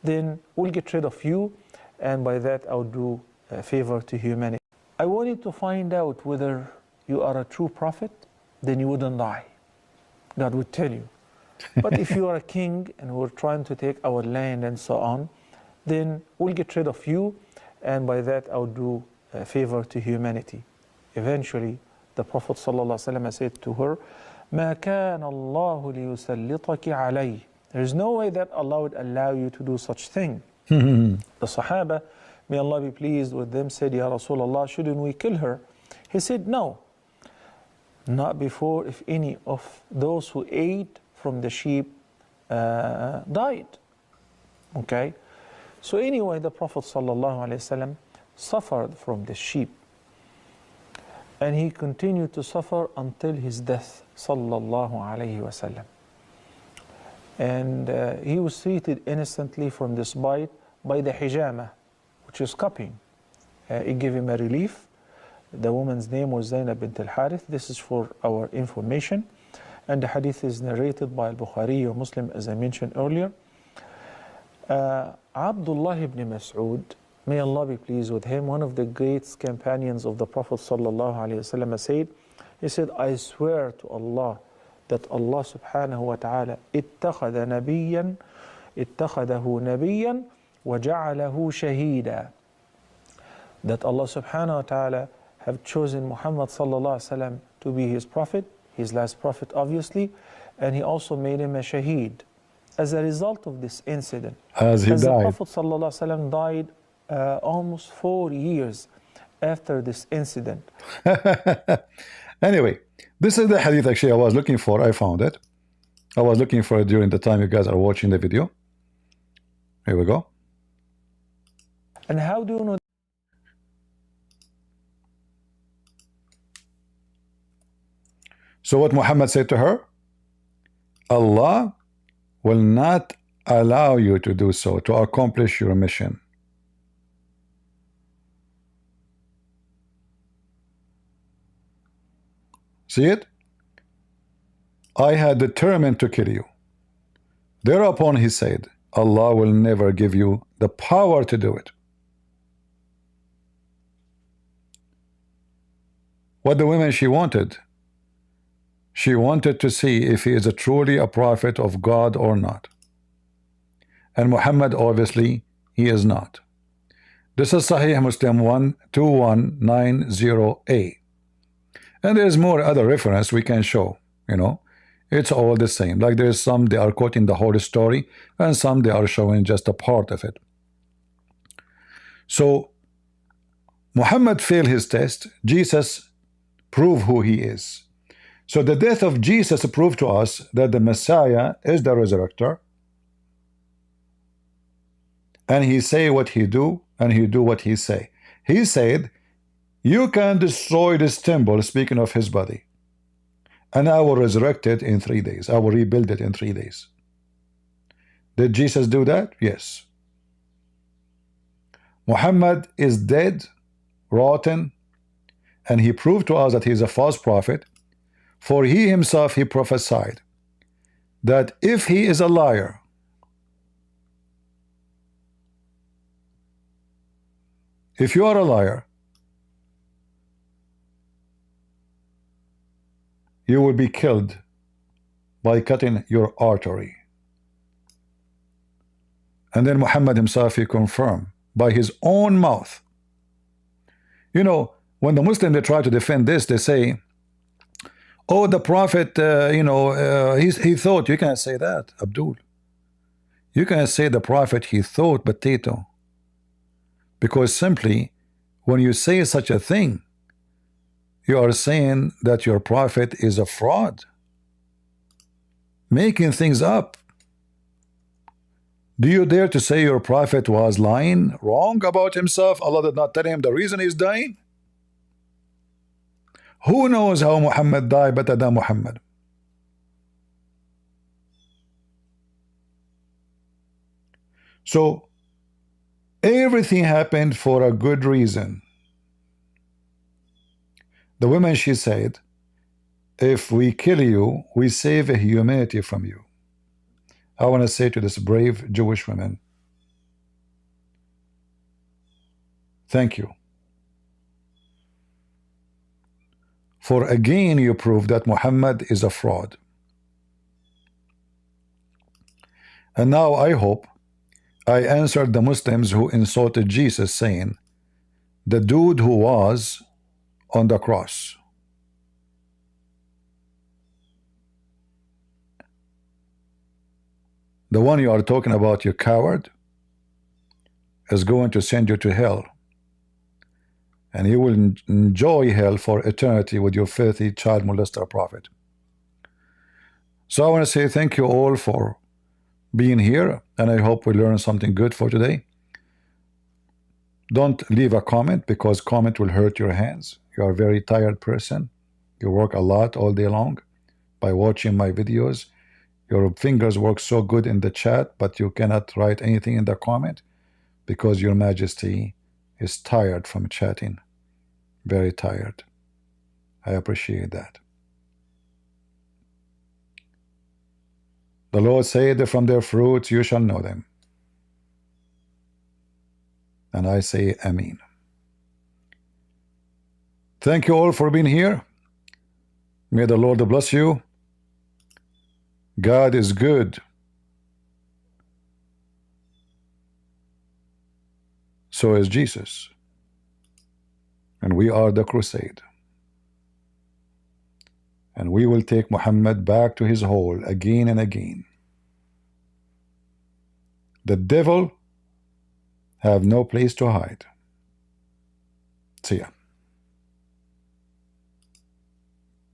Then we'll get rid of you, and by that I'll do a favor to humanity. I wanted to find out whether you are a true prophet, then you wouldn't die. God would tell you. But if you are a king and we're trying to take our land and so on, then we'll get rid of you, and by that I'll do a favor to humanity. Eventually, the Prophet ﷺ said to her, ما كان الله ليسلطك عليه. There's no way that Allah would allow you to do such thing. The Sahaba, may Allah be pleased with them, said, Ya Rasulullah, shouldn't we kill her? He said, no. Not before if any of those who ate from the sheep died. Okay? So anyway, the Prophet ﷺ suffered from the sheep. And he continued to suffer until his death, sallallahu alayhi wasallam. and he was treated instantly from this bite by the hijama, which is cupping. It gave him a relief. The woman's name was Zainab bint al-Harith. This is for our information. And the hadith is narrated by Al-Bukhari or Muslim, as I mentioned earlier. Abdullah ibn Mas'ud, may Allah be pleased with him, one of the great companions of the Prophet ﷺ, said, he said, I swear to Allah that Allah subhanahu wa ta'ala اتخذه نبيا وجعله شهيدا, that Allah subhanahu wa ta'ala have chosen Muhammad sallallahu alaihi wasallam to be his prophet, his last prophet obviously, and he also made him a shaheed. As a result of this incident, as the Prophet sallallahu alaihi wasallam died almost 4 years after this incident. Anyway, this is the hadith actually I was looking for. I found it. I was looking for it during the time you guys are watching the video. Here we go. And how do you know? So what Muhammad said to her, Allah will not allow you to do so, to accomplish your mission. See it? I had determined to kill you. Thereupon he said, Allah will never give you the power to do it. What the woman she wanted to see if he is truly a prophet of God or not. And Muhammad, obviously, he is not. This is Sahih Muslim 12190A. And there's more other reference we can show, you know. It's all the same. Like there's some they are quoting the whole story, and some they are showing just a part of it. So Muhammad failed his test. Jesus proved who he is. So the death of Jesus proved to us that the Messiah is the resurrector, and he say what he do, and he do what he say. He said, you can destroy this temple, speaking of his body, and I will resurrect it in 3 days. I will rebuild it in 3 days. Did Jesus do that? Yes. Muhammad is dead, rotten, and he proved to us that he is a false prophet, for he himself, he prophesied that if he is a liar, if you are a liar, you will be killed by cutting your artery. And then Muhammad himself, he confirmed by his own mouth. You know, when the Muslims, they try to defend this, they say, oh, the prophet, he thought. You can't say that, Abdul. You can't say the prophet, he thought potato. Because simply, when you say such a thing, you are saying that your prophet is a fraud, making things up. Do you dare to say your prophet was lying, wrong about himself? Allah did not tell him the reason he's dying? Who knows how Muhammad died better than Muhammad? So everything happened for a good reason. The woman, she said, if we kill you, we save humanity from you. I want to say to this brave Jewish woman, thank you. For again you prove that Muhammad is a fraud. And now I hope I answered the Muslims who insulted Jesus, saying, the dude who was on the cross, the one you are talking about, you coward, is going to send you to hell, and you will enjoy hell for eternity with your filthy child molester prophet. So I want to say thank you all for being here, and I hope we learned something good for today. Don't leave a comment, because comment will hurt your hands. You are a very tired person. You work a lot all day long by watching my videos. Your fingers work so good in the chat, but you cannot write anything in the comment because your majesty is tired from chatting. Very tired. I appreciate that. The Lord said, from their fruits you shall know them. And I say, Amen. Thank you all for being here. May the Lord bless you. God is good. So is Jesus. And we are the crusade. And we will take Muhammad back to his hole again and again. The devil have no place to hide. See ya.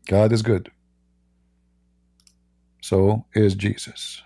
God is good. So is Jesus.